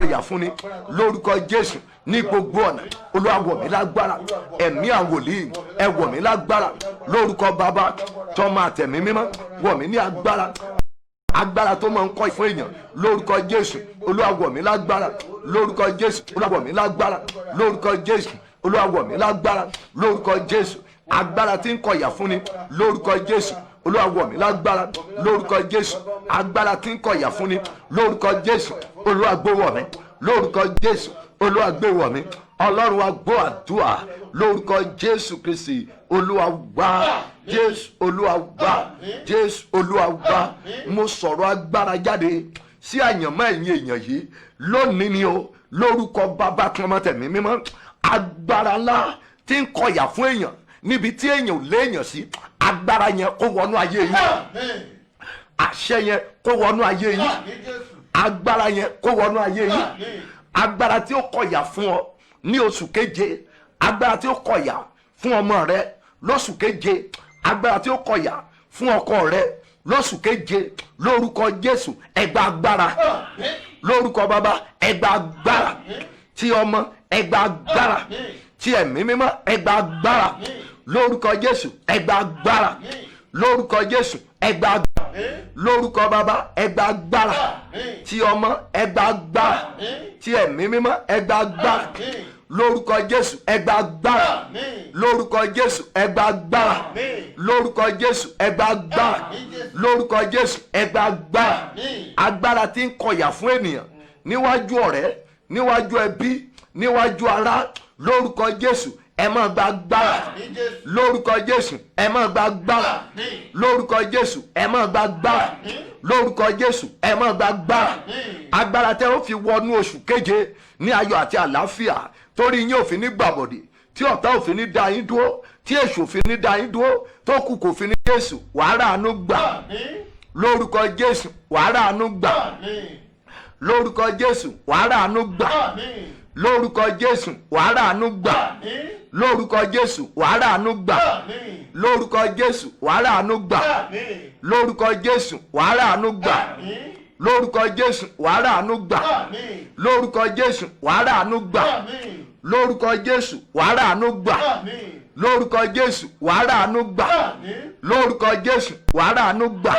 kọ̀yà fún ni lórúkọ Jésù ní gbogbo ọ̀nà. Olúwa wọ̀ mí lágbára, ẹ̀mí àwọn wòlíì ẹ wọ̀ mí lágbára lórúkọ Bàbá tọmọ àtẹ̀mí mímọ́, wọ̀ mí ní agbára, agbára tó máa ń kọ́ fún èèyàn lórúkọ Jésù. Olúwa wọ̀ mí lágbára lórúkọ Jésù. Olúwa wọ̀ mí lágbára lórúkọ Jésù. Olúwa wọ̀ mí lágbára lórúkọ Jésù. Agbára tí ń kọ̀yà fún ni lórúkọ Jésù. Olúwa wọ̀ mí lágbára lórúkọ Jésù. Agbára tí ń kọ̀yà fún ni lórúkọ Jésù. Olúwa gbé wọ̀ mí lórúkọ Jésù. Olúwa gbé wọ̀ mí. Ọlọ́run wa gbọ́ àdúrà lórúkọ Jésù Kristi. Olúwa wá, Jésù Olúwa wá, Jésù Olúwa wá. Mo sọ̀rọ̀ agbára jáde sí àyànmọ́ ẹ̀yin èèyàn yìí lónìí ni o lórúkọ Bàbá tọmọ tẹ̀mí mímọ́. Agbára ńlá tí ń kọ̀yà fún èèyàn níbi tí èèyàn ò léèyàn sí, agbára yẹn kó wọnú ayé yín, àṣẹ yẹn kó wọnú ayé yín, agbára yẹn kó wọnú ayé yín. Agbára tí ó kọ̀yà fún ọ ní oṣù keje, agbára tí ó kọ̀yà fún ọmọ rẹ lóṣù keje, agbára tí ó kọ̀yà fún ọkọ rẹ lóṣù keje lórúkọ Jésù ẹ gba agbára lórúkọ Bàbá, ẹ gba agbára tí ọmọ, ẹ gba agbára tí ẹ̀mí mímọ́, ẹ gba agbára lórúkọ Jésù, ẹ gba agbára lórúkọ Jésù, ẹ gba agbára lórúkọ Bàbá, ẹ gba agbára tí ọmọ, ẹ gba agbára tí ẹ̀mí mímọ́, ẹ gba agbára lórúkọ Jésù, ẹ gba agbára lórúkọ Jésù, ẹ gba agbára lórúkọ Jésù, ẹ gba agbára lórúkọ Jésù, ẹ gba agbára. Agbára tí ń kọ̀yà fún ènìyàn níwájú ọ̀rẹ́, níwájú ẹbí, níwájú ará lórúkọ Jésù ẹ máa gba agbára lórúkọ Jésù, ẹ máa gba agbára lórúkọ Jésù, ẹ máa gba agbára lórúkọ Jésù, ẹ máa gba agbára. Agbára tẹ́ ó fi wọnú oṣù keje ní ayọ̀ àti àlàáfíà, torí yín ò fi ní gbàbọ̀dè, tí ọ̀tá ò fi ní dá yín dúró, tí èṣù ò fi ní dá yín dúró, tó kù kò fi ní Jésù wàá ráàánú gbà lórúkọ Jésù, wàá ráàánú gbà lórúkọ Jésù, wàá ráàánú gbà lórúkọ Jésù, wàá ráàánú gbà lórúkọ Jésù, wàá ráàánú gbà lórúkọ Jésù, wàá ráàánú gbà lórúkọ Jésù, wàá ráàánú gbà lórúkọ Jésù, wàá ráàánú gbà lórúkọ Jésù, wàá ráàánú gbà lórúkọ Jésù, wàá ráàánú gbà lórúkọ Jésù, wàá ráàánú gbà lórúkọ Jésù, wàá ráàánú gbà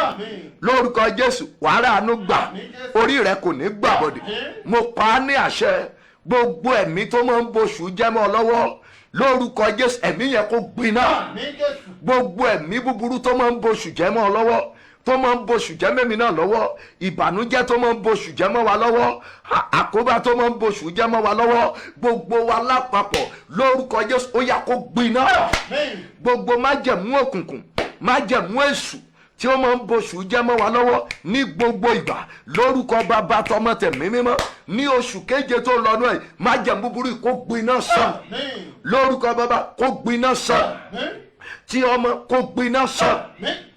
lórúkọ Jésù, wàá ráàánú gbà. Orí rẹ kò ní gbàbọ̀dè. Mo pa á ní àṣẹ, gbogbo ẹ̀mí tó máa ń boṣù jẹ́ mọ́ ọ lọ́wọ́ lórúkọ Jésù, ẹ̀mí yẹn kó gbiná. Gbogbo ẹ̀mí búburú tó máa ń boṣù jẹ́ mọ́ ọ lọ́wọ́, tó máa ń boṣù jẹ́ mẹ́mi náà lọ́wọ́, ìbànújẹ́ tó máa ń boṣù jẹ́ mọ́ wa lọ́wọ́, àkóbá tó máa ń boṣù jẹ́ mọ́ wa lọ́wọ́, gbogbo wa lápapọ̀ lórúkọ Jésù ó yá kó gbiná. Gbogbo májẹ̀mú òkùnkùn, májẹ̀mú èṣù tí ó máa ń boṣù jẹ́ mọ́ wa lọ́wọ́ ní gbogbo ìgbà lórúkọ Bàbá tọmọ tẹ̀mí mímọ́, ní oṣù keje tó lọ náà májẹ̀mú búburú kó gbiná sàn lórúkọ Bàbá, kó gbiná sàn tí ọmọ, kó gbiná sàn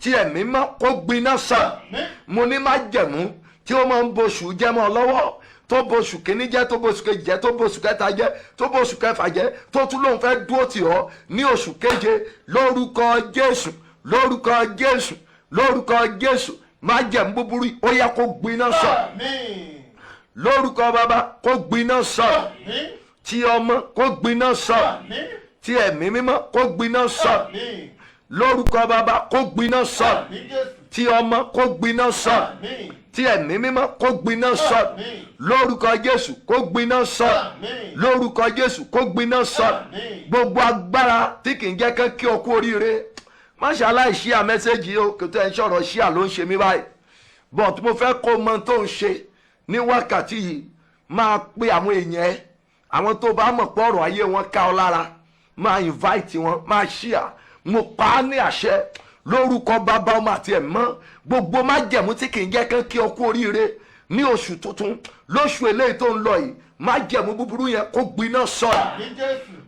tí ẹ̀mí mọ́, kó gbiná sàn. Mo ní májẹ̀mú tí ó máa ń boṣù jẹ́ mọ́ lọ́wọ́, tó boṣù kìíní jẹ́, tó boṣù kejì jẹ́, tó boṣù kẹta jẹ́, tó boṣù kẹfà jẹ́, tó tún lóun fẹ́ dúró tì ọ́ ní oṣù keje lórúkọ Jésù, lórúkọ Jésù, lórúkọ Jésù, májẹ̀mú búburú ó yá kó gbiná sàn lórúkọ Bàbá, kó gbiná sàn tí ọmọ, kó gbiná sàn tí ẹ̀mí mímọ́, kó gbiná sàn lórúkọ Bàbá, kó gbiná sàn tí ọmọ, kó gbiná sàn tí ẹ̀mí mímọ́, kó gbiná sàn lórúkọ Jésù, kó gbiná sàn lórúkọ Jésù, kó gbiná sàn. Gbogbo agbára tí kì í jẹ́ kán kí ọ kú oríire, má ṣe aláìṣíà mẹ́sẹ́jì o, kò tó ẹ̀ ń sọ̀rọ̀ ṣíà ló ń ṣe mí báyìí, but mo fẹ́ kó mọ tó ń ṣe ní wákàtí yìí. Máa pe àwọn èèyàn ẹ, àwọn tó bá mọ̀ pọ̀ ọ̀rọ̀ ayé wọn ká ọ lára, máa invite wọn, máa ṣíà. Mo pa á ní àṣẹ lórúkọ Bàbá, Ọmọ àti Ẹ̀mí Mímọ́, gbogbo májẹ̀mú tí kì í jẹ́ kán kí ọ kú oríire ní oṣù tuntun, lóṣù eléyìí tó ń lọ yìí, májẹ̀mú búburú yẹn kó gbiná sọ̀rọ̀.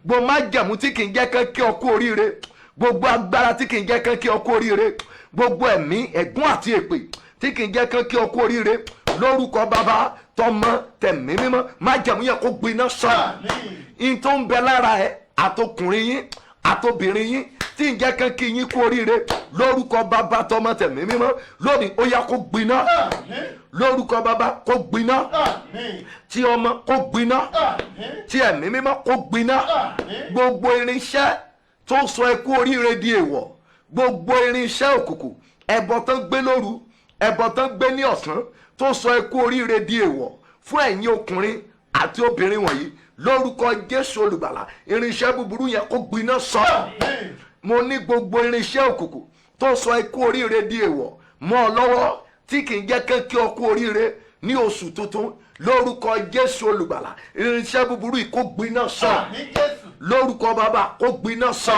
Gbogbo májẹ̀mú tí kì í jẹ́ kán kí ọ kú oríire, gbogbo agbára tí kì í jẹ́ kán kí ọ kú oríire, gbogbo ẹ̀mí ẹ̀gún àti èpè tí kì í jẹ́ kán kí ọ kú oríire lórúkọ Bàbá tọmọ tẹ̀mí mímọ́, májẹ̀mú yẹn kó gbiná sọ̀rọ̀. In tó ń bẹ lára ẹ, àtọkùnrin yín àtobìnrin yín tí ń jẹ́ kán kí yín kú oríire lórúkọ Bàbá tọmọ tẹ̀mí mímọ́, lónìí ó yá kó gbiná lórúkọ bàbá kó gbiná, tí ọmọ kó gbiná, tí ẹ̀mí mímọ́ kó gbiná. Gbogbo irinṣẹ́ tó sọ ẹkú oríire di èèwọ̀, gbogbo irinṣẹ́ òkùnkùn, ẹbọ tán gbé lóru, ẹbọ tán gbé ní ọ̀sán tó sọ ẹkú oríire di èèwọ̀ fún ẹ̀yin ọkùnrin àti obìnrin wọ̀nyí, lórúkọ Jésù olùgbàlà, irinṣẹ́ búburú yẹn kó gbiná sọ. Mo ní gbogbo irinṣẹ́ òkùnkùn tó sọ ẹkú oríire di èèwọ̀ mọ́ ọ lọ́wọ́, tí kì í jẹ́ kí ọ kú oríire ní oṣù tuntun, lórúkọ Jésù olùgbàlà, irinṣẹ́ búburú yìí kó gbiná sọ. Lórúkọ bàbá kó gbiná sọ,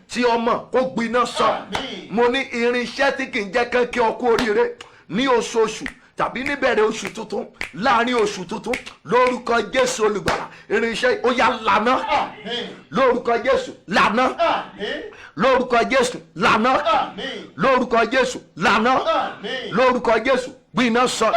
tí ọmọ kó gbiná sọ. Mo ní irinṣẹ́ tí kì í jẹ́ kí ọ kú oríire ní oṣooṣù tàbí níbẹ̀rẹ̀ oṣù tuntun, láàrin oṣù tuntun, lórúkọ Jésù olùgbàlà, irinṣẹ́ ó yá lànà, lórúkọ Jésù lànà, lórúkọ Jésù lànà, lórúkọ Jésù lànà, lórúkọ Jésù gbiná sọ.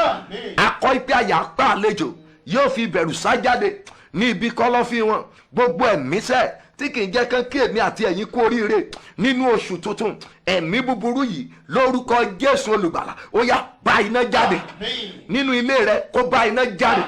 Akọ ìpè àyà pa àlejò yóò fi bẹ̀rù sá jáde ní ibi kọ́lọ́fín wọn. Gbogbo ẹ̀mí sẹ́ tí kì í jẹ́ kí èmi àti ẹ̀yin kú oríire nínú oṣù tuntun, ẹ̀mí búburú yìí lórúkọ Jésù olùgbàlà ó yá bá iná jáde. Nínú ilé rẹ kó bá iná jáde,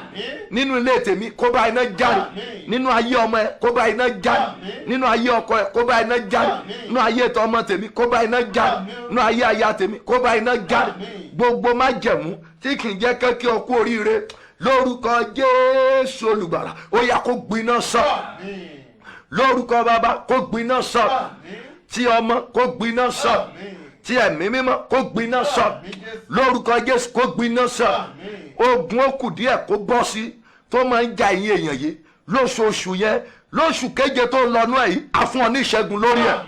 nínú ilé tèmi kó bá iná jáde, nínú ayé ọmọ ẹ kó bá iná jáde, nínú ayé ọkọ ẹ kó bá iná jáde, nínú ayé tọmọ tèmi kó bá iná jáde, nínú ayé aya tèmi kó bá iná jáde. Gbogbo májẹ̀mú tí kì í jẹ́ kí ọ kú oríire lórúkọ Jésù olùgbàlà ó yá kó gbiná sọ. Lórúkọ bàbá kó gbiná sọ, tí ọmọ kó gbiná sọ, tí ẹ̀mí mímọ́ kó gbiná sọ, lórúkọ Jésù kó gbiná sọ. Ogun ó kù díẹ̀ kó bọ́ sí tó máa ń ja ẹ̀yin èèyàn yìí lóṣooṣù yẹn, lóṣù keje tó ń lọ́nú ẹ̀ yìí a fún ọ ní ìṣẹ́gun lórí ẹ̀.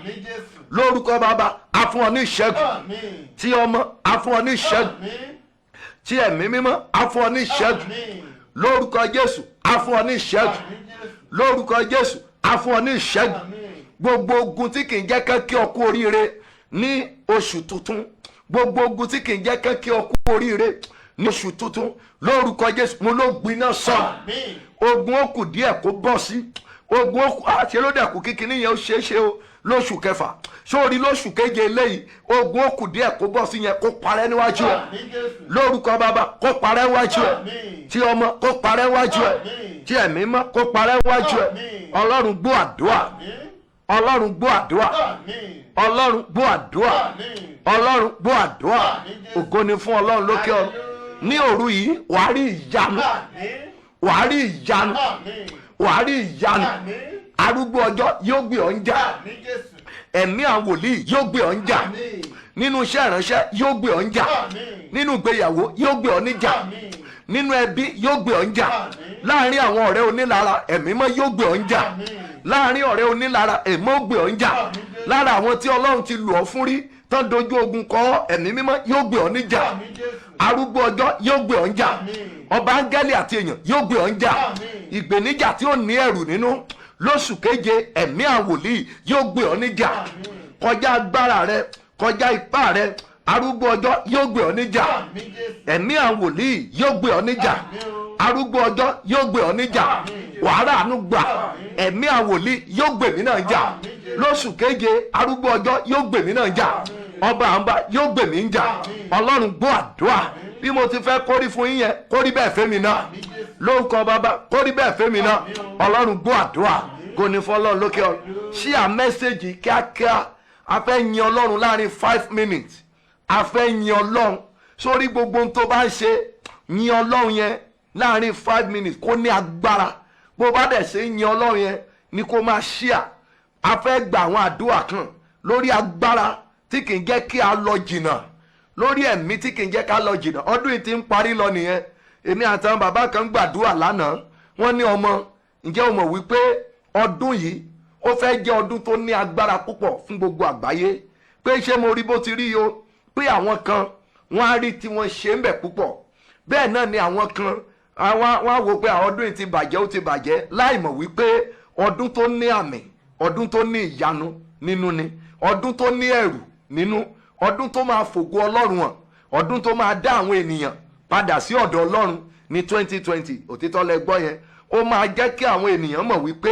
Lórúkọ bàbá a fún ọ ní ìṣẹ́gun, tí ọmọ a fún ọ ní ìṣẹ́gun, tí ẹ̀mí mímọ́ a fún ọ ní ìṣẹ́gun, lórúkọ Jésù a fún ọ ní ìṣẹ́gun, lórúkọ Jésù a fún ọ ní ìṣẹ́gun. Gbogbo ogun tí kì í jẹ́ kí ọ kú oríire ní oṣù tuntun, gbogbo ogun tí kì í jẹ́ kí ọ kú oríire ní oṣù tuntun, lórúkọ Jésù mo ló gbiná sọ. Ogun ó kù díẹ̀ kó bọ́ sí, ogun ó kù àti elódẹ̀kù kíkiní yẹn ó ṣeéṣe o lóṣù kẹfà, sórí lóṣù keje eléyìí ogun ó kù díẹ̀ kó bọ́ sí yẹn kó parẹ́ níwájú ẹ. Lórúkọ bàbá kó parẹ́ níwájú ẹ, tí ọmọ kó parẹ́ níwájú ẹ, tí ẹ̀mí mọ́ kó parẹ́ níwájú ẹ. Ọlọ́run gbọ́ àdúrà, Ọlọ́run gbọ́ àdúrà, Ọlọ́run gbọ́ àdúrà, Ọlọ́run gbọ́ àdúrà. Ògo ni fún Ọlọ́run lókè ọ̀run. Ní òru yìí wàá rí ìyanu, wàá rí ìyanu, wàá rí ìyanu. Arúgbó ọjọ́ yóò gbé ọ ń jà, ẹ̀mí àwọn wòlíì yóò gbé ọ ń jà, nínú iṣẹ́ ìránṣẹ́ yóò gbé ọ ń jà, nínú ìgbéyàwó yóò gbé ọ níjà, nínú ẹbí yóò gbé ọ ń jà, láàrin àwọn ọ̀rẹ́ onílara ẹ̀mí mọ́ yóò gbé ọ ń jà, láàrin ọ̀rẹ́ onílara ẹ̀mí mọ́ gbé ọ ń jà, lára àwọn tí Ọlọ́run ti lù ọ fún rí tán dojú ogun kọ ẹ̀mí mímọ́ yóò gbé ọ níjà, arúgbó ọjọ́ yóò gbé ọ ń jà, ọba áńgẹ́lì àti èèyàn yóò gbé ọ ń jà. Ìgbéníjà tí ó ní ẹ̀rù nínú lóṣù keje ẹ̀mí àwòlíì yóò gbé ọ níjà, kọjá agbára rẹ, kọjá ipá rẹ, arúgbó ọjọ́ yóò gbé ọ níjà, ẹ̀mí àwòlíì yóò gbé ọ níjà, arúgbó ọjọ́ yóò gbé ọ níjà. Wàhálà àánú gbà, ẹ̀mí àwòlíì yóò gbè mí náà jà lóṣù keje, arúgbó ọjọ́ yóò gbè mí náà jà, ọba àǹbá yóò gbè mí ń jà. Ọlọ́run gbọ́ àdúrà, bí mo ti fẹ́ kórí fún yín yẹn kórí bẹ́ẹ̀ fẹ́mi náà, lórúkọ bàbá kórí bẹ́ẹ̀ fẹ́mi náà. Ọlọ́run gbọ́ àdúrà, kò ní fọ́ Ọlọ́run lókè ọ̀run. Ṣí à mẹ́sẹ̀gì kíákíá, a fẹ́ yin Ọlọ́run láàrin 5 minutes, a fẹ́ yin Ọlọ́run sórí gbogbo ohun tó bá ń ṣe, yin Ọlọ́run yẹn láàrin 5 minutes kó ní agbára. Bó bá dẹ̀ ṣe yin Ọlọ́run yẹn ni kó máa ṣíà. A fẹ́ gba àwọn àdúrà kan lórí agbára tí kì í jẹ́ kí a lọ jìnnà, lórí ẹ̀mí tí kì í jẹ́ ká lọ jìnnà. Ọdún yìí ti ń parí lọ nìyẹn. Èmi àtàwọn bàbá kan gbàdúrà lánàá, wọ́n ní ọmọ ǹjẹ́ o mọ̀ wípé ọdún yìí ó fẹ́ jẹ́ ọdún tó ní agbára púpọ̀ fún gbogbo àgbáyé, pé ṣé mo rí bó ti rí o, pé àwọn kan wọ́n á rí tí wọ́n ṣe ń bẹ̀ púpọ̀, bẹ́ẹ̀ náà ni àwọn kan wọ́n á wò pé àwọn ọdún yìí ti bàjẹ́ ó ti bàjẹ́, láì mọ̀ wípé ọdún tó ní àmì, ọdún tó ní ìyanu nínú ni, ọdún tó ní ẹ̀rù nínú, ọdún tó máa fògo Ọlọ́run hàn, ọdún tó máa dá àwọn ènìyàn padà sí ọ̀dọ̀ Ọlọ́run ní 2020. Òtítọ́ lẹ gbọ́ yẹn, ó máa jẹ́ kí àwọn ènìyàn mọ̀ wípé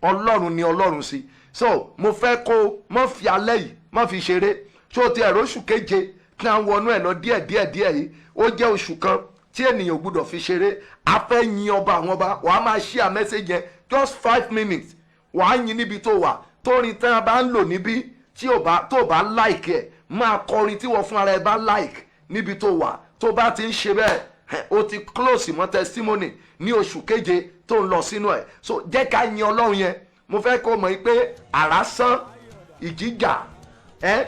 Ọlọ́run ni Ọlọ́run sí. So mo fẹ́ kó mọ́ fi alẹ́ yìí mọ́ fi ṣeré, ṣó ti ẹ̀rọ oṣù keje kí à ń wọnú ẹ̀ lọ díẹ̀ yìí ó jẹ́ oṣù kan tí ènìyàn gbọ́dọ̀ fi ṣeré. A fẹ́ yin ọba àwọn ọba, wàá máa share message yẹn just 5 minutes, wàá yin níbi tó wà. Tórin tí a bá ń lò níbí tó bá like ẹ̀, máa kọrin tí wọ́n fún ara ẹ bá like níbi tó wà. Tó bá ti ń ṣe bẹ́ẹ̀, ó ti close mọ́ testimony ní oṣù keje tó ń lọ sínú ẹ̀. So jẹ́ ká yin Ọlọ́run yẹn. Mo fẹ́ kó mọ̀ pé àrá sán ìjìjà,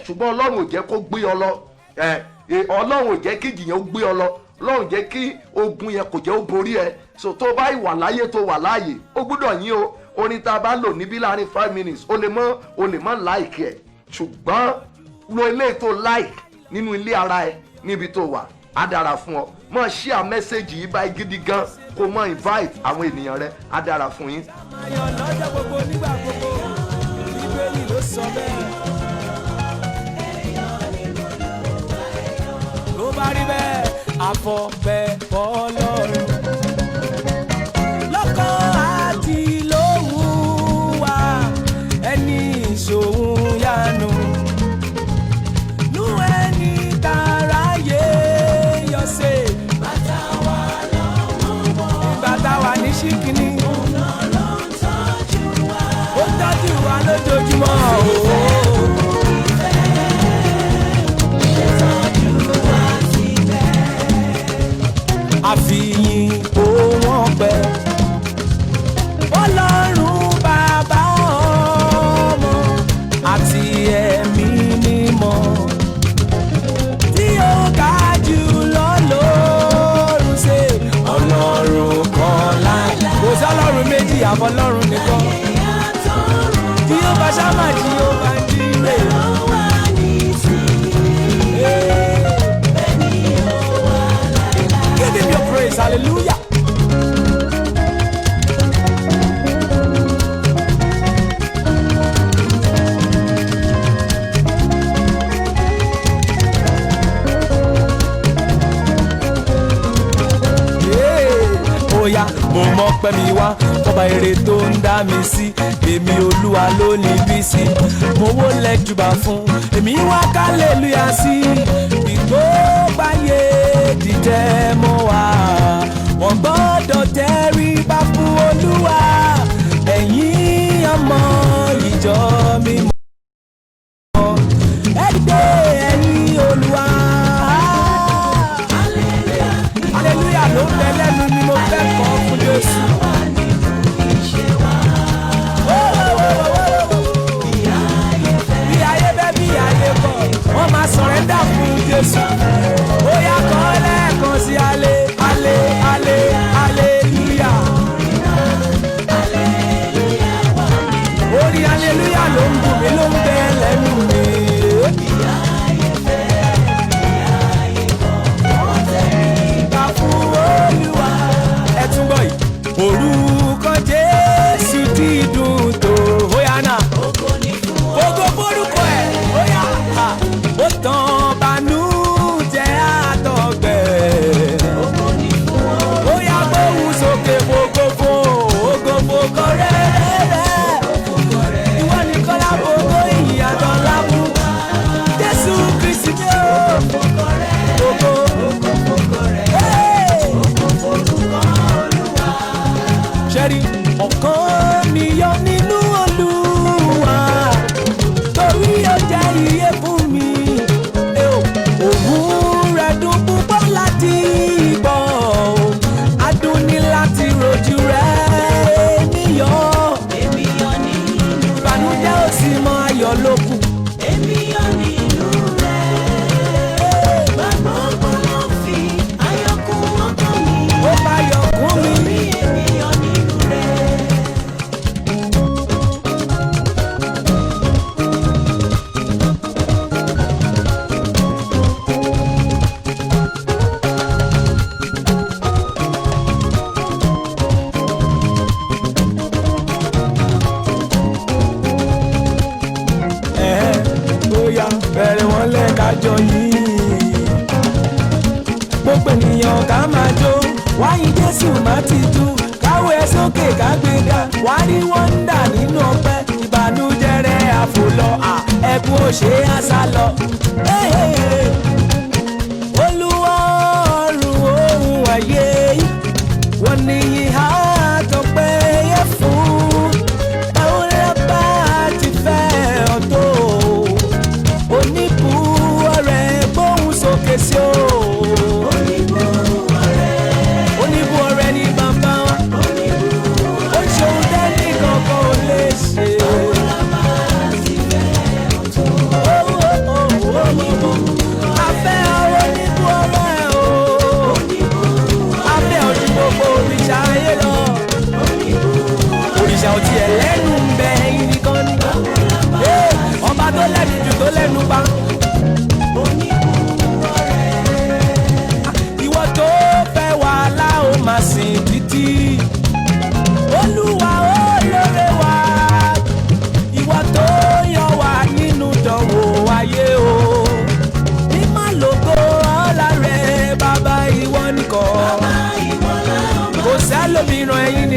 ṣùgbọ́n Ọlọ́run ò jẹ́ kó gbé ọ lọ, Ọlọ́run ò jẹ́ kí ìjì yẹn ó gbé ọ lọ, Ọlọ́run jẹ́ kí ogun yẹn kò jẹ́ ó borí ẹ. So tó bá ìwà láyé tó wà láàyè, ó gbúdọ̀ yín o. Orin tá a bá lò níbí láàrin 5 minutes o lè mọ́ like ẹ̀, ṣùgbọ́n lo ilé tó like nínú ilé ara ẹ níbi tó wà, á dára fún ọ. Mọ̀ share message yìí báyìí gidi gan, kó mọ̀ invite àwọn ènìyàn rẹ, á dára fún yín. Ayọ̀ lọ́jọ́ gbogbo nígbà gbogbo, Bíbélì ló sọ bẹ́ẹ̀. Ló bá rí bẹ́ẹ̀, àfọ̀pẹ́ Ọlọ́run. Lọ́kàn àti lóhùn wa, ẹni ìṣòwò yanu. Nú ẹni tàráyé yọ sí. Bàtà wà lọ́wọ́ wọn. Bàtà wà ní ṣíkìní. Ó tọ́jú wa lójoojúmọ́ o. Àfihàn ohun ọpẹ́ Ọlọ́run bàbá ọmọ àti ẹ̀mí mímọ́ tí ó ga jù lọ lọ́run ṣe Ọlọ́run kan láì. Kò sí Ọlọ́run méjì àfọ Ọlọ́run nìkan. Tí ó bá ṣáàmà tí ó bá ń jíire. Give him your praise, hallelujah. Oya, mo mọ̀ pé mi wá ọba èrè tó ń dá mi sí, èmi Olúwa ló ní bí sí, mo wólẹ̀ júbà fún, èmi wá kálẹ̀lúyà sí, ìgbógbáyé dìjẹ́ mọ́ wa, wọ́n gbọ́dọ̀ tẹríba fún Olúwa, ẹ̀yin ọmọ ìjọ mímọ́, ẹ gbé ẹ̀yin Olúwa. Hallelujah ló ń bẹ lẹ́nu ni mo fẹ́ kọ́ fún Jésù. Bí ayé bẹ́ bí ayé bọ̀, wọ́n máa sọ̀rẹ́ndà fún Jésù. Ó yá kọ́ lẹ́ẹ̀kan sí alẹ́ alẹ́ alẹ́ hallelujah. Orí hallelujah ló ń dùn mí ló ń bẹ lẹ́nu mi. Orúkọ Jésù ti dùn tó óyá náà. Ògo forúkọ ẹ̀ óyá. Ó tàn bànújẹ́ àtọ̀gbẹ́. Óyá gbóhùn sókè fògófò, ògo fògó rẹ́rẹ́rẹ́. Ìwọ nìkan lábògó ìyìn àtọ̀lá fún. Jésù Kristi ni ó. Ògo ṣẹ́rí ọ̀kan mi yọ nínú Olúwa torí ó jẹ́ iye fún mi. Òun rẹ̀ dùn púpọ̀ láti gbọ́, adùn ní láti rojú rẹ̀ níyọ̀. Èmi yọ nínú rẹ̀. Ìbànújẹ́ ò sí mọ́, ayọ̀ ló kù. Èmi yọ nínú rẹ̀. Bàbá ọgbọ́n ló fi ayọ̀ kún ọkàn mi. Ó bá yọ̀ kún mi. Èmi yọ nínú rẹ̀. Bóyá bẹ̀rẹ̀ wọn lẹ́ẹ̀kájọ yìí, gbogbo ènìyàn ká máa jó, wáyé Jésù má ti tú, káwọ́ ẹ sókè ká gbéga, wá rí wọ́ndà nínú ọpẹ́, ìbànújẹ́ rẹ̀ àfòlọ́, ẹkún òṣè àṣà lọ.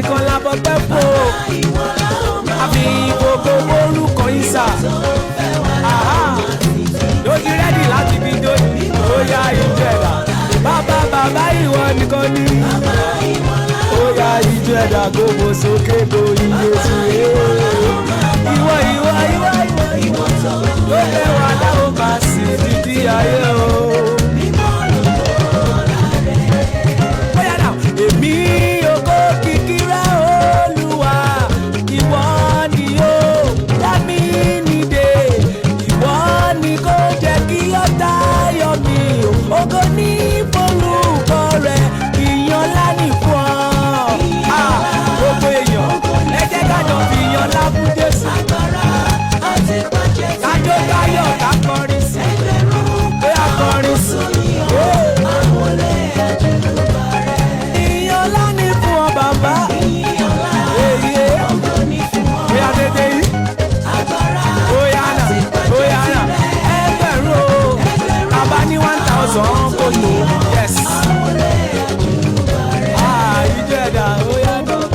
nìkan lábọ̀ pẹ́ fò àfi gbogbo orúkọ ìsà ló ti rẹ́dì láti fi dóni ó yá ìjọ ẹ̀dá bàbá ìwọ nìkan ní ó yá ìjọ ẹ̀dá gbogbo sókè kò iye sí ìwọ ló fẹ́ wà láwọn máa sì dídí ayé o. Èmi ògo kìkì rẹ Olúwa, ìwọ ni ó dá mi nídè, ìwọ ni kò jẹ́ kí ó tayọ mi, ògo ní forúkọ rẹ, ìyàn ńlá ní fún ọ. Gbogbo èèyàn ẹ jẹ́ ká jọ fi ìyàn ńlá fún Jésù. Kájọ káyọ̀ ká kọrin sí, pé a kọrin sí. Bàbá èyí bóyá dédé yìí bóyá ẹgbẹ̀rún o bàbá ní 1000 kò tó yes ìjọ ẹ̀dá bóyá náà.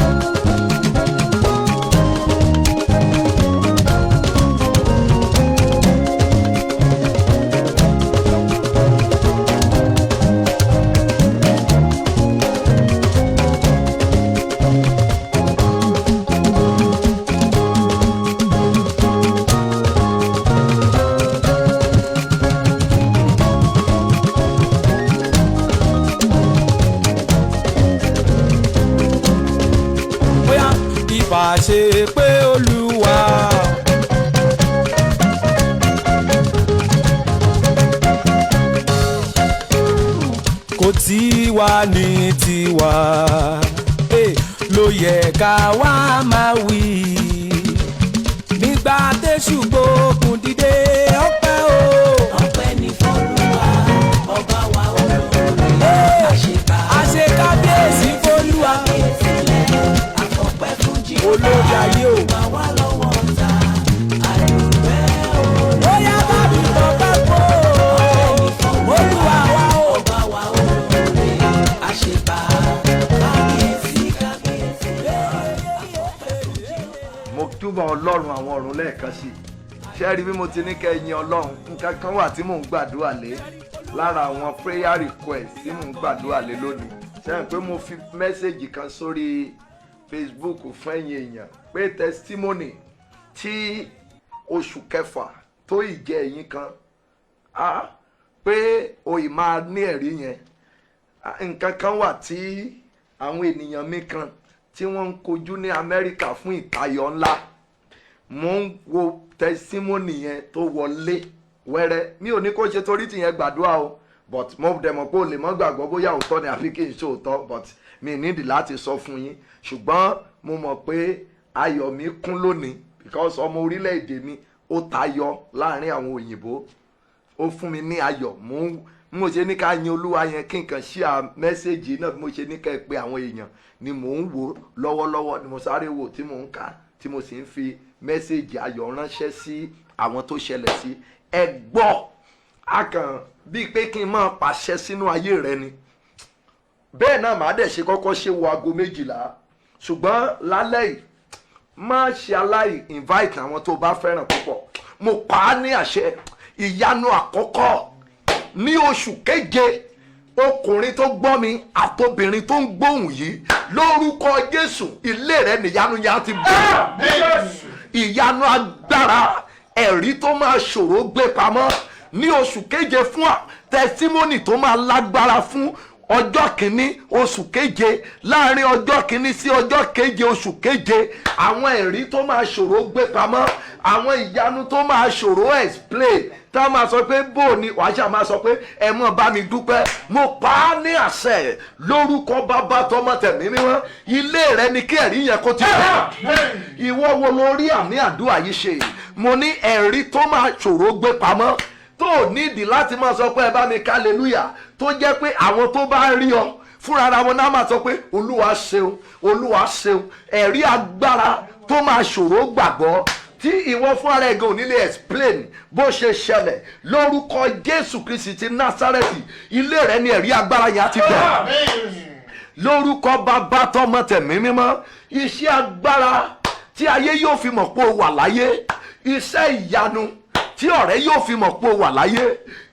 Ṣe pé Olúwa kò tí wá ní tiwa ló yẹ ká wá máa wí nígbà tẹ́sù gbógun dìde ọpẹ́ o. Ọpẹ́ ní f'Olúwa ọba wa olóore àṣekábíyèsí f'Olúwa olórí ayé o. Bàwá lọ́wọ́ ta àdúgbẹ́ o. Ó yá bá mi bọ̀ pẹ́ fò. Olúwa wa o. Ọba wa olóore àṣepà kábíyèsí. Mo túbọ̀ Ọlọ́run àwọn ọ̀run lẹ́ẹ̀kan sí i. Ṣé rí bí mo ti ní kẹ́ yin Ọlọ́run? Nǹkan kan wà tí mò ń gbàdúrà lé lára àwọn prayer request tí mò ń gbàdúrà lé lónìí. Ṣé rí pé mo fi mẹ́sẹ̀gì kan sórí Facebook fún ẹ̀yin èèyàn pé testimony tí oṣù kẹfà tó ìjẹ ẹ̀yìn kan pé òyì máa ní ẹ̀rí yẹn nǹkan kan wà tí àwọn ènìyàn mi kan tí wọ́n ń kojú ní Amẹ́ríkà fún ìtayọ̀ ńlá mo ń wo testimony yẹn tó wọlé wẹ́rẹ́ mi ò ní kó ṣe torí tìyẹn gbàdúrà o but mo dẹ̀ mọ̀ pé o lè mọ́ gbàgbọ́ bóyá òótọ́ ni àfi kí n ṣe òótọ́ but mi nídìí láti sọ fún yín ṣùgbọ́n mo mọ̀ pé ayọ̀ mi kún lónìí because ọmọ orílẹ̀-èdè mi ó tayọ láàrin àwọn òyìnbó ó fún mi ní ayọ̀ mo ṣe ní ká yin Olúwa yẹn kí n kàn share mẹ́sẹ̀gì náà bí mo ṣe ní ká pé àwọn èèyàn ni mò ń wò lọ́wọ́lọ́wọ́ ni mo sáré wò tí mò ń kà tí mo sì ń fi mẹ́sẹ̀gì ayọ̀ ránṣẹ́ sí àwọn tó ṣẹlẹ̀ sí ẹ gbọ́ akàn bíi pé kí n máa pàṣẹ sínú ayé rẹ ni bẹ́ẹ̀ náà màá dẹ̀ ṣe kọ́kọ́ ṣe wo aago 12 ṣùgbọ́n lálẹ́ yìí má ṣe aláì invite àwọn tó bá fẹ́ràn púpọ̀ mo pa á ní àṣẹ ìyanu àkọ́kọ́ ní oṣù keje ọkùnrin tó gbọ́ mi àtobìnrin tó ń gbóhùn yìí lórúkọ Jésù ilé rẹ nìyanu yẹn á ti bẹ̀rẹ̀ ìyanu agbára ẹ̀rí tó máa ṣòro gbé pamọ́ ní oṣù keje fún testimony tó máa lágbára fún ọjọ́ kìíní oṣù keje láàrin ọjọ́ kìíní sí ọjọ́ keje oṣù keje àwọn ẹ̀rí tó máa ṣòro gbé pamọ́ àwọn ìyanu tó máa ṣòro explain tá a máa sọ pé bó ni wàá ṣáà máa sọ pé ẹ mọ̀ bá mi dúpẹ́ mo pa á ní àṣẹ lórúkọ bàbá tọmọ tẹ̀mí mímọ́ ilé rẹ ni kí ẹ̀rí yẹn kó ti bẹ̀rẹ̀ ìwọ wo ló rí àmì àdúrà yìí ṣe mo ní ẹ̀rí tó máa ṣòro gbé pamọ́ tó nídìí láti máa sọ pé ẹ bá mi hallelujah tó jẹ́ pé àwọn tó bá rí ọ fúnra ara wọn náà máa sọ pé olúwa ṣeun olúwa ṣeun ẹ̀rí agbára tó máa ṣòro gbàgbọ́ tí ìwọ fún ara ẹ̀gàn ò ní lè explain bó ṣe ṣẹlẹ̀ lórúkọ Jésù Kristi ti Násárẹ́tì ilé rẹ ni ẹ̀rí agbára yẹn á ti bẹ̀rẹ̀ lórúkọ bàbá tọmọ tẹ̀mí mímọ́. Iṣẹ́ agbára tí ayé yóò fi mọ̀ pé o wà láyé, iṣẹ́ ìyanu tí ọ̀rẹ́ yóò fi mọ̀ pé o wà láyé,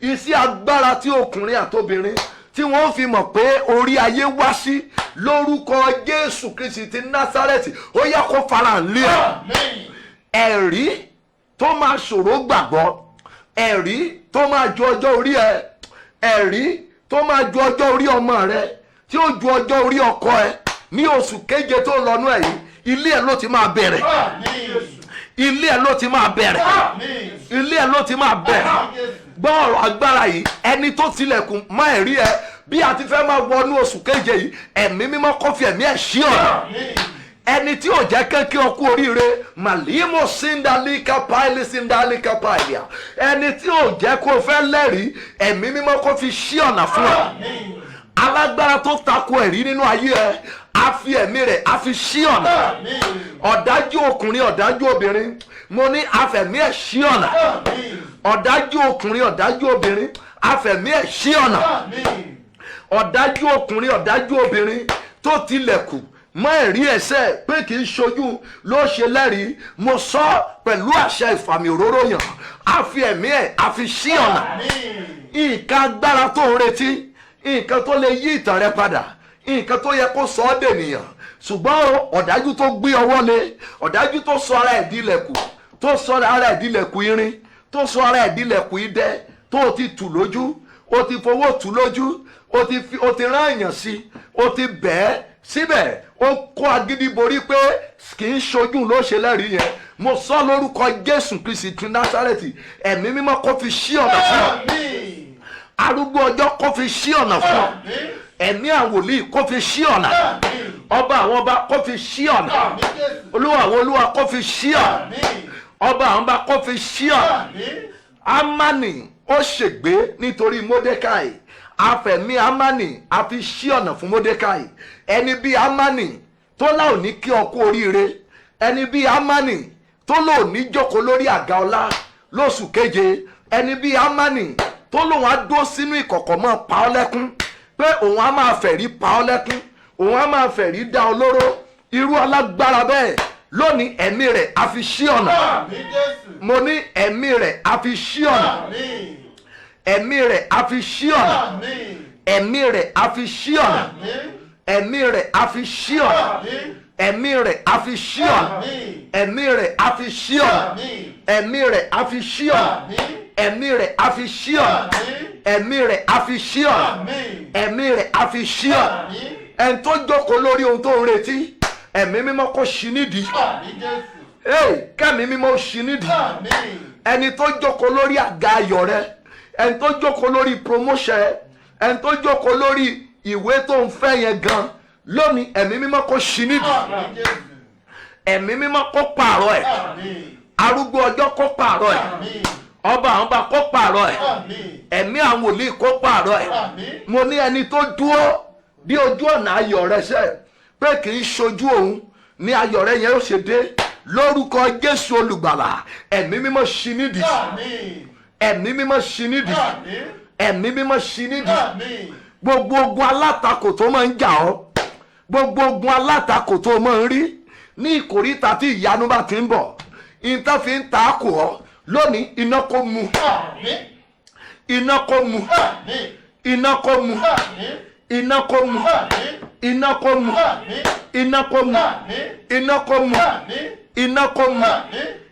iṣẹ́ agbára tí ọkùnrin àtobìnrin tí wọ́n fi mọ̀ pé orí ayé wá sí, lórúkọ Jésù Kristi ti Násárẹ́tì ó yẹ kó farahàn lé ẹ. Ẹ̀rí tó máa ṣòro gbàgbọ́, ẹ̀rí tó máa ju ọjọ́ orí ẹ, ẹ̀rí tó máa ju ọjọ́ orí ọmọ rẹ, tí ó ju ọjọ́ orí ọkọ ẹ ní oṣù keje tó lọ́nú ẹ̀ yìí, ilé ẹ̀ ló ti máa bẹ̀rẹ̀, ilé ẹ̀ ló ti máa bẹ̀rẹ̀, ilé ẹ̀ ló ti máa bẹ̀rẹ̀. Gbọ́ ọ̀rọ̀ agbára yìí, ẹni tó tilẹ̀kùn mọ́ ẹ̀rí ẹ bí a ti fẹ́ máa wọnú oṣù keje yìí, ẹ̀mí mímọ́ kó fi ẹ̀mí ẹ̀ ṣí ọ̀nà. Ẹni tí ò jẹ́ kékeré ọkú oríire màlímọ̀ síndálíkà páìlì síndálíkà páìlì, ẹni tí ò jẹ́ kó fẹ́ lẹ́rìí, ẹ̀mí mímọ́ kó fi ṣí ọ̀nà fún ọ. Alágbára tó tako ẹ̀rí nínú ayé ẹ, a fi ẹ̀mí rẹ̀ a fi ṣí ọ̀nà. Ọ̀dájú ọkùnrin ọ̀dájú obìnrin, mo ní afẹ̀mí ẹ̀ ṣí ọ̀nà. Ọ̀dájú ọkùnrin ọ̀dájú obìnrin, afẹ̀mí ẹ̀ ṣí ọ̀nà. Ọ̀dájú ọkùnrin ọ̀dájú obìnrin tó tilẹ̀kùn mọ́ ẹ̀rí ẹ̀ṣẹ̀ pé kì í ṣojú ló ṣe lẹ́rìí, mo sọ pẹ̀lú àṣẹ ìfàmì òróró yàn, a fi ẹ̀mí ẹ̀ a fi ṣí ọ̀nà. Nǹkan agbára tó ń retí, nǹkan tó lè yí ìtàn rẹ padà, nǹkan tó yẹ kó sọ ọ́ dènìyàn, ṣùgbọ́n ọ̀dájú tó gbé ọwọ́ lé, ọ̀dájú tó sọ ara ẹ̀ dílẹ̀kù, tó sọ ara ẹ̀ dílẹ̀kù irin, tó sọ ara ẹ̀ dílẹ̀kù idẹ, tó ti tù lójú, o ti fowó tù lójú, o ti rán èèyàn sí, o ti bẹ́ẹ̀ síbẹ̀ ó kó agídí borí pé kì í ṣojú ló ṣe lẹ́rìí yẹn. Mo sọ lórúkọ Jésù Kristi ti Násárẹ́tì, ẹ̀mí mímọ́ kó fi ṣí ọ̀nà fún ọ. Arúgbó ọjọ́ kó fi ṣí ọ̀nà fún ọ. Ẹ̀mí àwòlíì kó fi ṣí ọ̀nà. Ọba àwọn ọba kó fi ṣí ọ̀nà. Olúwa àwọn olúwa kó fi ṣí ọ̀nà. Ọba àwọn ọba kó fi ṣí ọ̀nà. Ámánì ó ṣègbé nítorí Módékáì, afẹ̀mí Ámánì a fi ṣí ọ̀nà fún Módékáì. Ẹni bí Ámánì tó láò ní kí ọ kú oríire, ẹni bí Ámánì tó lò ní jókòó lórí àga ọlá lóṣù keje, ẹni bí Ámánì tó lòun á dó sínú ìkọ̀kọ̀ mọ́ pa ọ́ lẹ́kún, pé òun á máa fẹ̀rí pa ọ́ lẹ́kún, òun á máa fẹ̀rí dá ọ lóró. Irú alágbára bẹ́ẹ̀ lónìí ẹ̀mí rẹ̀ a fi ṣí ọ̀nà. Mo ní ẹ̀mí rẹ̀ a fi ṣí ọ̀nà. Ẹ̀mí rẹ̀ a fi ṣí ọ̀nà. Ẹ̀mí rẹ̀ a fi ṣí ọ̀nà. Ẹ̀mí rẹ̀ a fi ṣí ọ̀nà. Ẹ̀mí rẹ̀ a fi ṣí ọ̀nà. Ẹ̀mí rẹ̀ a fi ṣí ọ̀nà. Ẹ̀mí rẹ̀ a fi ṣí ọ̀nà. Ẹ̀mí rẹ̀ a fi ṣí ọ̀nà. Ẹ̀mí rẹ̀ a fi ṣí ọ̀nà. Ẹ̀mí rẹ̀ a fi ṣí ọ̀nà. Ẹni tó jókòó lórí ohun tó ń retí, ẹ̀mí mímọ́ kó ṣí nídìí. Kẹ́mi mímọ́ ṣí nídìí. Ẹni tó jókòó lórí àga ayọ̀ rẹ, ẹni tó jókòó lórí promotion, ẹni tó jókòó lórí ìwé tó ń fẹ́ yẹn gan, lónìí ẹ̀mí mímọ́ kó ṣí nídìí. Ẹ̀mí mímọ́ kó pààrọ̀ ẹ̀. Arúgbó ọjọ́ kó pààrọ̀ ẹ̀. Ọba àwọn ọba kó pààrọ̀ ẹ̀. Ẹ̀mí àwọn wòlíì kó pààrọ̀ ẹ̀. Mo ní ẹni tó dúró bí ojú ọ̀nà ayọ̀ rẹ ṣe pé kì í ṣojú òun ní ayọ̀ rẹ yẹn ó ṣe dé, lórúkọ Jésù olùgbàlà, ẹ̀mí mímọ́ ṣí nídìí. Ẹ̀mí mímọ́ ṣí nídìí. Ẹ̀mí mímọ́ ṣí nídìí. Gbogbo ogun alátakò tó máa ń jà ọ́, gbogbo ogun alátakò tó máa ń rí ní ìkòríta tí ìyanu bá ti ń bọ̀, ìtàn fi ń ta kò ọ́ lónìí, iná kó mu. Iná kó mu. Iná kó mu. Iná kó mu. Iná kó mu. Iná kó mu. Iná kó mu. Iná kó mu.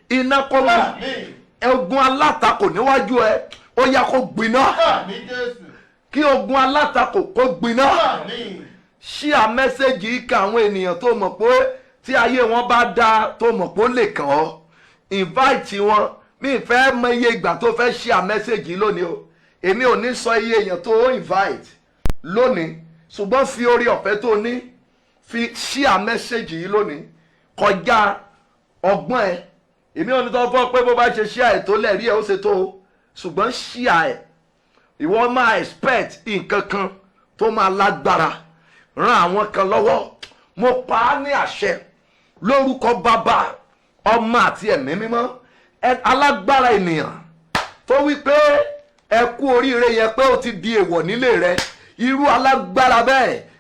Iná kó mu. Ogun alátakò níwájú ẹ ó yá kó gbiná. Kí ogun alátakò kó gbiná. Ṣí à mẹ́sẹ̀gì ká àwọn ènìyàn tó mọ̀ pé tí ayé wọn bá dáa tó mọ̀ pé ó lè kàn ọ́. Invite wọn. Mi fẹ́ mọ iye ìgbà tó fẹ́ ṣí à mẹ́sẹ̀gì lónìí o. Èmi ò ní sọ iye èèyàn tó invite lónìí, ṣùgbọ́n fi orí ọ̀fẹ́ tó ní fi ṣí à mẹ́sẹ̀gì yìí lónìí kọjá ọgbọ́n ẹ. Èmi ò ní tó fọ́ pé bó bá ṣe ṣí à ẹ̀ tó lẹ́rí ẹ̀ ó ṣe tó o, ṣùgbọ́n ṣí à ẹ̀. Ìwọ máa expect nǹkan kan tó máa lágbára ran àwọn kan lọ́wọ́. Mo pa á ní àṣẹ lórúkọ Bàbá, Ọmọ àti Ẹ̀mí Mímọ́. Alágbára ènìyàn tó wí pé ẹ kú oríire yẹn pé ó ti di èèwọ̀ nílé rẹ, irú alágbára bẹ́ẹ̀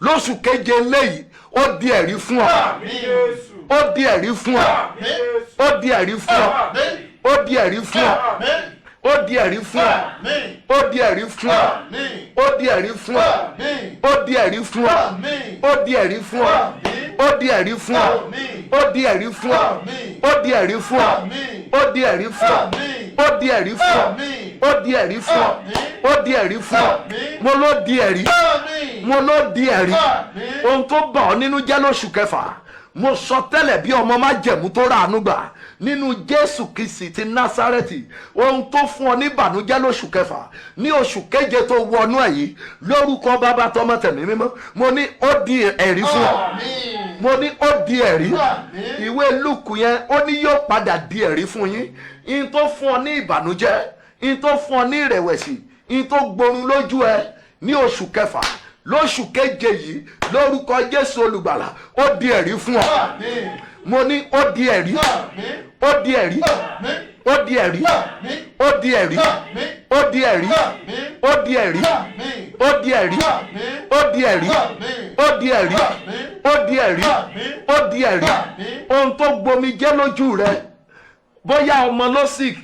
lóṣù keje eléyìí ó di ẹ̀rí fún ọ, ó di ẹ̀rí fún ọ, ó di ẹ̀rí fún ọ, ó di ẹ̀rí fún ọ, ó di ẹ̀rí fún ọ, ó di ẹ̀rí fún ọ, ó di ẹ̀rí fún ọ, ó di ẹ̀rí fún ọ, ó di ẹ̀rí fún ọ, ó di ẹ̀rí fún ọ, ó di ẹ̀rí fún ọ, ó di ẹ̀rí fún ọ, ó di ẹ̀rí fún ọ, ó di ẹ̀rí fún ọ, ó di ẹ̀rí fún ọ, ó di ẹ̀rí fún ọ, mo ló di ẹ̀rí, mo ló di ẹ̀rí. Ohun tó bà ọ́ nínú jẹ́ lóṣù kẹfà, mo sọ tẹ́lẹ̀ bí ọmọ májẹ̀mú tó ráàánú gbà nínú Jésù Kristi ti Násárẹ́tì, ohun tó fún ọ ní ìbànújẹ́ lóṣù kẹfà ní oṣù keje tó wọnú ẹ̀ yìí, lórúkọ Bàbá tọmọ tẹ̀mí mímọ́, mo ní ó di ẹ̀rí fún ọ, mo ní ó di ẹ̀rí. Ìwé Lúùkù yẹn ó ní yóò padà di ẹ̀rí fún yín. In tó fún ọ ní ìbànújẹ́, in tó fún ọ ní ìrẹ̀wẹ̀sì, in tó gborun lójú ẹ ní oṣù kẹfà, lóṣù keje yìí, lórúkọ Jésù olùgbàlà, ó di ẹ̀rí fún ọ. Mo ní ó di ẹ̀rí, ó di ẹ̀rí, ó di ẹ̀rí, ó di ẹ̀rí, ó di ẹ̀rí, ó di ẹ̀rí, ó di ẹ̀rí, ó di ẹ̀rí, ó di ẹ̀rí, ó di ẹ̀rí, ó di ẹ̀rí. Ohun tó gbomi jẹ́ lójú rẹ, bóyá ọmọ ló sick,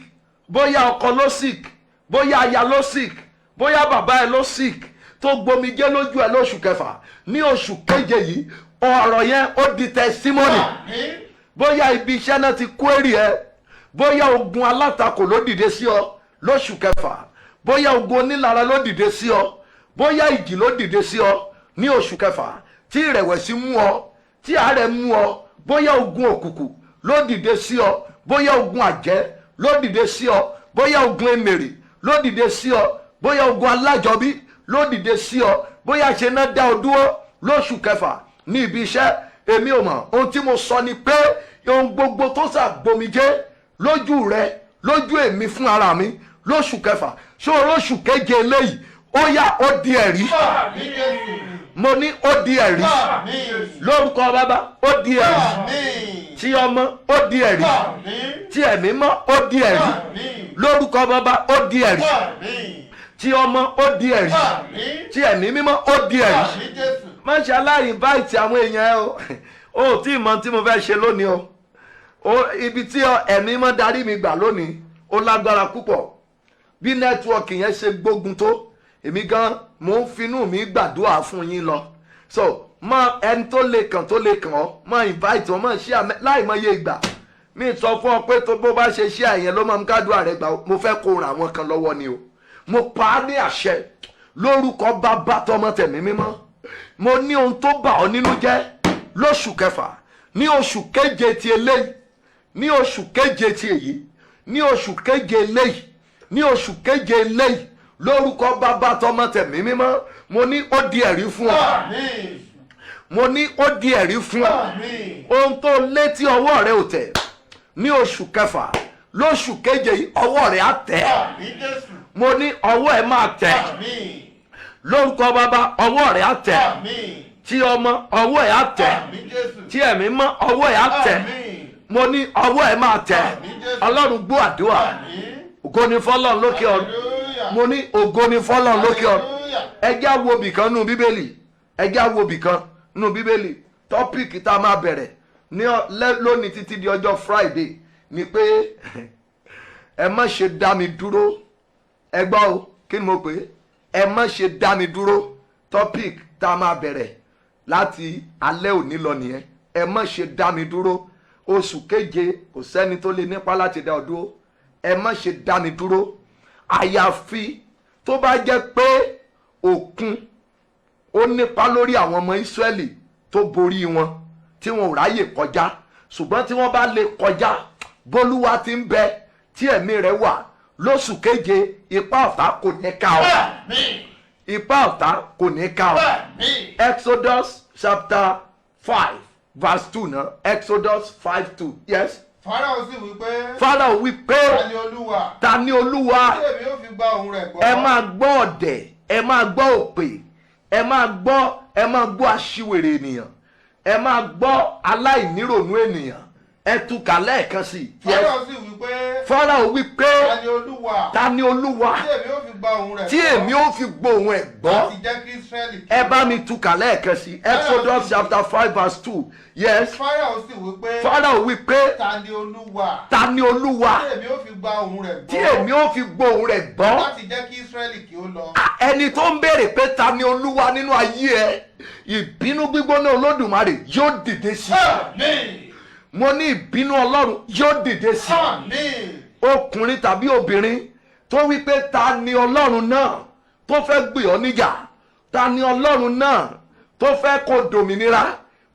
bóyá ọkọ ló sick, bóyá aya ló sick, bóyá bàbá ẹ ló sick, tó gbomi jẹ́ lójú ẹ lóṣù kẹfà, ní oṣù keje yìí ọ̀rọ̀ yẹn ó di testimony. Bóyá ibi iṣẹ́ náà ti query ẹ, bóyá ogun alátakò ló dìde sí ọ lóṣù kẹfà, bóyá ogun onílara ló dìde sí ọ, bóyá ìjì ló dìde sí ọ ní oṣù kẹfà, tí ìrẹ̀wẹ̀sì mú ọ, tí àárẹ̀ mú ọ, bóyá ogun òkùnkùn ló dìde sí ọ, bóyá ogun àjẹ́ ló dìde sí ọ, bóyá ogun emèrè ló dìde sí ọ, bóyá ogun alájọbí ló dìde sí ọ, bóyá ṣe náà dá ọ dúró lóṣù kẹfà ní ibi iṣẹ́. Èmi ò mọ̀, ohun tí mo sọ ni pé ohun gbogbo tó ṣàgbomijé lójú rẹ, lójú èmi fún ara mi lóṣù kẹfà, ṣó lóṣù keje eléyìí ó yá ó di ẹ̀rí. Mo ní ó di ẹ̀rí lórúkọ Bàbá, ó di ẹ̀rí tí ọmọ, ó di ẹ̀rí tí ẹ̀mí mọ́, ó di ẹ̀rí lórúkọ Bàbá, ó di ẹ̀rí tí ọmọ, ó di ẹ̀rí tí ẹ̀mí mímọ́, ó di ẹ̀rí. Má ṣe aláìnváìtì àwọn èèyàn ẹ o, ó tí ì mọ tí mo fẹ́ ṣe lónìí o, ibi tí ẹ̀mí mọ́ darí mi gbà lónìí ó lágbára púpọ̀. Bí nẹ́tíwọ́ọ̀kì yẹn ṣe gbógun tó, èmi gan mo ń finú mi gbàdúrà fún yín lọ. So mọ ẹni tó lè kàn ọ́, mọ invite wọn, mọ ṣí àmẹ láìmọye ìgbà. Mi sọ fún ọ pé tó bó bá ṣe ṣí àyẹn ló máa ń kádùá rẹ gbà, mo fẹ́ kó ràn àwọn kan lọ́wọ́ ni o. Mo pa á ní àṣẹ lórúkọ Bàbá tọmọ tẹ̀mí mímọ́. Mo ní ohun tó bà ọ́ nínú jẹ́ lóṣù kẹfà, ní oṣù keje ti eléyìí, ní oṣù keje ti èyí, ní oṣù keje eléyìí, ní oṣù keje eléyìí, lórúkọ Bàbá tọmọ tẹ̀mí mímọ́. Mo ní ó di ẹ̀rí fún ọ, mo ní ó di ẹ̀rí fún ọ. Ohun tó létí ọwọ́ rẹ ò tẹ̀ ní oṣù kẹfà, lóṣù keje yìí ọwọ́ rẹ á tẹ̀. Mo ní ọwọ́ ẹ máa tẹ̀ lórúkọ Bàbá, ọwọ́ rẹ̀ á tẹ̀, tí ọmọ ọwọ́ ẹ̀ á tẹ̀, tí ẹ̀mí mọ́ ọwọ́ ẹ̀ á tẹ̀. Mo ní ọwọ́ ẹ̀ máa tẹ̀. Ọlọ́run gbọ́ àdúrà, ògo ni fọ́lọ́run lókè ọ̀run. Mo ní ògo ni fọ́lọ́run lókè ọ̀run. Ẹ jẹ́ á wo bìkan nínú Bíbélì, ẹ jẹ́ á wo bìkan nínú Bíbélì. Tọ́pìkì tá a máa bẹ̀rẹ̀ ní lónìí títí di ọjọ́ Friday ni pé ẹ má ṣe dá mi dúró. Ẹ gbọ́ o, kí ni mo pè é? Ẹ má ṣe dá mi dúró. Topic tá a máa bẹ̀rẹ̀ láti alẹ́ òní lọ nìyẹn. Ẹ má ṣe dá mi dúró. Oṣù keje kò sẹ́ni tó lè nípa láti dá ọ dúró. Ẹ má ṣe dá mi dúró. Àyàfi tó bá jẹ́ pé òkun ó nípa lórí àwọn ọmọ Ísírẹ́lì tó borí wọn tí wọn ò ráyè kọjá. Ṣùgbọ́n tí wọ́n bá lè kọjá, bólúwa ti ń bẹ tí ẹ̀mí rẹ̀ wà, lóṣù keje ipá ọ̀tá kò ní ká ọ. Ipá ọ̀tá kò ní ká ọ. Exodus chapter 5 verse 2 náà. Exodus 5:2. Yes. Fáráò sì wí pé. Fáráò wí pé. Ta ni Olúwa? Ta ni Olúwa? Tí èmi yóò fi gba ohùn rẹ̀ gbọ́. Ẹ máa gbọ́ ọ̀dẹ̀, ẹ máa gbọ́ òpè, ẹ máa gbọ́ aṣiwèrè ènìyàn, ẹ máa gbọ́ aláìnírònú ènìyàn. Ẹ túkà lẹ́ẹ̀kan sí. Fáráò sì wí pé. Fáráò wí pé ta ni Olúwa ta ni Olúwa tí èmi ó tí èmi ó fi gba ohùn rẹ̀ fi gbóhùn ẹ̀ gbọ́. láti jẹ́ kí Ísírẹ́lì kí Ẹ bá mi túkà lẹ́ẹ̀kan sí Exodus chapter 5 verse 2. Yes. Fáráò sì wí pé Fáráò wí pé ta ni Olúwa ta ni Olúwa tí èmi ó fi gba ohùn rẹ̀ tí gbọ́ èmi ó fi gbóhùn rẹ̀ gbọ́. láti jẹ́ kí Ísírẹ́lì kí ó lọ. Ẹni tó ń béèrè pé ta ni Olúwa nínú ayé ẹ, ìbínú gbígbóná Olódùmarè yóò dìde sí i. Àmín. Mo ní ìbínú Ọlọ́run yóò dìde sí i. Àmín. Ọkùnrin tàbí obìnrin tó wí pé ta ni Ọlọ́run náà tó fẹ́ gbé ọ níjà, ta ni Ọlọ́run náà tó fẹ́ kó dòmìnira,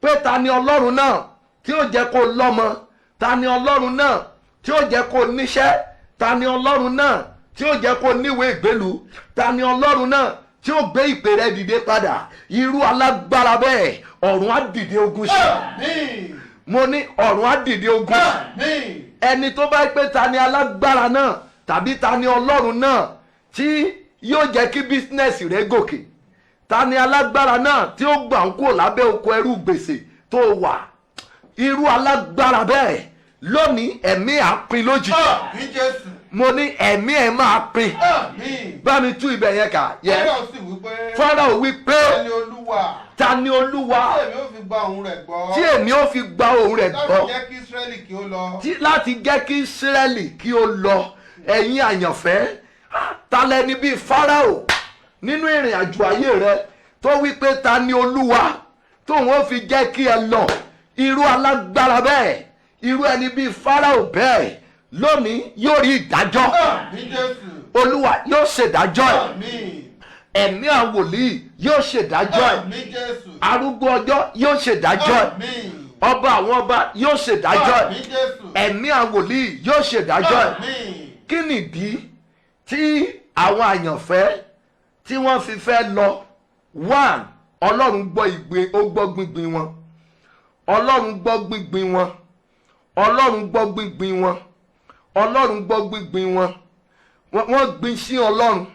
pé ta ni Ọlọ́run náà tí ó jẹ́ kó lọ́mọ, ta ni Ọlọ́run náà tí ó jẹ́ kó níṣẹ́, ta ni Ọlọ́run náà tí ó jẹ́ kó níwèé ìgbélú, ta ni Ọlọ́run náà tí ó gbé ìpè rẹ dìde padà. Irú alágbára bẹ́ẹ̀ ọ̀run á dìde ogun sí. Àmín. Mo ní ọ̀run á dìde ogun sí. Àmín. Ẹni tó bá pé ta ni alágbára náà tàbí ta ni Ọlọ́run náà tí yóò jẹ́ kí bísínẹ́sì rẹ gòkè, ta ni alágbára náà tí ó gbà ń kó lábẹ́ oko ẹrú gbèsè tó wà. Irú alágbára bẹ́ẹ̀ lónìí ẹ̀mí àpín lójijì. Àmín Jésù. Mo ní ẹ̀mí ẹ̀ máa pín. Àmín. Bá mi tú ibẹ̀ yẹn kà. Fáráò sì wí pé Fáráò wí pé ta ni Olúwa ta ni Olúwa tí èmi ó fi gba ohùn rẹ̀ gbọ́ tí èmi ó fi gba ohùn rẹ̀ láti gbọ́ jẹ́ kí Ísírẹ́lì kí ó lọ. láti jẹ́ kí Ísírẹ́lì kí ó lọ. Ẹ̀yin àyànfẹ́, ta lẹni bíi Fáráò nínú ìrìn àjò ayé rẹ tó wí pé ta ni Olúwa tóun ó fi jẹ́ kí ẹ lọ. Irú alágbára bẹ́ẹ̀, irú ẹni bíi Fáráò bẹ́ẹ̀ lónìí yóò rí ìdájọ́. Àmín Jésù. Olúwa yóò ṣèdájọ́ ẹ̀. Àmín. Ẹ̀mí àwọn wòlíì yóò ṣèdájọ́ ẹ̀. Àmín Jésù. Arúgbó ọjọ́ yóò ṣèdájọ́ ẹ̀. Àmín. Ọba àwọn ọba yóò ṣèdájọ́ ẹ̀. Àmín Jésù. Ẹ̀mí àwọn wòlíì yóò ṣèdájọ́ ẹ̀. Àmín. Kí nìdí tí àwọn àyànfẹ́ tí wọ́n fi fẹ́ lọ? One, Ọlọ́run gbọ́ igbe, ó gbọ́ gbígbin wọn. Ọlọ́run gbọ́ gbígbin wọn. Ọlọ́run gbọ́ gbígbin wọn. Ọlọ́run gbọ́ gbígbin wọn. Wọ́n gbin sí Ọlọ́run.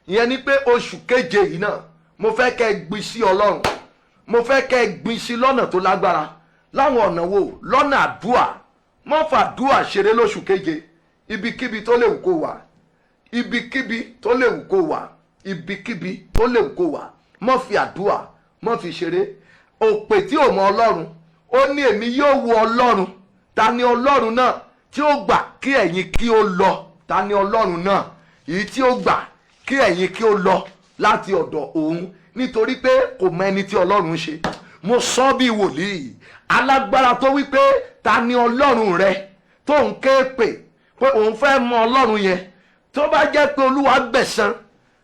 Ìyẹn ni pé oṣù keje yìí náà mo fẹ́ kẹ́ ẹ gbin sí Ọlọ́run. Mo fẹ́ kẹ́ ẹ gbin sí lọ́nà tó lágbára. Láwọn ọ̀nà wo? Lọ́nà àdúà. Má fa àdúà ṣeré lóṣù keje. Ibikíbi tó lè wù kó wà. Ibikíbi tó lè wù kó wà. Ibikíbi tó lè wù kó wà. Má fi àdúà, má fi ṣeré. Òpè tí ò mọ Ọlọ́run, ó ní èmi yóò wo Ọlọ́run. Ta ni Ọlọ́run náà tí ó gbà kí ẹ̀yin kí ó lọ? Ta ni Ọlọ́run náà èyí tí ó gbà kí ẹ̀yin kí ó lọ láti ọ̀dọ̀ òun? Nítorí pé kò mọ ẹni tí Ọlọ́run ṣe. Mo sọ bí wòlíì alágbára tó wí pé ta ni Ọlọ́run rẹ tó ń ké pè pé òun fẹ́ mọ Ọlọ́run yẹn. Tó bá jẹ́ pé Olúwa gbẹ̀san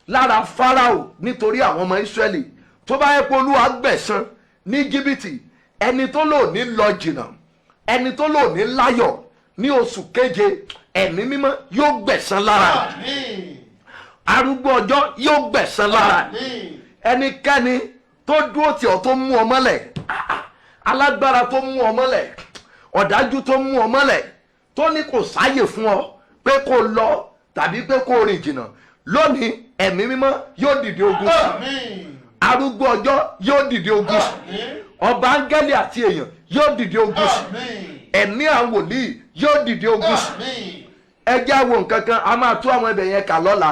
lára Fáráò nítorí àwọn ọmọ Ísírẹ́lì, tó bá jẹ́ pé Olúwa gbẹ̀san ní Íjíbítì, ẹni tó lò ní lọ jìnnà, ẹni tó lò ní láyọ̀ ní oṣù keje, ẹ̀mí mímọ́ yóò gbẹ̀san lára. Àmín. Arúgbó ọjọ́ yóò gbẹ̀san lára. Àmín. Ẹnikẹ́ni tó dúró tì ọ́ tó mú ọ mọ́lẹ̀, alágbára tó mú ọ mọ́lẹ̀, ọ̀dájú tó mú ọ mọ́lẹ̀, tó ní kò sáyè fún ọ pé kó lọ tàbí pé kó rìn jìnnà, lónìí ẹ̀mí mímọ́ yóò dìde ogun sí. Àmín. Arúgbó ọjọ́ yóò dìde ogun sí. Àmín. Ọba áńgẹ́lì àti èèyàn yóò dìde ogun sí. Àmín. Ẹ̀mí àwọn wòlíì yóò dìde ogun sí. Àmín. Ẹ jẹ́ àwọn nǹkan kan, a máa tú àwọn ẹbẹ̀ yẹn kà lọ́la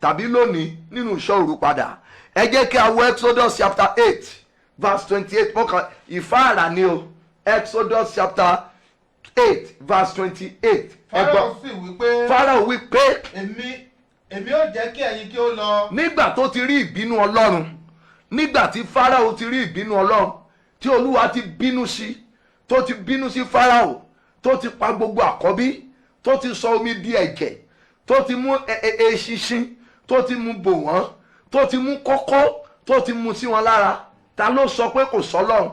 tàbí lónìí nínú ìṣọ́ òru padà. Ẹ jẹ́ kí a wo Exodus chapter 8 verse 28. Mọ́kàn ìfáàrà ni o. Exodus chapter 8 verse 28. Fáráò sì wí pé Fáráò wí pé èmi ó jẹ́ kí ẹ̀yin kí ó lọ. nígbà tó ti rí ìbínú Ọlọ́run, nígbà tí Fáráò ti rí ìbínú Ọlọ́run, tí Olúwa ti bínú sí, tó ti bínú sí Fáráò, tó ti pa gbogbo àkọ́bí, tó ti sọ omi di ẹ̀jẹ̀, tó ti mú eṣinṣin, tó ti mú bò wọ́n, tó ti mú kókó, tó ti mú sí wọn lára. Ta ló sọ pé kò sọ́lọ́run?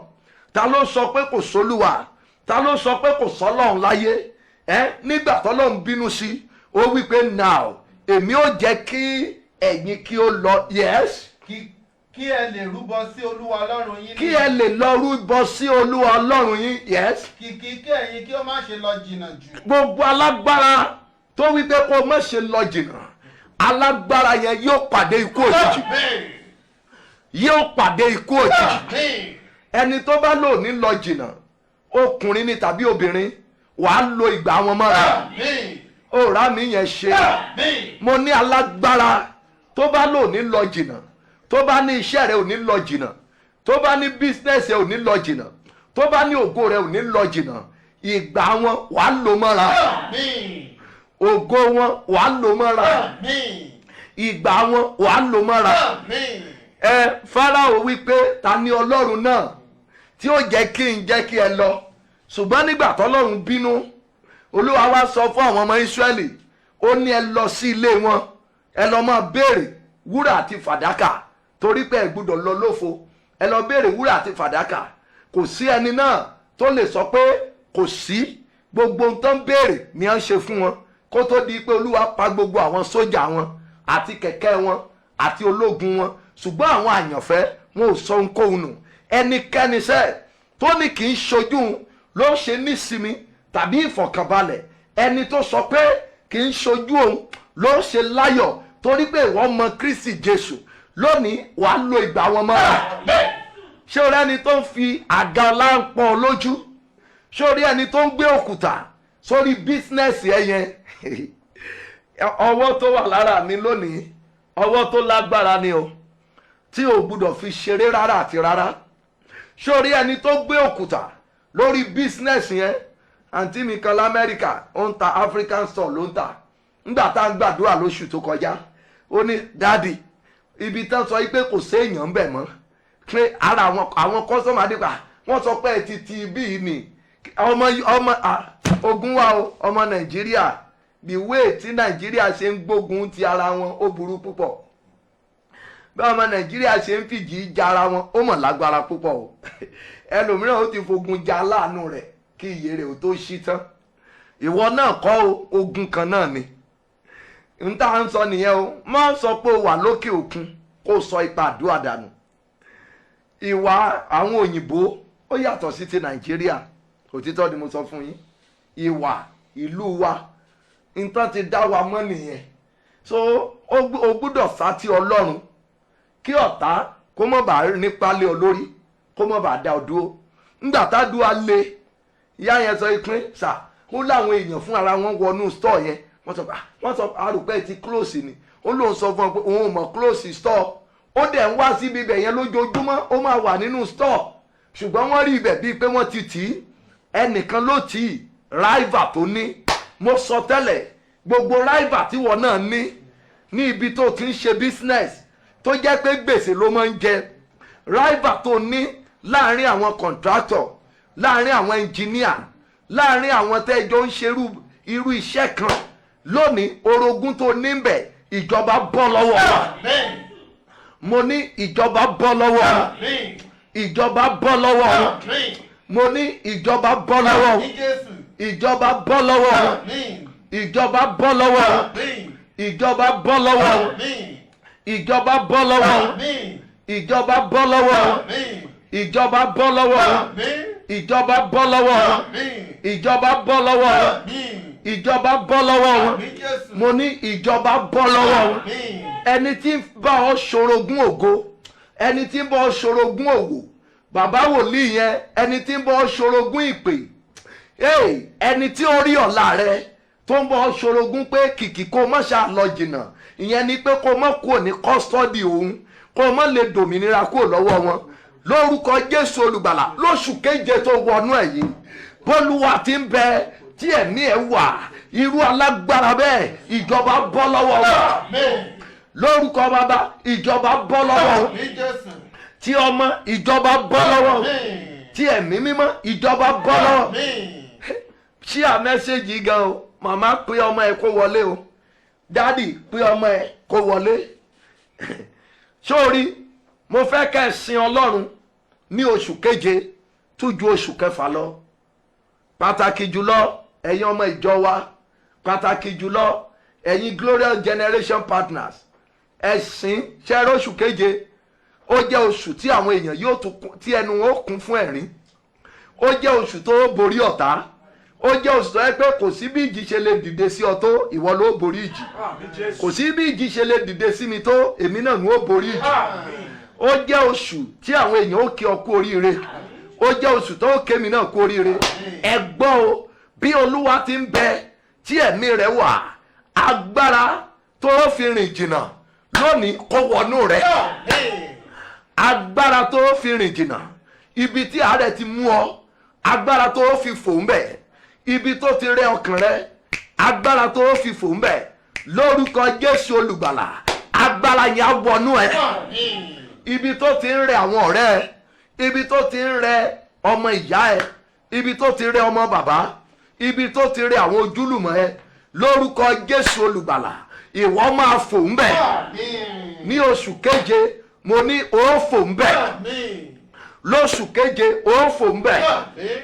Ta ló sọ pé kò sólúwa? Ta ló sọ pé kò sọ́lọ́run láyé? Nígbà tọ́lọ́run bínú sí, ó wí pé now èmi ó jẹ́ kí ẹ̀yin kí ó lọ. Yes. Kí ẹ lè rúbọ sí Olúwa Ọlọ́run yín. Kí ẹ lè lọ rúbọ sí Olúwa Ọlọ́run yín. Yes. Kí ẹ̀yin kí ó má ṣe lọ jìnnà jù. Gbogbo alágbára tó wí pé kó má ṣe lọ jìnnà, alágbára yẹn yóò pàdé ikú òjijì. Àmín. Yóò pàdé ikú òjijì. Àmín. Ẹni tó bá lò ní lọ jìnnà, ọkùnrin ni tàbí obìnrin, wàá lo ìgbà wọn mọ́ra. Àmín. òòrá mi yẹn ṣe mo ní alágbára tó bá lò ní lọ jìnnà tó bá ní iṣẹ́ rẹ̀ ò ní lọ jìnnà tó bá ní bísínẹ́sì rẹ̀ ò ní lọ jìnnà tó bá ní ògo rẹ̀ ò ní lọ jìnnà ìgbà wọn wàá lò mọ́ra ògo wọn wàá lò mọ́ra ìgbà wọn wàá lò mọ́ra Fáráò wípé ta ni Ọlọ́run náà tí ó jẹ́ kí ẹ lọ ṣùgbọ́n nígbà tọ́lọ́run bínú Olúwa wá sọ fún àwọn ọmọ Ísírẹ́lì ó ní ẹ lọ sí ilé wọn ẹ lọ máa béèrè wúrà àti fàdákà torí pé ẹ gbọ́dọ̀ lọ lófo ẹ lọ béèrè wúrà àti fàdákà kò sí ẹni náà tó lè sọ pé kò sí gbogbo ohun tó ń béèrè ni à ń ṣe fún wọn kó tó di pé Olúwa pa gbogbo àwọn sójà wọn àti kẹ̀kẹ́ wọn àti ológun wọn ṣùgbọ́n àwọn àyànfẹ́ wọn ò sọ ohunkóhun nù ẹnikẹ́ni sẹ́ẹ̀ tó ní kì í ṣojú ló ń ṣe nísinmi tàbí ìfọ̀kànbalẹ̀ ẹni tó sọ pé kì í ṣojú òun ló ń ṣe láyọ̀ torí pé ìwọ mọ Kristi Jésù lónìí wàá lo ìgbà wọn mọ́ra ṣé o rí ẹni tó ń fi àga ọlá ń pọ́n lójú ṣé o rí ẹni tó ń gbé òkúta sórí bísínẹ́sì ẹ yẹn ọwọ́ tó wà lára mi lónìí ọwọ́ tó lágbára ni o tí o gbúdọ̀ fi ṣeré rárá àti rárá ṣé o rí ẹni tó gbé òkúta lórí bísínẹ́sì yẹn àǹtí mi kan lamẹ́ríkà ó ń ta African store ló ń ta nígbà tá à ń gbàdúrà lóṣù tó kọjá ó ní dáàdì ibi tán sọ pé kò séèyàn ń bẹ̀ mọ́ pé ara àwọn kọ́sọ́mà dípà wọ́n sọ pé ti bí yìí ni ọmọ ogun wa o ọmọ Nàìjíríà the way tí Nàìjíríà ṣe ń gbógun ti ara wọn ó burú púpọ̀ bí ọmọ Nàìjíríà ṣe ń fìjì ja ara wọn ó mọ̀ lágbára púpọ̀ o ẹlòmíràn ó ti fogun ja láàánú rẹ̀ kí iye rẹ̀ ò tó ṣí tán ìwọ náà kọ́ ogun kan náà ni n tá à ń sọ nìyẹn o má sọ pé o wà lókè òkun kó sọ ipa àdúrà dànù ìwà àwọn òyìnbó ó yàtọ̀ sí ti Nàìjíríà òtítọ́ ni mo sọ fún yín ìwà ìlú wa nǹkan ti dá wa mọ́ nìyẹn so o gbúdọ̀ sá ti Ọlọ́run kí ọ̀tá kó mọ̀ bá nípa lé ọ lórí kó mọ̀ bá dá ọ dúró ńgbà tá a dúró alẹ́ ìyá yẹn sọ ìpín sà ó láwọn èèyàn fún ara wọn wọnú store yẹn wọ́n sọ àrùpẹ́ ti close ni ó lóun sọ fún ọ pé òun ò mọ̀ close store ó dẹ̀ ń wá síbi ibẹ̀ yẹn lójoojúmọ́ ó máa wà nínú store ṣùgbọ́n wọ́n rí ibẹ̀ bíi pé wọ́n ti tì í ẹnìkan ló tì í rival tó ní mo sọ tẹ́lẹ̀ gbogbo rival tí wọ́n náà ní ibi tó ti ń ṣe business tó jẹ́ pé gbèsè ló máa ń jẹ rival tó ní láàrin àwọn contractor láàrin àwọn engineer láàrin àwọn tẹ́jọ́ ń ṣerú irú iṣẹ́ kan lónìí orogún tó níbẹ̀ ìjọba bọ́ lọ́wọ́ wa mo ní ìjọba bọ́ lọ́wọ́ wa ìjọba bọ́ lọ́wọ́ wa mo ní ìjọba bọ́ lọ́wọ́ wa ìjọba bọ́ lọ́wọ́ wa ìjọba bọ́ lọ́wọ́ wa ìjọba bọ́ lọ́wọ́ wa ìjọba bọ́ lọ́wọ́ wa ìjọba bọ́ lọ́wọ́ wa ìjọba bọ́ lọ́wọ́ wa ìjọba bọ́ lọ́wọ́ wa ìjọba bọ́ lọ́wọ́ wa ìjọba bọ́ lọ́wọ́ wa mo ní ìjọba bọ́ lọ́wọ́ wa ẹni tí ń bá ọ ṣorogún ògo ẹni tí ń bá ọ ṣorogún òwò bàbá wòlíì yẹn ẹni tí ń bá ọ ṣorogún ìpè ẹni tí ó rí ọ̀la rẹ tó ń bá ọ ṣorogún pé kìkì kó má ṣá lọ jìnnà ìyẹn ni pé kó má kúrò ní kọ́sítọ́dì òun kó má lè dòmìnira kúrò lọ́wọ́ wọn lórúkọ Jésù olùgbàlà lóṣù keje tó wọnú ẹ̀ yìí bólúwa ti ń bẹ tí ẹ̀mí ẹ̀ wà irú alágbára bẹ́ẹ̀ ìjọba bọ́ lọ́wọ́ wa lórúkọ bàbá ìjọba bọ́ lọ́wọ́ wa tí ọmọ ìjọba bọ́ lọ́wọ́ tí ẹ̀mí mímọ́ ìjọba bọ́ lọ́wọ́ ṣí à mẹ́sẹ̀gì gan o màmá pé ọmọ ẹ̀ kó wọlé o dádì pé ọmọ ẹ̀ kó wọlé sórí mo fẹ́ kẹ́ ẹ sin Ọlọ́run ní oṣù keje tún ju oṣù kẹfà lọ pàtàkì jùlọ ẹ̀yin ọmọ ìjọ wa pàtàkì jùlọ ẹ̀yin Glorious Generation Partners ẹ̀sìn ṣẹ́rẹ́ oṣù keje ó jẹ́ oṣù tí àwọn èèyàn yóò tún tí ẹnu wọn ó kún fún ẹ̀rín ó jẹ́ oṣù tó borí ọ̀tá ó jẹ́ oṣù tó yẹ pé kò sí bí ìjì ṣe lè dìde sí ọ tó ìwọ ló borí ìjì kò sí bí ìjì ṣe lè dìde sí mi tó èmi náà ní ó borí ìjì ó jẹ́ oṣù tí àwọn èèyàn ó kí ọ kú oríire ó jẹ́ oṣù tó kémi náà kú oríire ẹ gbọ́ o bí Olúwa ti ń bẹ tí ẹ̀mí rẹ̀ wà, agbára tó fi rìn jìnnà lónìí kó wọnú rẹ̀. Agbára tó fi rìn jìnnà, ibi tí àárẹ̀ ti mú ọ, agbára tó fi fò ń bẹ̀, ibi tó ti rẹ ọkàn rẹ, agbára tó fi fò ń bẹ̀, lórúkọ Jésù olùgbàlà, agbára yẹn á wọnú ẹ. Ibi tó ti ń rẹ àwọn ọ̀rẹ́ ẹ, ibi tó ti ń rẹ ọmọ ìyá ẹ, ibi tó ti rẹ ọmọ bàbá, ibi tó ti rẹ àwọn ojúlùmọ̀ ẹ, lórúkọ Jésù olùgbàlà, ìwọ máa fò ń bẹ̀. Ní oṣù keje mo ní ó fò ń bẹ̀. Lóṣù keje ó fò ń bẹ̀.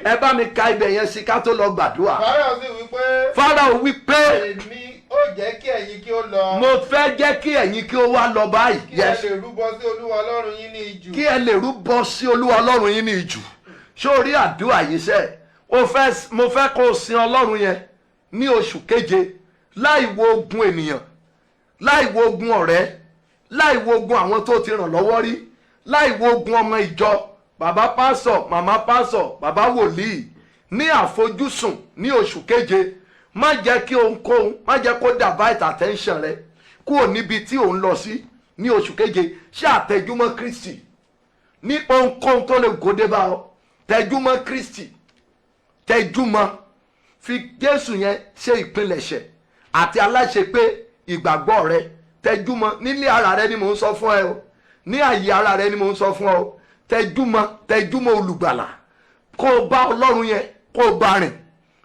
Ẹ bá mi ka ibẹ̀ yẹn sí ká tó lọ gbàdúrà. Fáráò sì wí pé. Fáráò wí pé. Èmi ó jẹ́ kí ẹ̀yin kí ó lọ. Mo fẹ́ jẹ́ kí ẹ̀yin kí ó wá lọ báyìí. Kí ẹ lè rúbọ sí Olúwa Ọlọ́run yín ní ijù. Kí ẹ lè rúbọ sí Olúwa Ọlọ́run yín ní ijù. Ṣé o rí àdúrà yìí sẹ́? Mo fẹ́ kó o sin Ọlọ́run yẹn ní oṣù keje láì wo ogun ènìyàn, láì wo ogun ọ̀rẹ́, láì wo ogun àwọn tó ti ràn lọ́wọ́ rí, láì wo ogun ọmọ ìjọ, bàbá pásọ̀, màmá pásọ̀, bàbá wòlíì, ní àfojúsùn ní oṣù keje. Má jẹ́ kí ohunkóhun, má jẹ́ kó divert attention rẹ kúrò níbi tí ò ń lọ sí ní oṣù keje. Ṣé àtẹjúmọ́ Kristi ní ohunkóhun tó lè gòdè bá ọ, tẹjúmọ́ Kristi, tẹjúmọ́, fi Jésù yẹn ṣe ìpilẹ̀ṣẹ̀ àti aláṣepé ìgbàgbọ́ rẹ, tẹjúmọ́. Nílé ara rẹ ni mò ń sọ fún ẹ o, ní àyè ara rẹ ni mò ń sọ fún ọ o. Tẹjúmọ́ olùgbàlà, kó o bá Ọlọ́run yẹn kó o bá rìn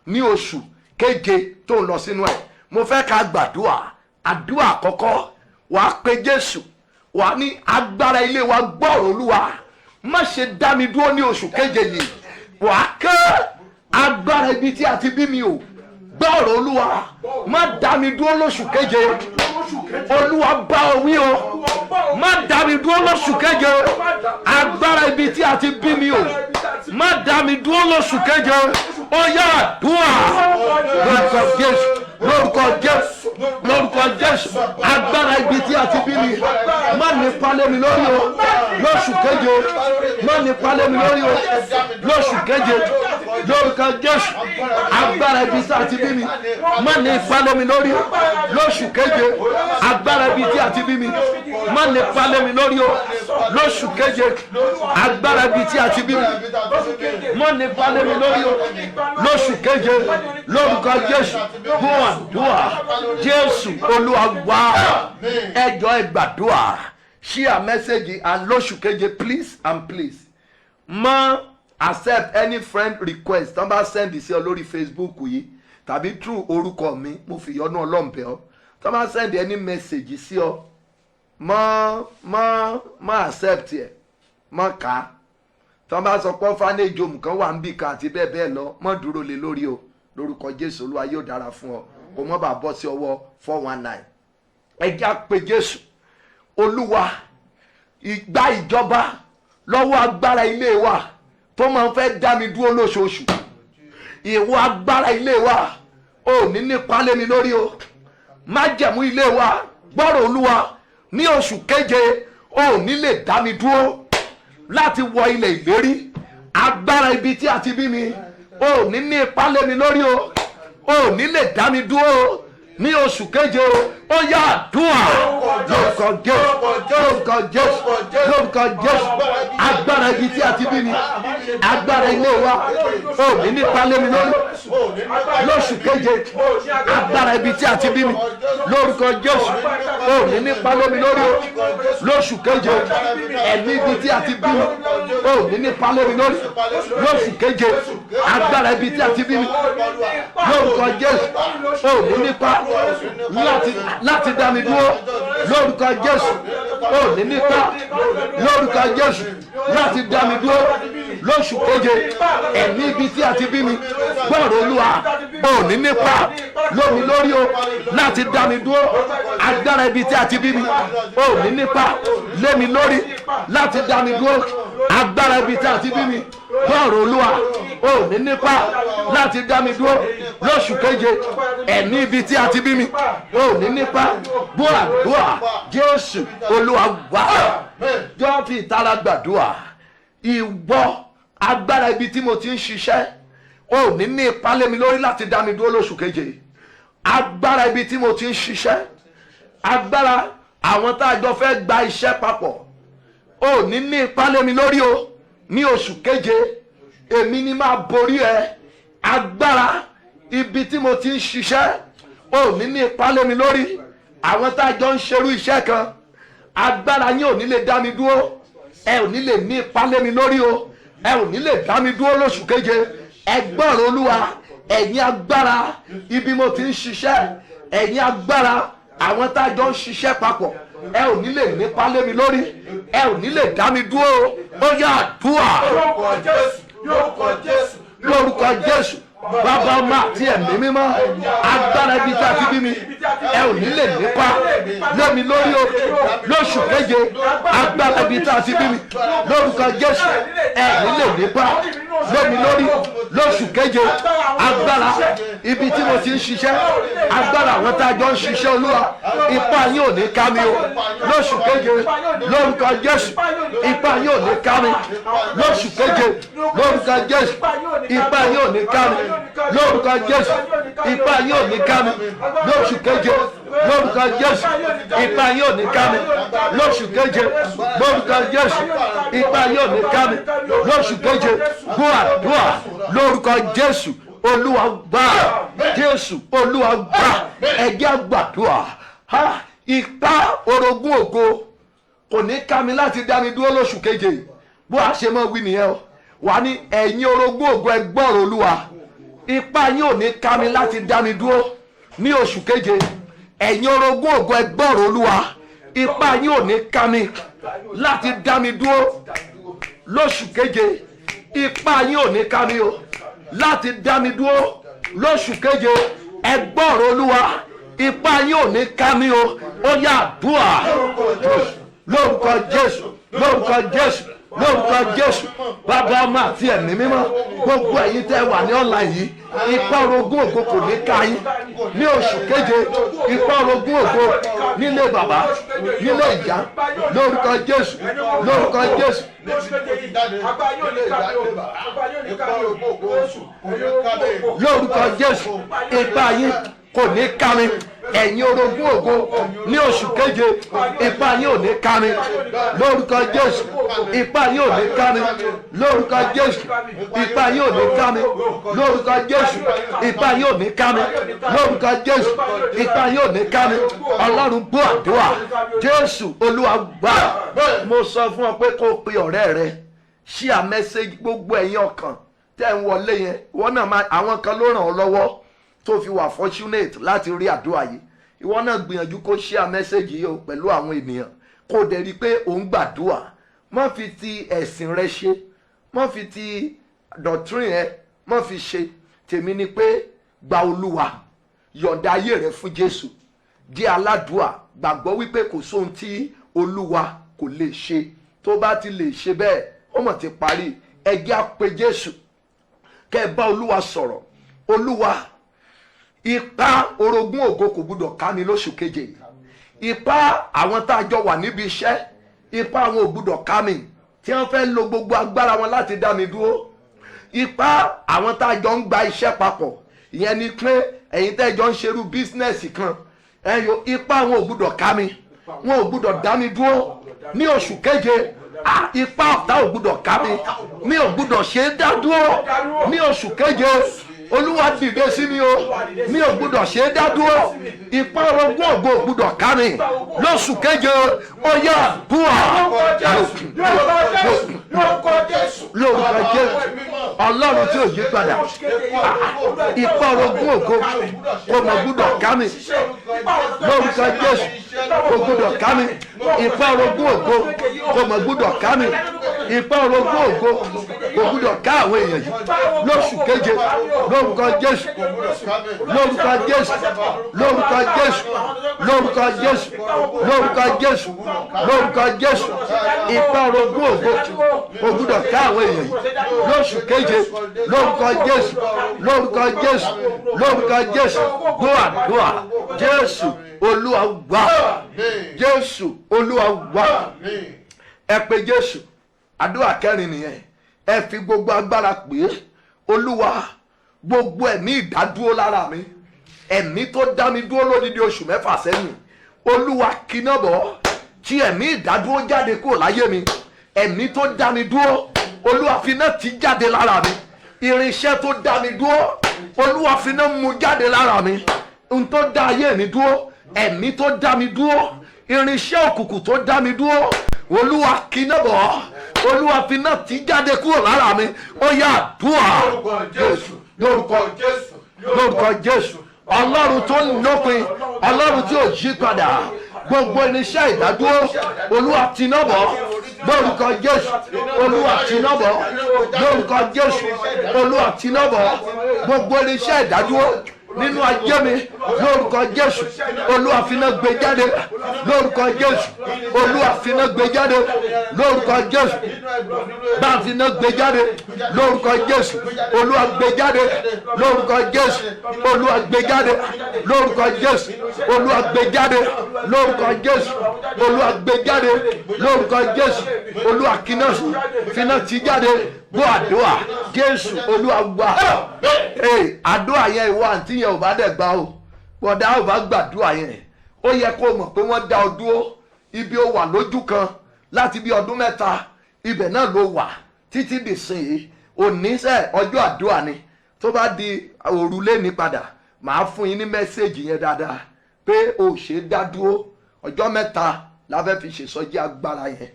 ní oṣù keje tó ń lọ sínú ẹ̀. Mo fẹ́ ká gbàdúrà. Àdúrà àkọ́kọ́, wàá pe Jésù, wàá ní agbára ilé wa gbọ́rọ̀ Olúwa, má ṣe dá mi dúró ní oṣù keje yìí. Wàá ké agbára ibi tí a ti bí mi o, gbọ́rọ̀ Olúwa, má dá mi dúró lóṣù keje. Olúwa bá ọ wí o, má dá mi dúró lóṣù keje. Agbára ibi tí a ti bí mi o, má dá mi dúró lóṣù keje. Ó yá àdúrà lórúkọ Jésù, lórúkọ Jésù, lórúkọ Jésù. Agbára ibi tí a ti bí mi, má nípa lé mi lórí o lóṣù keje. Má nípa lé mi lórí o lóṣù keje, lórúkọ Jésù. Agbára ibi tí a ti bí mi, má nípa lé mi lórí o lóṣù keje. Agbára ibi tí a ti bí mi, má nípa lé mi lórí o lóṣù keje. Agbára ibi tí a ti bí mi, má nípa lé mi lórí o lóṣù keje, lórúkọ Jésù. Gbọ́ àdúrà, Jésù Olúwa wá. Ẹ jọ̀ọ́ ẹ gbàdúrà, share message and lóṣù keje please and please. Má accept any friend request tán bá send sí ọ lórí Facebook yìí tàbí through orúkọ mi, mo fi yọ́nú Ọlọ́run bẹ̀ ọ́. Tán bá send any message sí ọ, má accept ẹ̀, má kà á. Tán bá sọ pé orphanage home kan wà ń bì kan àti bẹ́ẹ̀ bẹ́ẹ̀ lọ, má dúró lé lórí o. Lórúkọ Jésù Olúwa yóò dára fún ọ, kò mọ́ bá bọ́ sí ọwọ́ 419. Ẹ jẹ́ á pe Jésù. Olúwa, ìgbà ìjọba lọ́wọ́ agbára ilé wa tó máa ń fẹ́ dá mi dúró lóṣooṣù. Ìwọ agbára ilé wa ò ní nípa lé mi lórí o. Májẹ̀mú ilé wa, gbọ́rọ̀ Olúwa, ní oṣù keje ò ní lè dá mi dúró láti wọ ilẹ̀ ìlérí. Agbára ibi tí a ti bí mi ò ní nípa lé mi lórí o, ò ní lè dá mi dúró ní oṣù keje o. Ó yá àdúrà lórúkọ Jésù, lórúkọ Jésù, lórúkọ Jésù. Agbára ibi tí a ti bí mi, agbára ilé wa ò ní nípa lé mi lórí lóṣù keje. Agbára ibi tí a ti bí mi, lórúkọ Jésù, ò ní nípa lé mi lórí lóṣù keje. Ẹ̀mí ibi tí a ti bí mi, ò ní nípa lé mi lórí lóṣù keje. Agbára ibi tí a ti bí mi, lórúkọ Jésù, ò ní nípa láti dá mi dúró lórúkọ Jésù. Ò ní nípa lórúkọ Jésù láti dá mi dúró lóṣù keje. Ẹ̀mí ibi tí a ti bí mi, gbọ́rọ̀ Olúwa, ò ní nípa lómi lórí o láti dá mi dúró. Agbára ibi tí a ti bí mi, ò ní nípa lé mi lórí láti dá mi dúró. Agbára ibi tí a ti bí mi, gbọ́rọ̀ Olúwa, ò ní nípa láti dá mi dúró lóṣù keje. Ẹ̀mí ibi tí a ti bí mi, ò ní nípa. Gbọ́ àdúrà, Jésù Olúwa wá. Jọ́ fi ìtara gbàdúrà. Ìwọ agbára ibi tí mo ti ń ṣiṣẹ́ ò ní ní ipa lé mi lórí láti dá mi dúró lóṣù keje. agbára ibi tí mo ti ń ṣiṣẹ́, agbára àwọn tá a jọ fẹ́ gba iṣẹ́ papọ̀, ò ní ipá lé mi lórí o. Ní oṣù keje èmi ni máa borí ẹ. Agbára ibi tí mo ti ń ṣiṣẹ́, ò ní ipá lé mi lórí. Àwọn tá a jọ ń ṣerú iṣẹ́ kan, agbára yín ò ní lè dá mi dúró. Ẹ ò ní lè ní ipá lé mi lórí o. Ẹ ò ní lè dá mi dúró lóṣù keje. Ẹ gbọ́rọ̀ Olúwa, ẹ̀yin agbára ibi mo ti ń ṣiṣẹ́, ẹ̀yin agbára àwọn tá a jọ ń ṣiṣẹ́ papọ̀, ẹ ò ní lè nípa lé mi lórí, ẹ ò ní lè dá mi dúró. Ó yá àdúrà lórúkọ Jésù, Bàbá, Ọmọ àti Ẹ̀mí Mímọ́. Agbára ibi tí a ti bí mi, ẹ ò ní lè nípa lé mi lórí o lóṣù keje. Agbára ibi tí a ti bí mi, lórúkọ Jésù, ẹ ní lè nípa lé mi lórí lóṣù keje. Agbára ibi tí mo ti ń ṣiṣẹ́, agbára àwọn tá a jọ ń ṣiṣẹ́ Olúwa, ipá yín ò ní ká mi o lóṣù keje lórúkọ Jésù. Ipá yín ò ní ká mi lóṣù keje lórúkọ Jésù. Ipá yín ò ní ká mi lórúkọ Jésù. Ipá yín ò ní ká mi lóṣù keje lórúkọ Jésù. Ipá yín ò ní ká mi lóṣù keje lórúkọ Jésù. Ipá yín ò ní ká mi lóṣù keje. Gbọ́ àdúrà lórúkọ Jésù. Olúwa gbà, Jésù Olúwa gbà. Ẹ̀jẹ̀ àgbàdúrà. Ipá orogún ògo kò ní ká mi láti dá mi dúró lóṣù keje. Bó a ṣe mọ́ wí nìyẹn o. Wà ní ẹ̀yin orogún ògo, ẹ gbọ́rọ̀ Olúwa. Ipá yín ò ní ká mi láti dá mi dúró ní oṣù keje. Ẹ̀yin orogún ògo, ẹ gbọ́rọ̀ Olúwa. Ipá yín ò ní ká mi láti dá mi dúró lóṣù keje. Ipá yín ò ní ká mi o láti dá mi dúró lóṣù keje. Ẹ gbọ́rọ̀ Olúwa. Ipá yín ò ní ká mi o. Ó yá àdúrà lórúkọ Jésù, lórúkọ Jésù, lórúkọ Jésù. Bàbá, Ọmọ àti Ẹ̀mí Mímọ́. Gbogbo ẹ̀yin tẹ́ wà ní online yìí, ipá orogún ògo kò ní ká yín ní oṣù keje. Ipá orogún ògo nílé bàbá, nílé ìyá, lórúkọ Jésù, lórúkọ Jésù. Lórúkọ Jésù, ipá yín kò ní ká mi. Ẹ̀yin orogún ògo ní oṣù keje, ipá yín ò ní ká mi lórúkọ Jésù. Ipá yín ò ní ká mi lórúkọ Jésù. Ipá yín ò ní ká mi lórúkọ Jésù. Ipá yín ò ní ká mi lórúkọ Jésù. Ipá yín ò ní ká mi. Ọlọ́run gbọ́ àdúrà. Jésù Olúwa gbà. Mo sọ fún ọ pé kó o pe ọ̀rẹ́ rẹ, share message. Gbogbo ẹ̀yin ọkàn tẹ́ ń wọlé yẹn, ìwọ náà máa, àwọn kan ló ràn ọ́ lọ́wọ́ tó fi wà fortunate láti rí àdúrà yìí. Ìwọ náà gbìyànjú kó share message yìí o pẹ̀lú àwọn ènìyàn, kó dẹ̀ rí pé òun gbàdúrà. Má fi ti ẹ̀sìn rẹ ṣe, má fi ti doctrine ẹ, má fi ṣe. Tèmi ni pé gba Olúwa, yọ̀ǹda ayé rẹ fún Jésù, jẹ́ aládùúà, gbàgbọ́ wípé kò sóhun tí Olúwa kò lè ṣe. Tó bá ti lè ṣe bẹ́ẹ̀, ó mọ̀ ti parí. Ẹ jẹ́ á pe Jésù, kẹ́ ẹ bá Olúwa sọ̀rọ̀. Olúwa, ipá orogún ògo kò gbúdọ̀ ká mi lóṣù keje yìí. Ipá àwọn tá a jọ wà níbi iṣẹ́, ipá àwọn ò gbúdọ̀ ká mi, tí wọ́n fẹ́ lo gbogbo agbára wọn láti dá mi dúró. Ipá àwọn tá a jọ ń gba iṣẹ́ papọ̀, ìyẹn ni pé ẹ̀yin tẹ́ jọ ń ṣerú bísínẹ́sì kan, ẹ̀yọ ipá àwọn ò gbúdọ̀ ká mi, wọn ò gbúdọ̀ dá mi dúró ní oṣù keje. Ipá ọ̀tá ò gbúdọ̀ ká mi, mi ò gbúdọ̀ ṣe é dá dúró ní oṣù keje. Olúwa dìde sí mi o, mi ò gbúdọ̀ ṣe é dá dúró. Ipá orogún ògo ò gbúdọ̀ ká mi lóṣù keje. Ó yá àdúrà lórúkọ Jésù. Ọlọ́run tí ò yí padà. Ipá orogún ògo kò mọ̀ gbúdọ̀ ká mi lórúkọ Jésù. Kò gbúdọ̀ ká mi. Ipá orogún ògo kò mọ̀ gbúdọ̀ ká mi. Ipá orogún ògo kò gbúdọ̀ ká àwọn èèyàn yìí lóṣù keje. Lórúkọ Jésù, lórúkọ Jésù, lórúkọ Jésù, lórúkọ Jésù, lórúkọ Jésù, lórúkọ Jésù. Ipá orogún ògo kò gbúdọ̀ ká àwọn èèyàn yìí lóṣù keje. Lórúkọ Jésù, lórúkọ Jésù, lórúkọ Jésù. Gbọ́ àdúrà. Jésù Olúwa wá. Jésù Olúwa wá. Ẹ pe Jésù. Àdúrà kẹrin nìyẹn. Ẹ fi gbogbo agbára pè é. Olúwa, gbogbo ẹ̀mí ìdádúró lára mi, ẹ̀mí tó dá mi dúró lódidi oṣù mẹ́fà sẹ́yìn olúwa kíná bọ̀ tí ẹ̀mí ìdádúró jáde kúrò láyé mi ẹ̀mí tó dá mi dúró olúwa fi náà ti jáde lára mi irinṣẹ́ tó dá mi dúró olúwa fi náà mú jáde lára mi n tó dá ayé mi dúró ẹ̀mí tó dá mi dúró irinṣẹ́ òkùnkùn tó dá mi dúró olúwa kíná bọ̀ olúwa fi náà ti jáde kúrò lára mi ó yá àdúrà lórúkọ jésù lórúkọ jésù ọlọ́run tó ń lópin ọlọ́run tí ò yí padà gbogbo irinṣẹ́ ìdádúró olúwa ti náà bọ̀ lórúkọ jésù olúwa ti náà bọ̀ lórúkọ jésù olúwa ti náà bọ̀ gbogbo irinṣẹ́ ìdádúró nínú ayé mi lórúkọ jésù olúwa fi náà gbé jáde lórúkọ jésù olúwa fi náà gbé jáde lórúkọ jésù bá fi náà gbé jáde lórúkọ jésù olúwa gbé jáde lórúkọ jésù olúwa gbé jáde lórúkọ jésù olúwa gbé jáde lórúkọ jésù olúwa gbé jáde lórúkọ jésù olúwa kíná finá ti jáde gbọ́ àdúrà jésù olúwa wá àdúrà yẹn ìwọ àǹtí yẹn ò bá dẹ̀ gbà o bọ̀dá ò bá gbàdúrà yẹn ó yẹ kó mọ̀ pé wọ́n dá ọ dúró ibi ó wà lójú kan láti bí ọdún mẹ́ta ibẹ̀ náà ló wà títí di sìn òní sẹ́ ọjọ́ àdúrà ni tó bá di òrùlé ní padà màá fún yín ní mẹ́sẹ̀gì yẹn dáadáa pé o ṣe dá dúró ọjọ́ mẹ́ta la fẹ́ fi ṣèsọjí agbára yẹn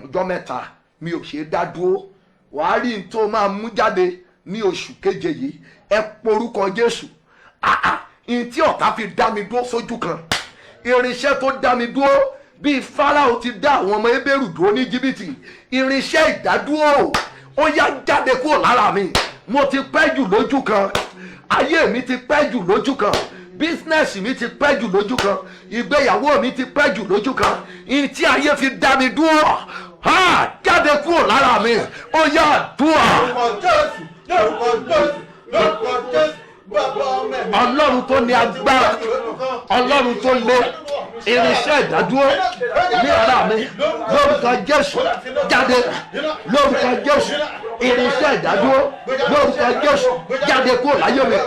ọjọ́ mẹ́ta mi ò ṣe dá dúró wàá rí n tó máa mú jáde ní oṣù keje yìí ẹ porúkọ jésù n tí ọ̀tá fi dá mi dúró sójú kan irinṣẹ́ tó dá mi dúró bíi Fáráò ti dá àwọn ọmọ Hébérù dúró ní jìbìtì irinṣẹ́ ìdádúró ó yá jáde kúrò lára mi mo ti pẹ́ jù lójú kan ayé mi ti pẹ́ jù lójú kan bísínẹ́sì mi ti pẹ́ jù lójú kan ìgbéyàwó mi ti pẹ́ jù lójú kan n tí ayé fi dá mi dúró jáde kúrò lára mi ó yá àdúrà. Ọlọ́run tó ní agbára ọlọ́run tó lé irinṣẹ́ ìdádúró ní ara mi lórúkọ jésù jáde lórúkọ jésù irinṣẹ́ ìdádúró lórúkọ jésù jáde kúrò láyé mi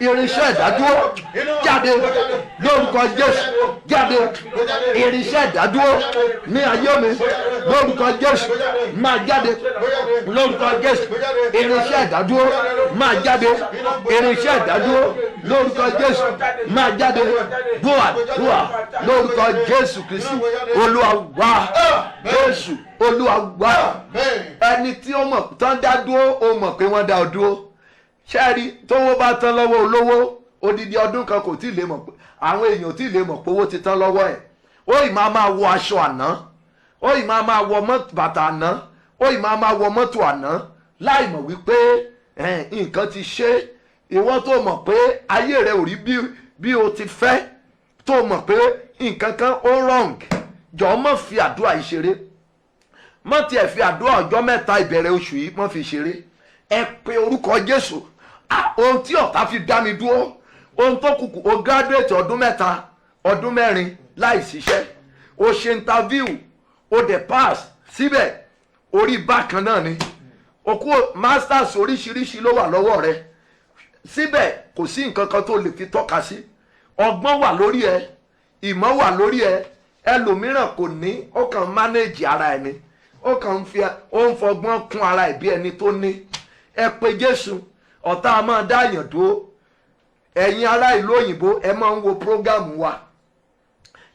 irinṣẹ́ ìdádúró jáde lórúkọ jésù jáde irinṣẹ́ ìdádúró ní ayé mi lórúkọ jésù máa jáde lórúkọ jésù irinṣẹ́ ìdádúró máa jáde irinṣẹ́ ìdádúró lórúkọ jésù máa jáde búwa lórúkọ jésù kristi olúwa wá jésù olúwa wá ẹni tí ó mọ̀ tán dá dúró ó mọ̀ pé wọ́n dá ọ dúró ṣẹ́ẹ̀rí tówó bá tán lọ́wọ́ olówó odidi ọdún kan kò tí ì lè mọ̀ pé àwọn èèyàn ò tí ì lè mọ̀ pé owó ti tán lọ́wọ́ ẹ̀ ó ì máa wọ aṣọ àná ó ì máa wọ bàtà àná ó ì máa wọ mọ́tò àná láì mọ̀ wípé nǹkan ti ṣe ìwọ tó mọ̀ pé ayé rẹ ò rí bí o ti fẹ́ tó mọ̀ pé nǹkan kan ó wrong jọ̀ọ́ má fi àdúrà yìí ṣeré má tiẹ̀ fi àdúrà ọjọ́ mẹ́ta ìbẹ̀rẹ̀ oṣù yìí má fi ṣeré ẹ pe orúkọ jésù ohun tí ọ̀tá fi dá mi dúró ohun tó kùkù o graduate ọdún mẹ́ta ọdún mẹ́rin láì ṣiṣẹ́ o ṣe interview o dẹ̀ pass síbẹ̀ orí bákan náà ni o kó masters oríṣiríṣi ló wà lọ́wọ́ rẹ síbẹ̀ kò sí nǹkan kan tó lè fi tọ́ka sí ọgbọ́n wà lórí ẹ ìmọ̀ wà lórí ẹ ẹlòmíràn kò ní ó kàn manage ara ẹni ó kàn ń fọgbọ́n kún ara ẹ̀ bí ẹni tó ní ẹ pe jésù ọ̀tá a máa dá àyàn dúró ẹ̀yin ará ìlú òyìnbó ẹ máa ń wo program wa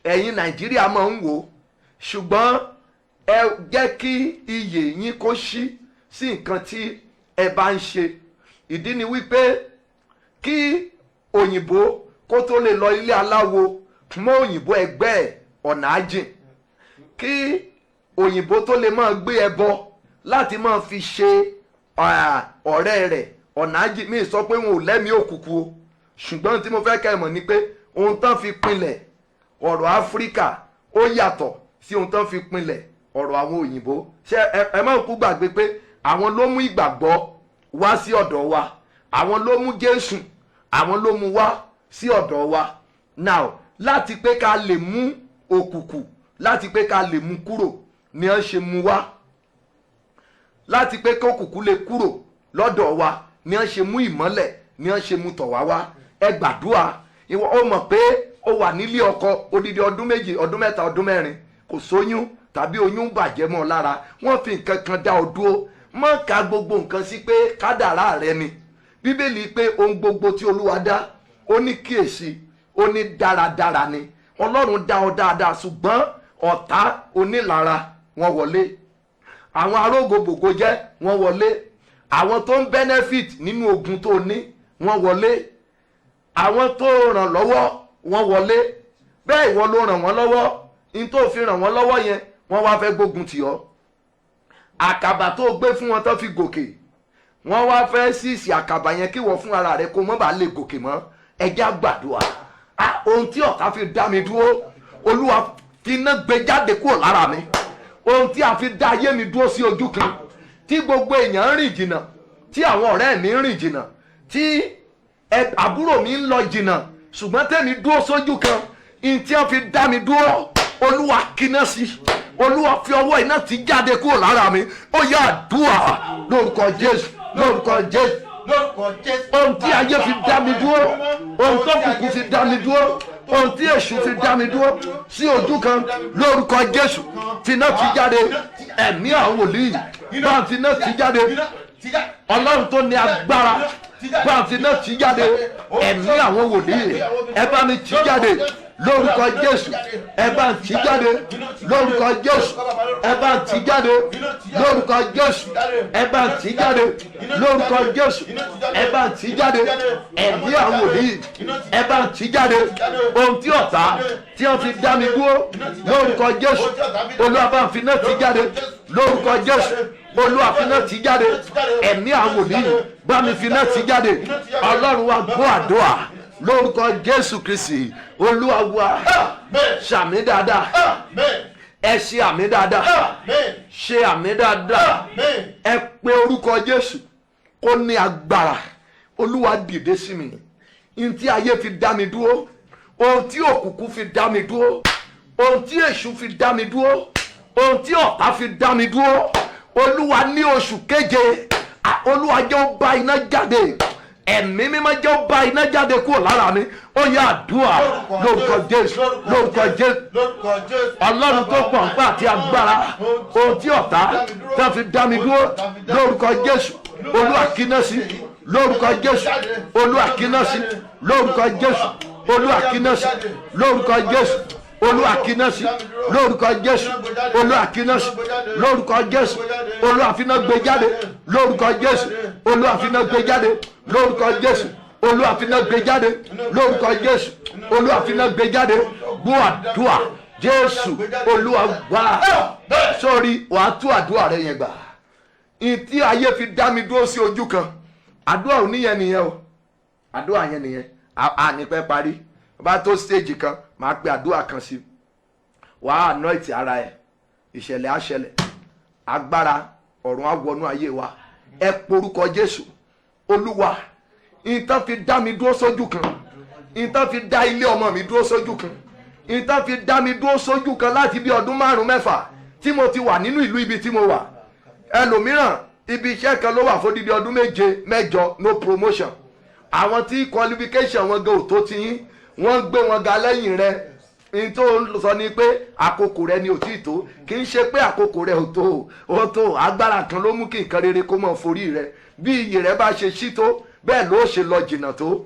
ẹ̀yin nàìjíríà máa ń wò ṣùgbọ́n ẹ jẹ́ kí iyè yín kó ṣí sí nǹkan tí ẹ bá ń ṣe ìdí ni wípé kí òyìnbó kó tó lè lọ ilé aláwo mọ́ òyìnbó ẹgbẹ́ ẹ̀ ọ̀nà àjìn kí òyìnbó tó lè máa gbé ẹbọ láti máa fi ṣe ọ̀rẹ́ rẹ̀ ọ̀nà àjìn mi sọ pé wọn ò lẹ́mìí òkùnkùn o ṣùgbọ́n tí mo fẹ́ kẹ́ ẹ mọ̀ ni pé ohun tán fi pinlẹ̀ ọ̀rọ̀ áfíríkà ó yàtọ̀ sí ohun tán fi pinlẹ̀ ọ̀rọ̀ àwọn òyìnbó ṣé ẹ má kú gbàgbé pé àwọn ló mú ìgbàgbọ́ wá sí ọ̀dọ̀ wa àwọn ló mú jésù àwọn ló mú wá sí ọ̀dọ̀ wa now láti pé ká lè mú òkùnkùn láti pé ká lè mú kúrò ni wọ́n ṣe mú wá láti pé kí òkùnkùn lè kúrò lọ́dọ̀ wa ni wọ́n ṣe mú ìmọ́lẹ̀ ni wọ́n ṣe mú tọ̀ wá wá ẹ gbàdúrà ìwọ ó mọ̀ pé ó wà nílé ọkọ odidi ọdún méjì ọdún mẹ́ta ọdún mẹ́rin kò sóyún tàbí oyún bàjẹ́ mọ́ lára wọ́n fi nǹkan kan dá ọ dúró mọ́ ká gbogbo nǹkan sí pé kádàrá rẹ ni bíbélì pé ohun gbogbo tí olúwa dá ó ní kíyèsí ó ní dáradára ni ọlọ́run dá ọ dáadáa ṣùgbọ́n ọ̀tá onílara wọ́n wọlé àwọn arógbogbògo jẹ́ wọ́n wọlé àwọn tó ń benefit nínú ogun tó ní wọ́n wọlé àwọn tó ràn lọ́wọ́ wọ́n wọlé bẹ́ẹ̀ ìwọ ló ràn wọ́n lọ́wọ́ in tó fi ràn wọ́n lọ́wọ́ yẹn wọ́n wá fẹ́ gbógun tì ọ́ àkàbà tó gbé fún wọn tó fi gòkè wọ́n wá fẹ́ síìsì àkàbà yẹn kí wọ́n fún ara rẹ̀ kó mọ́ bá lè gòkè mọ́ ẹjẹ́ àgbàdua ohun tí ọ̀tá fi dá mi dúró olúwa fi iná gbé jáde kúrò lára mi ohun tí a fi dá ayé mi dúró sí ojú kan tí gbogbo èèyàn ń rìn jìnnà tí àwọn ọ̀rẹ́ mi ń rìn jìnnà tí àbúrò mi ń lọ jìnnà ṣùgbọ́n tẹ́mi dúró sójú kan in tí a fi dá mi dúró olúwa kíná sí olúwa fi ọwọ́ iná ti jáde kúrò lára mi ó yá àdúrà lórúkọ jésù lórúkọ jésù ohun tí ayé fi dá mi dúró ohun tó kùkù fi dá mi dúró ohun tí èṣù fi dá mi dúró sí ojú kan lórúkọ jésù finá ti jáde ẹ̀mí àwọn wòlíì bá finá ti jáde ọlọ́run tó ní agbára bá finá ti jáde ẹ̀mí àwọn wòlíì ẹ bá mi ti jáde lórúkọ jésù ẹ bá ń tì jáde lórúkọ jésù ẹ bá ń tì jáde lórúkọ jésù ẹ bá ń tì jáde lórúkọ jésù ẹ bá ń tì jáde ẹ̀mí àwọn wòlíì ẹ bá ń tì jáde ohun tí ọ̀tá tí wọ́n fi dá mi dúró lórúkọ jésù olúwa bá ń fi náà tì jáde lórúkọ jésù olúwa fi náà tì jáde ẹ̀mí àwọn wòlíì bá mi fi náà tì jáde ọlọ́run wa gbọ́ àdúrà lórúkọ jésù kristi olúwa wa ṣàmì dáadáa ẹ ṣe àmì dáadáa ṣe àmì dáadáa ẹ pé orúkọ jésù kó ní agbára olúwa dìde sí mi ohun tí ayé fi dá mi dúró ohun tí òkùnkùn fi dá mi dúró ohun tí èṣù fi dá mi dúró ohun tí ọ̀tá fi dá mi dúró olúwa ní oṣù keje olúwa jẹ́ ó bá iná jáde ẹ̀mí mímọ́ jẹ́ ó bá iná jáde kúrò lára mi ó yá àdúrà lórúkọ jésù lórúkọ jésù ọlọ́run tó pọ̀ nípa àti agbára ohun tí ọ̀tá tó fi dá mi dúró lórúkọ jésù olúwa kíná sí lórúkọ jésù olúwa kíná sí lórúkọ jésù olúwa kíná sí lórúkọ jésù olúwa kíná sí lórúkọ jésù olúwa kíná sí lórúkọ jésù olúwa finá gbé jáde lórúkọ jésù olúwa finá gbé jáde lórúkọ jésù olúwa finá gbé jáde lórúkọ jésù olúwa finá gbé jáde gbọ́ àdúrà jésù olúwa wá sórí wàá tú àdúrà rẹ yẹn gbà ìtí ayé fi dá mi dúró sí ojú kan àdúrà ò níyẹn nìyẹn o àdúrà yẹn nìyẹn ànípẹ́ parí bá tó stage kan máa pe àdúrà kan sí wàá anoint ara ẹ ìṣẹ̀lẹ̀ àṣẹlẹ̀ agbára ọ̀run àwọnú ayé wa ẹ porúkọ jésù olúwa ìtàn fi dá mi dúró sójú kan ìtàn fi dá ilé ọmọ mi dúró sójú kan ìtàn fi dá mi dúró sójú kan láti bí ọdún 5-6 tí mo ti wà nínú ìlú ibi tí mo wà ẹlòmíràn ibi iṣẹ́ kan ló wà fódìdí ọdún 7-8 no promotion àwọn tí qualification wọn gan ò tó ti yín wọ́n gbé wọn ga lẹ́yìn rẹ̀ ní tó sọ ni pé àkókò rẹ̀ ni ò tí tó kì í ṣe pé àkókò rẹ̀ ò tó agbára kan ló mú kí nǹkan rere kó mọ̀ forí rẹ̀ bí iyì rẹ̀ bá ṣe ṣí tó bẹ́ẹ̀ ló ṣe lọ jìnnà tó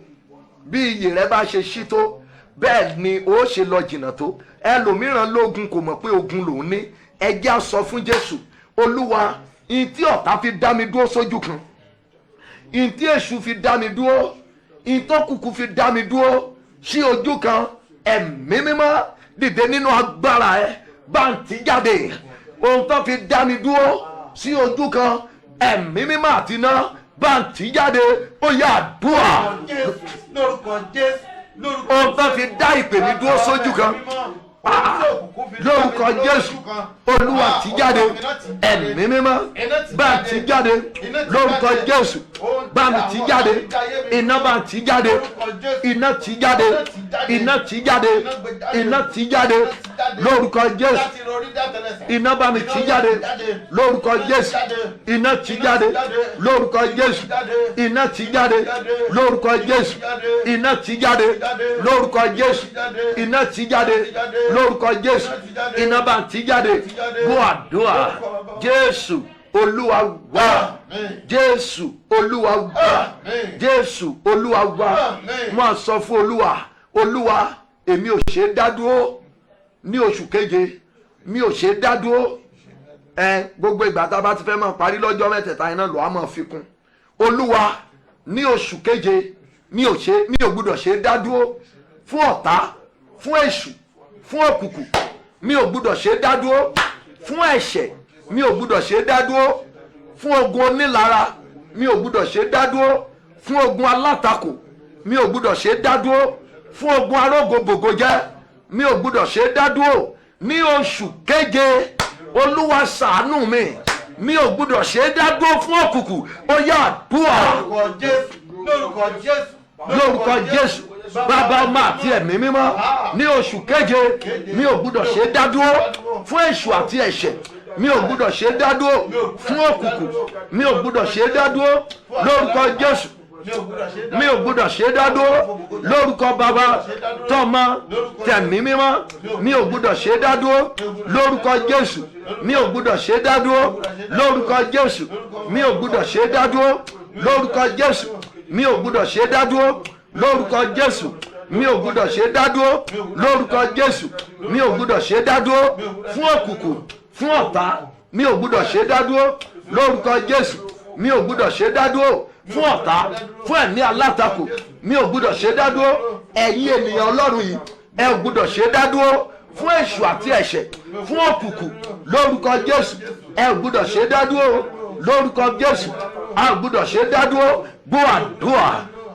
bí iyì rẹ̀ bá ṣe ṣí tó bẹ́ẹ̀ ni ó ṣe lọ jìnnà tó ẹlòmíràn lógun kò mọ̀ pé ogun lòún ní ẹjẹ́ á sọ fún jésù olúwa ìyìn tí ọ̀tá fi dá mi dúró sójú kan ìyìn tí èṣù fi dá mi dúró ìyìn tó kùkù fi dá mi dúró sí ojú kan ẹ̀mí mímọ́ dìde nínú agbára ẹ bá ń tì jáde ohun tó fi dá mi dúró sí ojú kan ẹ̀mí mímọ́ àti iná bá ń tì jáde ó yá àdúrà ohun tó fi dá ìpè mi dúró sójú kan lórúkọ jésù olúwa tì jáde ẹ̀mí mímọ́ bá ń tì jáde lórúkọ jésù bá ń tì jáde iná bá ń tì jáde iná tì jáde iná tì jáde, iná tì jáde lórúkọ Jésù, iná bá mi tì jáde lórúkọ Jésù, iná tì jáde lórúkọ Jésù, iná tì jáde lórúkọ Jésù, iná tì jáde lórúkọ Jésù, iná tì jáde lórúkọ Jésù, iná bá tì jáde. Gbọ́ àdúrà, Jésù Olúwa wa, Jésù Olúwa wa, Jésù Olúwa wa. Wọ́n sọ fún Olúwa, Olúwa èmi ò ṣe dá dúró ní oṣù keje, mi ò ṣe dá dúró. Gbogbo ìgbà tá a bá ti fẹ́ máa parí lọ́jọ́ mẹ́tẹ̀ẹ̀ta iná lọ́wọ́ máa fi kún. Olúwa ní oṣù keje mi ò gbúdọ̀ ṣe dá dúró fún ọ̀tá, fún èṣù, fún òkùnkùn. Mi ò gbúdọ̀ ṣe dá dúró fún ẹ̀ṣẹ̀, mi ò gbúdọ̀ ṣe dá dúró fún ogun onílara, mi ò gbúdọ̀ ṣe dá dúró fún ogun alátakò, mi ò gbúdọ̀ ṣe dá dúró fún ogun arógbogbòjẹ́, mi ò gbúdọ̀ ṣe dá dúró ní oṣù keje. Olúwa ṣàánú mi ò gbúdọ̀ ṣe dá dúró fún òkùnkùn. Ó yá àdúrà lórúkọ Jésù, Bàbá, Ọmọ àti Ẹ̀mí Mímọ́. Ní oṣù keje mi ò gbúdọ̀ ṣe dá dúró fún èṣù àti ẹ̀ṣẹ̀, mi ò gbúdọ̀ ṣe dá dúró fún òkùnkùn, mi ò gbúdọ̀ ṣe dá dúró lórúkọ Jésù, mi ò gbúdọ̀ ṣe dá dúró lórúkọ Bàbá, tọmọ, tẹ̀mí mímọ́. Mi ò gbúdọ̀ ṣe dá dúró lórúkọ Jésù, mi ò gbúdọ̀ ṣe dá dúró lórúkọ Jésù, mi ò gbúdọ̀ ṣe dá dúró lórúkọ Jésù, mi ò gbúdọ̀ ṣe dá dúró lórúkọ Jésù, mi ò gbúdọ̀ ṣe dá dúró lórúkọ Jésù, mi ò gbúdọ̀ ṣe dá dúró fún òkùnkùn, fún ọ̀tá. Mi ò gbúdọ̀ ṣe dá dúró lórúkọ Jésù, mi ò gbúdọ̀ ṣe dá dúró fún ọ̀tá, fún ẹ̀mí alátakò. Mi ò gbúdọ̀ ṣe dá dúró. Ẹ̀yin ènìyàn Ọlọ́run yìí, ẹ ò gbúdọ̀ ṣe dá dúró fún èṣù àti ẹ̀ṣẹ̀, fún òkùnkùn lórúkọ Jésù. Ẹ ò gbúdọ̀ ṣe dá dúró lórúkọ Jésù. A ò gbúdọ̀ ṣe dá dúró. Gbọ́ àdúrà,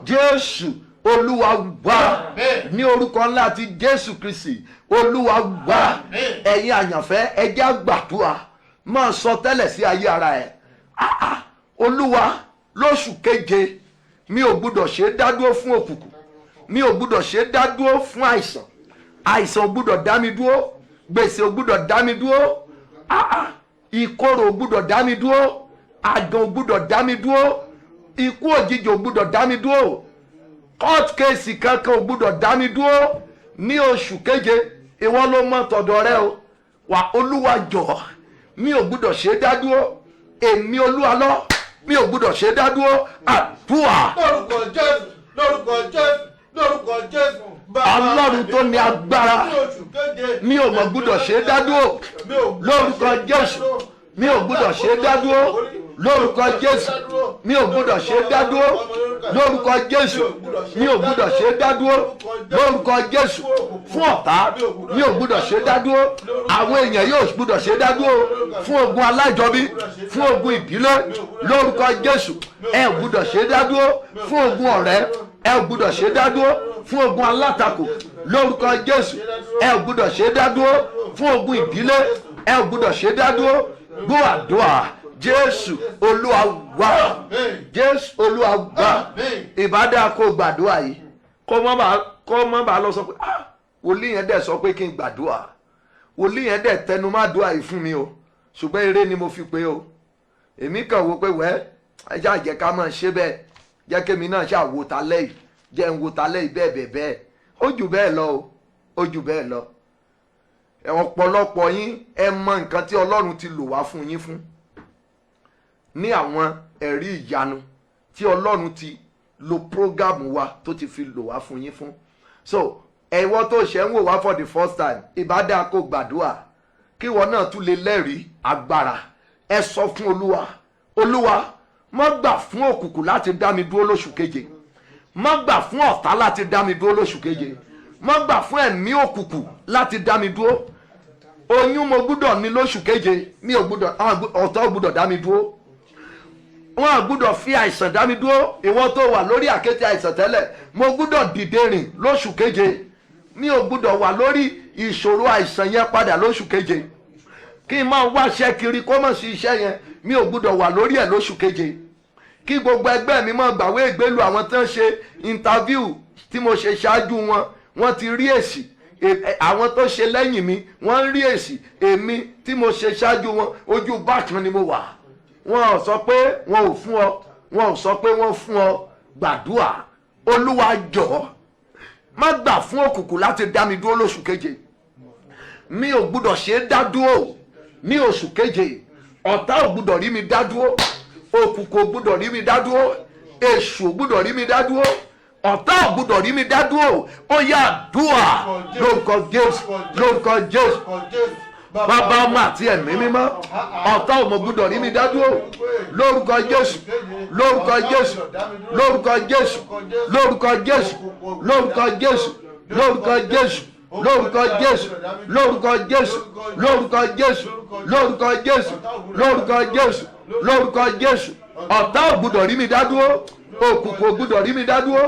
Jésù Olúwa wa, ní orúkọ ńlá ti Jésù Kristi Olúwa wa. Ẹ̀yin àyànfẹ́, ẹ jẹ́ á gbàdúrà, máa sọ tẹ́lẹ̀ sí ayé ara ẹ̀. Olúwa lóṣù keje mi ò gbúdọ̀ ṣe dá dúró fún òkùnkùn, mi ò gbúdọ̀ ṣe dá dúró fún àìsàn, àìsàn ò gbúdọ̀ dá mi dúró, gbèsè ò gbúdọ̀ dá mi dúró, ìkorò ò gbúdọ̀ dá mi dúró, àdán ò gbúdọ̀ dá mi dúró, ikú òjijì ò gbúdọ̀ dá mi dúró, court case kankan ò gbúdọ̀ dá mi dúró ní oṣù keje. Ìwọ ló mọ̀ tọ̀dọ̀ rẹ o. Wà Olúwa jọ̀ọ́, mi ò gbúdọ̀ ṣe dá dúró, èmi Olúwa lọ, mi ò gbúdọ̀ ṣe dá dúró. Àdúrà lórúkọ Jésù, lórúkọ Jésù, lórúkọ Jésù. Ọlọ́run tó ní agbára, mi ò mọ̀ gbúdọ̀ ṣe dá dúró lórúkọ Jésù, mi ò gbúdọ̀ ṣe dá dúró lórúkọ Jésù, mi ò gbúdọ̀ ṣe dá dúró lórúkọ Jésù, mi ò gbúdọ̀ ṣe dá dúró lórúkọ Jésù. Fún ọ̀tá mi ò gbúdọ̀ ṣe dá dúró. Àwọn èèyàn yóò gbúdọ̀ ṣe dá dúró fún ogun alájọbí, fún ogun ìdílé lórúkọ Jésù. Ẹ ò gbúdọ̀ ṣe dá dúró fún ogun ọ̀rẹ́, ẹ ò gbúdọ̀ ṣe dá dúró fún ogun alátakò lórúkọ Jésù. Ẹ ò gbúdọ̀ ṣe dá dúró fún ogun ìdílé, ẹ ò gbúdọ̀ ṣe dá dúró. Gbọ́ àdúrà, Jésù Olúwa wa, Jésù Olúwa wa. Ìbádá kó gbàdúrà yìí kó mọ́ bá lọ sọ pé wòlíì yẹn dẹ̀ sọ pé kí n gbàdúrà, wòlíì yẹn dẹ̀ tẹnu má dúrà yìí fún mi o, ṣùgbọ́n eré ni mo fi pé o. Èmi kàn wò pé wẹ́ ẹ já jẹ́ ká máa ṣe bẹ́ẹ̀, jẹ́ kémi náà ṣáà wò ta lẹ́yìn, jẹ́ ń wò ta lẹ́yìn bẹ́ẹ̀ ó jù bẹ́ẹ̀ lọ o, ó jù bẹ́ẹ̀ lọ. Ọ̀pọ̀lọpọ̀ yín ẹ mọ nǹkan tí Ọlọ́run ti lò wá fún yín fún, ní àwọn ẹ̀rí ìyanu tí Ọlọ́run ti lo prógámù wa tó ti fi lò wá fún yín fún. So ẹ̀wọ́ tó ṣe ń wò wá for the first time, ìbádá kó gbàdúrà kí ìwọ náà tún lè lẹ́rìí agbára. Ẹ sọ fún Olúwa, Olúwa má gbà fún òkùnkùn láti dá mi dúró lóṣù keje, má gbà fún ọ̀tá láti dá mi dúró lóṣù keje, má gbà fún ẹ̀mí òkùnkùn láti dá mi dúró. Oyún mo gbúdọ̀ ní lóṣù keje, mi ò gbúdọ̀, ọ̀tá ò gbúdọ̀ dá mi dúró. Wọ́n á gbúdọ̀ fi àìsàn dá mi dúró. Ìwọ tó wà lórí àkéte àìsàn tẹ́lẹ̀, mo gbúdọ̀ dìde rìn lóṣù keje. Mi ò gbúdọ̀ wà lórí ìṣòro àìsàn yẹn padà lóṣù keje. Kí n máa wáṣẹ́ kiri kó mọ̀ sí iṣẹ́ yẹn, mi ò gbúdọ̀ wà lórí ẹ̀ lóṣù keje. Kí gbogbo ẹgbẹ́ mi máa gbàwé ìgbélu àwọn tó ń ṣe interview tí mo ṣe ṣáájú wọn, wọ́n ti rí èsì, àwọn tó ṣe lẹ́yìn mi wọ́n ń rí èsì, èmi tí mo ṣe ṣáájú wọn ojú bákan ni mo wà. Wọn ò sọ pé wọn ò fún ọ, wọn ò sọ pé wọ́n fún ọ. Gbàdúrà, Olúwa jọ̀ọ́ má gbà fún òkùnkùn láti dá mi dúró lóṣù keje. Mi ò gbúdọ̀ ṣe é dá dúró ní oṣù keje. Ọ̀tá ò gbúdọ̀ rí mi dá dúró, òkùnkùn ò gbúdọ̀ rí mi dá dúró, èṣù ò gbúdọ̀ rí mi dá dúró, ọ̀tá ò gbúdọ̀ rí mi dá dúró. Ó yá àdúrà lórúkọ Jésù, lórúkọ Jésù. Bàbá, ọmọ àti ẹ̀mí mímọ́, ọ̀tá ò mọ̀ gbúdọ̀ rí mi dá dúró lórúkọ Jésù, lórúkọ Jésù, lórúkọ Jésù, lórúkọ Jésù, lórúkọ Jésù, lórúkọ Jésù, lórúkọ Jésù, lórúkọ Jésù, lórúkọ Jésù, lórúkọ Jésù, lórúkọ Jésù, lórúkọ Jésù. Ọ̀tá ò gbúdọ̀ rí mi dá dúró, òkùnkùn ò gbúdọ̀ rí mi dá dúró,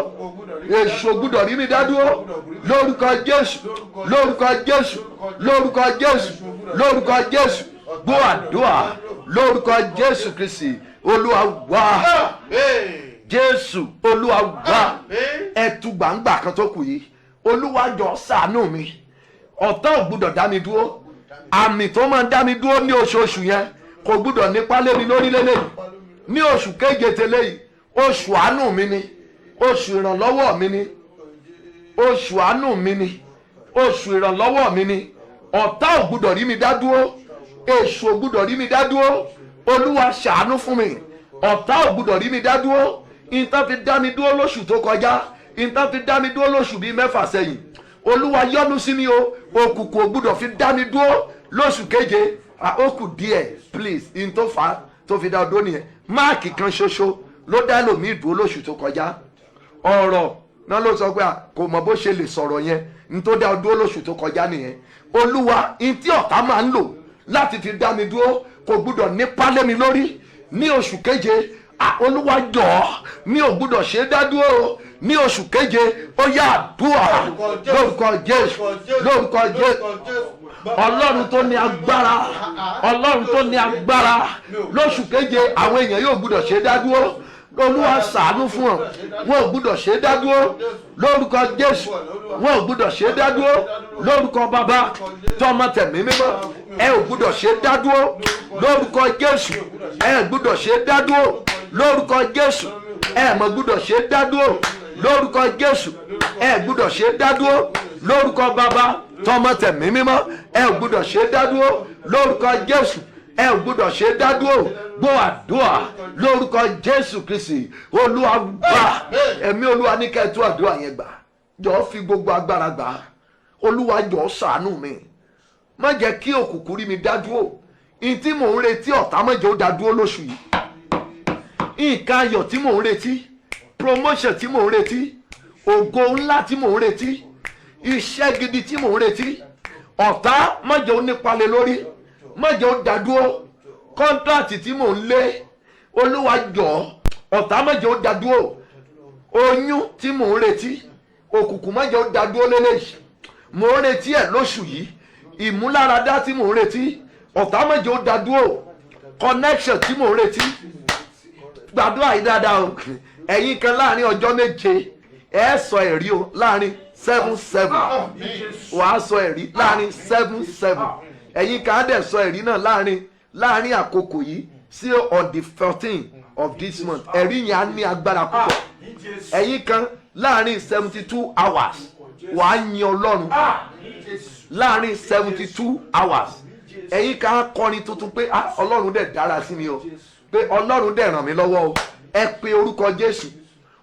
èṣù ò gbúdọ̀ rí mi dá dúró lórúkọ Jésù, lórúkọ Jésù, lórúkọ Jésù, lórúkọ Jésù. Gbọ́ àdúrà lórúkọ Jésù Kristi Olúwa wa. Jésù Olúwa wa. Ẹ̀tù gbangba kan tó kù yìí, Olúwa jọ̀ọ́ ṣàánú mi. Ọ̀tá ò gbúdọ̀ dá mi dúró. Àmì tó máa ń dá mi dúró ní oṣooṣù yẹn kò gbúdọ̀ nípa lé mi lórí lélẹ́yìí. Ní oṣù keje tẹ́lẹ̀ yìí, oṣù àánú mi ni, oṣù ìrànlọ́wọ́ mi ni, oṣù àánú mi ni, oṣù ìrànlọ́wọ́ mi ni. Ọ̀tá ò gbúdọ̀ rí mi dá dúró, èṣù ò gbúdọ̀ rí mi dá dúró. Olúwa ṣàánú fún mi. Ọ̀tá ò gbúdọ̀ rí mi dá dúró. Ìtàn fi dá mi dúró lóṣù tó kọjá, ìtàn fi dá mi dúró lóṣù bíi 6 sẹ́yìn. Olúwa yọ́nú sí mi o. Òkùnkùn ò gbúdọ̀ fi dá mi dúró lóṣù keje. Ó kù díẹ̀, please. Ìyẹn tó fà á tó fi dá ọdún nìyẹn. Máàkì kan ṣoṣo ló dá lòmíì dúró lóṣù tó kọjá. Ọ̀rọ̀ náà ló sọ pé kò mọ bó ṣe lè sọ̀rọ̀ yẹn, ní tó dá ọ dúró lóṣù tó kọjá nìyẹn. Olúwa, ní tí ọ̀tá máa ń lò láti fi dá mi dúró kò gbúdọ̀ nípa lé mi lórí ní oṣù keje. Olúwa jọ̀ọ́, mi ò gbúdọ̀ ṣe é dá dúró ní oṣù keje. Ó yá àdúrà lórúkọ Jésù, lórúkọ Jésù. Ọlọ́run tó ní agbára, Ọlọ́run tó ní agbára lóṣù keje àwọn èèyàn yóò gbúdọ̀ ṣe é dá dúró. Olúwa ṣàánú fún ọ, wọn ò gbúdọ̀ ṣe é dá dúró lórúkọ Jésù. Wọn ò gbúdọ̀ ṣe é dá dúró lórúkọ Bàbá tọmọ tẹ̀mí mímọ́. Ẹ ò gbúdọ̀ ṣe é dá dúró lórúkọ Jésù. Ẹ ò gbúdọ̀ ṣe é dá dúró lórúkọ Jésù. Ẹ mọ̀ gbúdọ̀ ṣe é dá dúró lórúkọ Jésù. Ẹ gbúdọ̀ ṣe é dá dúró lórúkọ Bàbá tọmọ tẹ̀mí mímọ́. Ẹ ò gbúdọ̀ ṣe é dá dúró lórúkọ Jésù. Ẹ ò gbúdọ̀ ṣe é dá dúró. Gbọ́ àdúrà lórúkọ Jésù Kristi Olúwa gbà. Ẹ̀mí Olúwa ní kẹ́ẹ̀tú àdúrà yẹn gbà. Jọ̀ọ́ fi gbogbo agbára gbà. Olúwa jọ̀ọ́ ṣàánú mi. Má jẹ́ kí òkùnkùn rí mi dá dúró. Ìyìn tí mò ń retí ọ̀tá má jẹ́ ó dá dúró lóṣù yìí. Nǹkan ayọ̀ tí mò ń retí, promotion tí mò ń retí, ògo ńlá tí mò ń retí, iṣẹ́ gidi tí mò ń retí, ọ̀tá má jẹ́ ó nípa lé lórí, má jẹ́ ó dá dúró. Kọ́ńtráàtì tí mò ń lé, Olúwa jọ̀ọ́, ọ̀tá má jẹ́ ó dá dúró. Oyún tí mò ń retí, òkùnkùn má jẹ́ ó dá dúró lélẹ́yìí. Mò ń retí ẹ̀ lóṣù yìí. Ìmúláradá tí mò ń retí, ọ̀tá má jẹ́ ó dá dúró. Connection tí mò ń retí. Gbàdúrà yìí dáadáa o. Ẹ̀yin kan láàrin ọjọ́ méje ẹ sọ ẹ̀rí o láàrin 7 wàá sọ ẹ̀rí láàrin 7. Ẹ̀yin kan á dẹ̀ sọ ẹ̀rí náà láàrin àkókò yìí sí on the 14th of this month. Ẹ̀rí yẹn á ní agbára púpọ̀. Ẹ̀yin kan láàrin 72 hours wàá yin Ọlọ́run láàrin 72 hours. Ẹ̀yin kan á kọrin tuntun pé Ọlọ́run dẹ̀ dára sí mi o, pé Ọlọ́run dẹ̀ ràn mí lọ́wọ́ o. Ẹ pe orúkọ Jésù.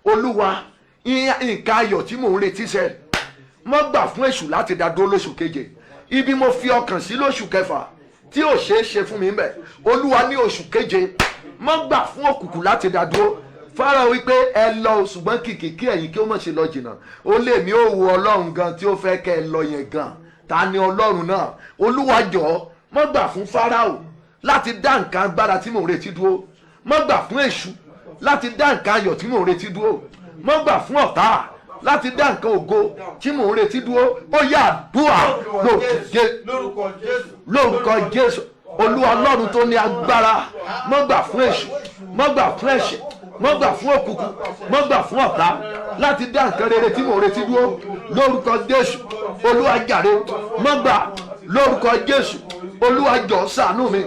Olúwa, nǹkan ayọ̀ tí mò ń retí sẹ́, mọ́ gbà fún èṣù láti dá dúró lóṣù keje. Ibi mo fi ọkàn sí lóṣù kẹfà tí ò ṣeé ṣe fún mi mbẹ̀, Olúwa ní oṣù keje mọ́ gbà fún òkùnkùn láti dá dúró. Fáráò wípé ẹ lọ ṣùgbọ́n kìkì kí ẹ̀yin kí ó mọ̀ ṣe lọ jìnnà. Ó lè mí ó wo Ọlọ́run gan tí ó fẹ́ kẹ́ ẹ lọ yẹn gan. Ta ni Ọlọ́run náà? Olúwa jọ̀ọ́, mọ́ gbà fún Fáráò láti dá nǹkan agbára tí mò ń retí dúró. Mọ́ gbà fún èṣù láti dá nǹkan ayọ̀ tí mò ń retí dúró. Mọ́ gbà fún ọ̀tá láti dá nǹkan ògo tí mò ń retí dúró. Ó yá àdúrà lórúkọ Jésù. Olúwa Ọlọ́run tó ní agbára, mọ́ gbà fún èṣù, mọ́ gbà fún ẹ̀ṣẹ̀, mọ́ gbà fún òkùnkùn, mọ́ gbà fún ọ̀tá láti dá nǹkan rere tí mò ń retí dúró lórúkọ Jésù Olúwa jàre mọ́ gbà lórúkọ Jésù Olúwa jọ̀ọ́ ṣàánú mi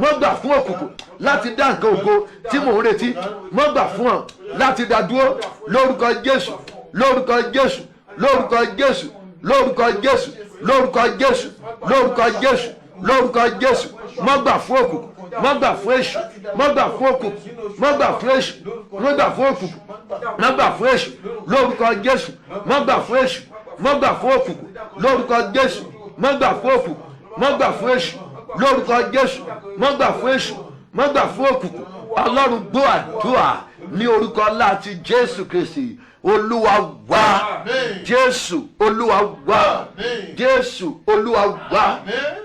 mọ́ gbà fún òkùnkùn láti dá nǹkan ògo tí mò ń retí mọ́ gbà fún ọ láti dá dúró lórúkọ Jésù lórúkọ Jésù lórúkọ Jésù lórúkọ Jésù lórúkọ Jésù lórúkọ Jésù lórúkọ Jésù mọ́ gbà fún òkùnkùn mọ́ gbà fún èṣù mọ́ gbà fún òkùnkùn mọ́ gbà fún èṣù mọ́ gbà fún òkùnkùn mọ́ gbà fún èṣù lórúkọ Jésù mọ́ gbà fún èṣù mọ́ gbà fún òkùnkùn lórúkọ Jésù mọ́ gbà fún òkùnkùn mọ́ gbà fún èṣù lórúkọ Jésù mọ́ gbà fún èṣù mọ́ gbà fún òkùnkùn Ọlọ́run gbọ́ àdúrà ní orúkọ ńlá ti Jésù Kristi Olúwa wá Jésù Olúwa wá Jésù Olúwa wá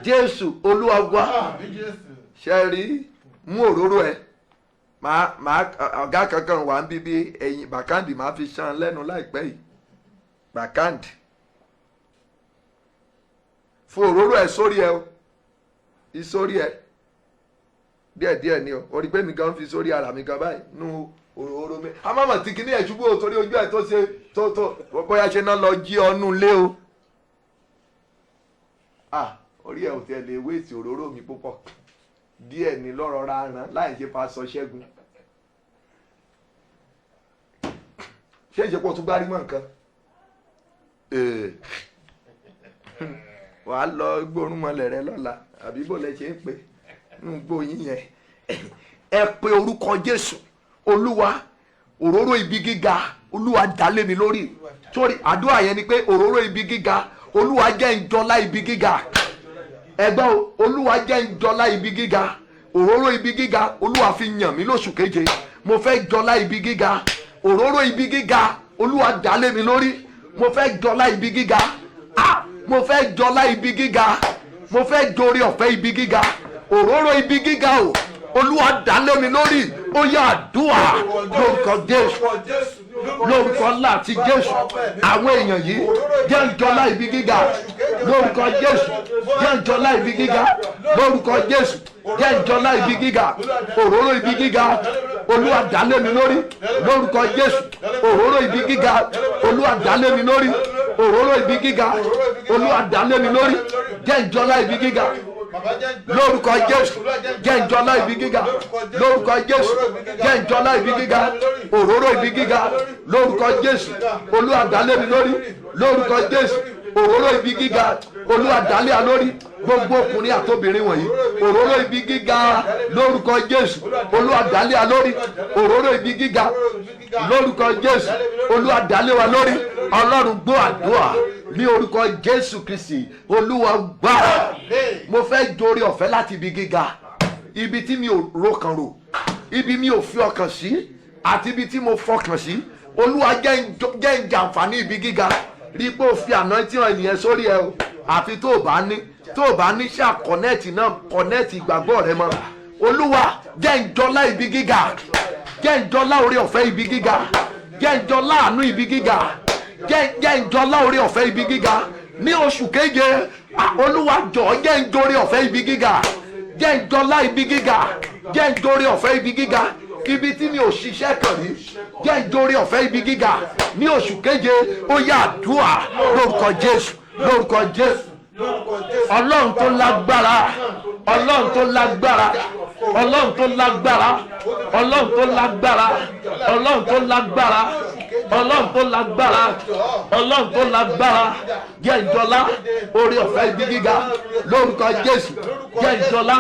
Jésù Olúwa wá ṣe rí mú òróró ẹ máa ọ̀gá kankan wà ń bíbí ẹ̀yìn bàkáǹdì máa fi ṣan lẹ́nu láìpẹ́ yìí bàkáǹdì fún òróró ẹ sórí ẹ o ìsórí ẹ díẹ̀díẹ̀ ni o orí pé mi gan fi sórí ara mi gan báyìí nú òróró mi amámà tí kìíní ẹ̀ ṣubú o torí ojú ẹ̀ tó ṣe tó bóyá ṣe náà lọ jí ọnú lé o orí ẹ̀ ò tiẹ̀ lè wéèsì òróró mi púpọ̀ díẹ̀ ni lọ́rọ̀ ra ràn láì ṣe fa sọ ṣẹ́gun ṣé ìṣepọ̀ tún gbárí mọ́ nǹkan wàá lọ gbórùn mọ́lẹ̀ rẹ lọ́la àbí bó lẹ ṣe ń pè nínú gbóyin yẹn ẹ pe orúkọ Jésù Olúwa òróró ibi gíga Olúwa dálé mi lórí sórí àdúrà yẹn ni pé òróró ibi gíga Olúwa jẹ́ ń jọlá ibi gíga ẹgbẹ́ Olúwa jẹ́ ń jọlá ibi gíga òróró ibi gíga Olúwa fi yàn mí lóṣù keje mo fẹ́ jọlá ibi gíga òróró ibi gíga Olúwa dálé mi lórí mo fẹ́ jọlá ibi gíga mo fẹ́ jọlá ibi gíga mo fẹ́ jorí ọ̀fẹ́ ibi gíga òróró ibi gíga o Olúwa dálé mi lórí ó yá àdúrà lórúkọ Jésù lórúkọ ńlá ti Jésù àwọn èèyàn yìí jẹ́ ń jọlá ibi gíga lórúkọ Jésù jẹ́ ń jọlá ibi gíga lórúkọ Jésù jẹ́ ń jọlá ibi gíga òróró ibi gíga Olúwa dálé mi lórí lórúkọ Jésù òróró ibi gíga Olúwa dálé mi lórí òróró ibi gíga Olúwa dálé mi lórí jẹ́ ń jọlá ibi gíga lórúkọ Jésù jẹ́ ń jọlá ibi gíga lórúkọ Jésù jẹ́ ń jọlá ibi gíga òróró ibi gíga lórúkọ Jésù Olúwa dálé mi lórí lórúkọ Jésù òróró ibi gíga Olúwa dálé a lórí gbogbo ọkùnrin àtobìnrin wọ̀nyí òróró ibi gíga lórúkọ Jésù Olúwa dálé a lórí òróró ibi gíga lórúkọ Jésù Olúwa dálé wa lórí Ọlọ́run gbọ́ àdúrà ní orúkọ Jésù Kristi Olúwa gbà mo fẹ́ jorí ọ̀fẹ́ láti ibi gíga ibi tí mi ò rọkàn rò ibi mi ò fi ọkàn sí àti ibi tí mo fọkàn sí Olúwa jẹ́ ń jàǹfààní ibi gíga rí pé o fi àná tí wọn ènìyàn sórí ẹ o àfi tó o bá ní ṣáà kọ̀nẹ́ẹ̀tì náà kọ̀nẹ́ẹ̀tì ìgbàgbọ́ rẹ mọ́ Olúwa jẹ́ ń jọlá ibi gíga jẹ́ ń jọlá orí ọ̀fẹ́ ibi gíga jẹ́ ń jọlá àánú ibi gíga jẹ́ ń jọlá orí ọ̀fẹ́ ibi gíga ní oṣù keje Olúwa jọ̀ọ́ jẹ́ ń jorí ọ̀fẹ́ ibi gíga jẹ́ ń jọlá ibi gíga jẹ́ ń jorí ọ̀fẹ́ ibi gíga ibi tí mi ò ṣiṣẹ́ kàn rí jẹ́ ń jorí ọ̀fẹ́ ibi gíga ní oṣù keje ó yá àdúrà lórúkọ Jésù lórúkọ Jésù Ọlọ́run tó lágbára Ọlọ́run tó lágbára Ọlọ́run tó lágbára Ọlọ́run tó lágbára Ọlọ́run tó lágbára Ọlọ́run tó lágbára Ọlọ́run tó lágbára jẹ́ ìjọlá orí ọ̀fẹ́ ibi gíga lórúkọ Jésù jẹ́ ìjọlá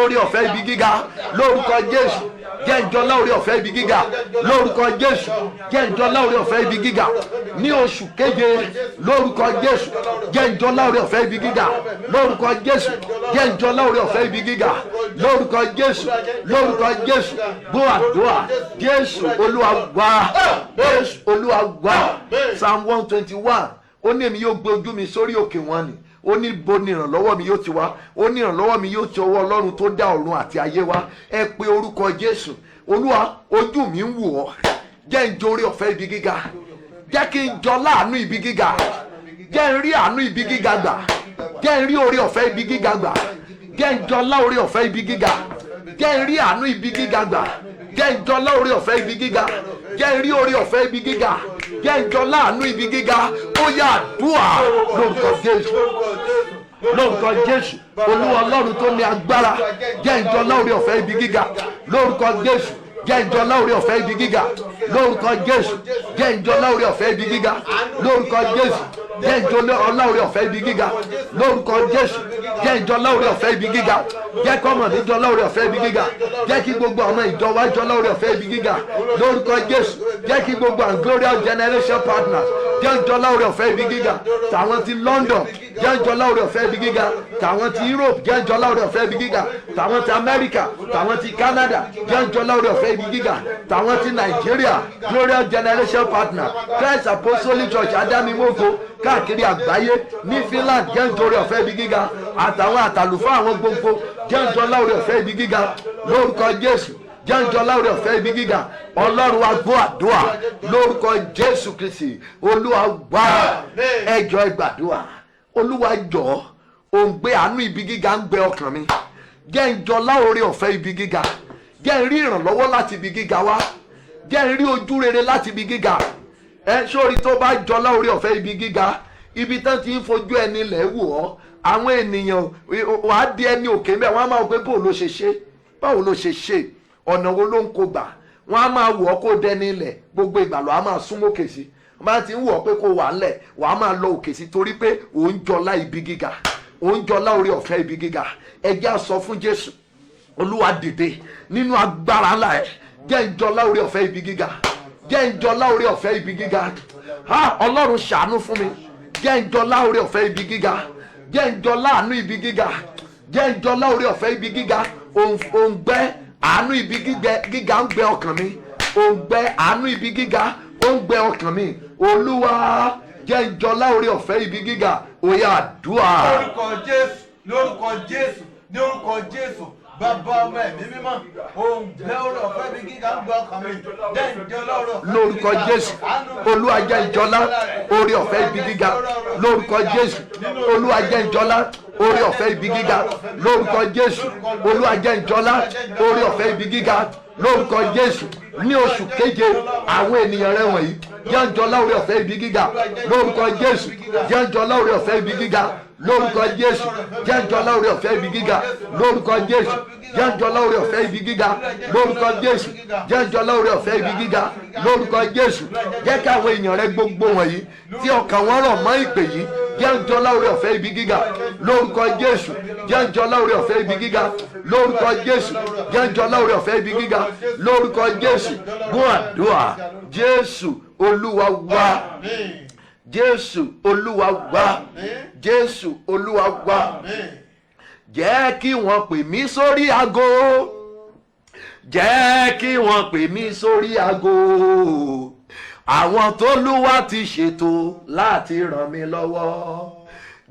orí ọ̀fẹ́ ibi gíga lórúkọ Jésù jẹ́ ìjọlá orí ọ̀fẹ́ ibi gíga lórúkọ Jésù jẹ́ ìjọlá orí ọ̀fẹ́ ibi gíga ní oṣù keje lórúkọ Jésù jẹ́ ìjọlá orí ọ̀fẹ́ ibi gíga lórúkọ Jésù jẹ́ ìjọlá orí ọ̀fẹ́ ibi gíga lórúkọ Jésù lórúkọ Jésù gbọ́ àdúrà Jésù Olúwa wa Jésù Olúwa wa Psalm 121 ó ní èmi yóò gbé ojú mi sórí òkè wọn ni ó ní bo ni ìrànlọ́wọ́ mi yóò ti wá ó ní ìrànlọ́wọ́ mi yóò ti ọwọ́ Ọlọ́run tó dá ọ̀run àti ayé wá ẹ pe orúkọ Jésù Olúwa ojú mi ń wò ọ́ jẹ́ ń jorí ọ̀fẹ́ ibi gíga jẹ́ kí n jọ láàánú ibi gíga jẹ́ ń rí àánú ibi gíga gbà jẹ́ ń rí orí ọ̀fẹ́ ibi gíga gbà jẹ́ ń jọ lá orí ọ̀fẹ́ ibi gíga jẹ́ ń rí àánú ibi gíga gbà jẹ́ ń jọ lá orí ọ̀fẹ́ ibi gíga jẹ́ ń rí orí ọ̀fẹ́ ibi gíga jẹ́ ìjọ láàánú ibi gíga ó yá àdúrà lórúkọ Jésù lórúkọ Jésù Olúwa Ọlọ́run tó ní agbára jẹ́ ìjọ láórí ọ̀fẹ́ ibi gíga lórúkọ Jésù jẹ́ ìjọ láórí ọ̀fẹ́ ibi gíga lórúkọ Jésù jẹ́ ìjọ láórí ọ̀fẹ́ ibi gíga lórúkọ Jésù jẹ́ ìjọ láórí ọ̀fẹ́ ibi gíga lórúkọ Jésù jẹ́ ìjọ láórí ọ̀fẹ́ ibi gíga jẹ́ kọ́mọ̀ níjọ láórí ọ̀fẹ́ ibi gíga jẹ́ kí gbogbo ọmọ ìjọ wa jọ láórí ọ̀fẹ́ ibi gíga lórúkọ Jésù jẹ́ kí gbogbo and glorious generation partners jẹ́ ìjọ láórí ọ̀fẹ́ ibi gíga tàwọn ti London jẹ́ ìjọ láórí ọ̀fẹ́ ibi gíga tàwọn ti Europe jẹ́ ìjọ láórí ọ̀fẹ́ ibi gíga tàwọn ti America tàwọn ti Canada jẹ́ ìjọ láórí ọ̀fẹ́ ibi gíga tàwọn ti Nigeria glorious generation partner Christ Apostolic Church Adámimógo káàkiri àgbáyé ní Finland jẹ́ ìjọ láórí ọ̀fẹ́ ibi gíga àtàwọn àtàlùfáà àwọn gbogbo jẹ́ ìjọ láórí ọ̀fẹ́ ibi gíga lórúkọ Jésù jẹ́ ìjọ láórí ọ̀fẹ́ ibi gíga Ọlọ́run wa gbọ́ àdúrà lórúkọ Jésù Kristi Olúwa wá ẹjọ́ ìgbàdúrà Olúwa jọ̀ọ́ òǹgbẹ àánú ibi gíga ń gbẹ ọkàn mi jẹ́ ìjọ láórí ọ̀fẹ́ ibi gíga jẹ́ n rí ìrànlọ́wọ́ láti ibi gíga wá jẹ́ n rí ojú rere láti ibi gíga sórí tó bá jọ láórí ọ̀fẹ́ ibi gíga ibi tán ti ń fojú ẹni lẹ̀ wò ọ́ àwọn ènìyàn wàá di ẹni òkè mẹ́ wọ́n á máa wọ pé báwo ló ṣe ṣe ọ̀nà wo ló ń kó gbà wọ́n á máa wọ̀ ọ́ kó dẹni ilẹ̀ gbogbo ìgbà ló á máa súnmọ́ òkè sí wọ́n bá ti ń wọ̀ ọ́ pé kó wà ńlẹ̀ wọ́n á máa lọ òkè sí torí pé òun jọlá ibi gíga òun jọlá orí ọ̀fẹ́ ibi gíga ẹ jẹ́ á sọ fún Jésù Olúwa dìde nínú agbára ńlá ẹ jẹ́ ìjọlá orí ọ̀fẹ́ ibi gíga jẹ́ ìjọlá orí ọ̀fẹ́ ibi gíga Ọlọ́run ṣàánú fún mi jẹ́ ìjọlá orí ọ̀fẹ́ ibi gíga jẹ́ ìjọlá àánú ibi gíga jẹ́ ìjọlá orí ọ̀fẹ́ ibi gíga òǹgbẹ àánú ibi gíga ń gbẹ ọkàn mi òǹgbẹ àánú ibi gíga ó ń gbẹ ọkàn mi Olúwa jẹ́ ìjọlá orí ọ̀fẹ́ ibi gíga ó yá àdúrà. lórúkọ Jésù lórúkọ Jésù ní orúkọ Jésù bàbá ọmọ ẹ̀mí mímọ́ òun gbẹ orí ọ̀fẹ́ ibi gíga ń gbẹ ọkàn mi jẹ́ ìjọlá orí ọ̀fẹ́ lórúkọ Jésù Olúwa jẹ́ ìjọlá orí ọ̀fẹ́ ibi gíga lórúkọ Jésù Olúwa jẹ́ ìjọlá orí ọ̀fẹ́ ibi gíga lórúkọ Jésù Olúwa jẹ́ ìjọlá orí ọ̀fẹ́ ibi gíga lórúkọ Jésù ní oṣù keje àwọn ènìyàn rẹ wọ̀nyí jẹ́ ìjọlá orí ọ̀fẹ́ ibi gíga lórúkọ Jésù jẹ́ ìjọlá orí ọ̀fẹ́ ibi gíga lórúkọ Jésù jẹ́ ìjọlá orí ọ̀fẹ́ ibi gíga lórúkọ Jésù jẹ́ ìjọlá orí ọ̀fẹ́ ibi gíga lórúkọ Jésù jẹ́ ìjọlá orí ọ̀fẹ́ ibi gíga lórúkọ Jésù jẹ́ kí àwọn èèyàn rẹ gbogbo wọ̀nyí tí ọkàn wọn rọ̀ mọ́ ìpè yìí jẹ́ ìjọlá orí ọ̀fẹ́ ibi gíga lórúkọ Jésù jẹ́ ìjọlá orí ọ̀fẹ́ ibi gíga lórúkọ Jésù jẹ́ ìjọlá orí ọ̀fẹ́ ibi gíga lórúkọ Jésù gbọ́ àdúrà Jésù Olúwa wá Jésù Olúwa wá Jésù Olúwa wá jẹ́ kí wọ́n pè mí sórí aago jẹ́ kí wọ́n pè mí sórí aago àwọn t'Olúwa ti ṣètò láti ràn mí lọ́wọ́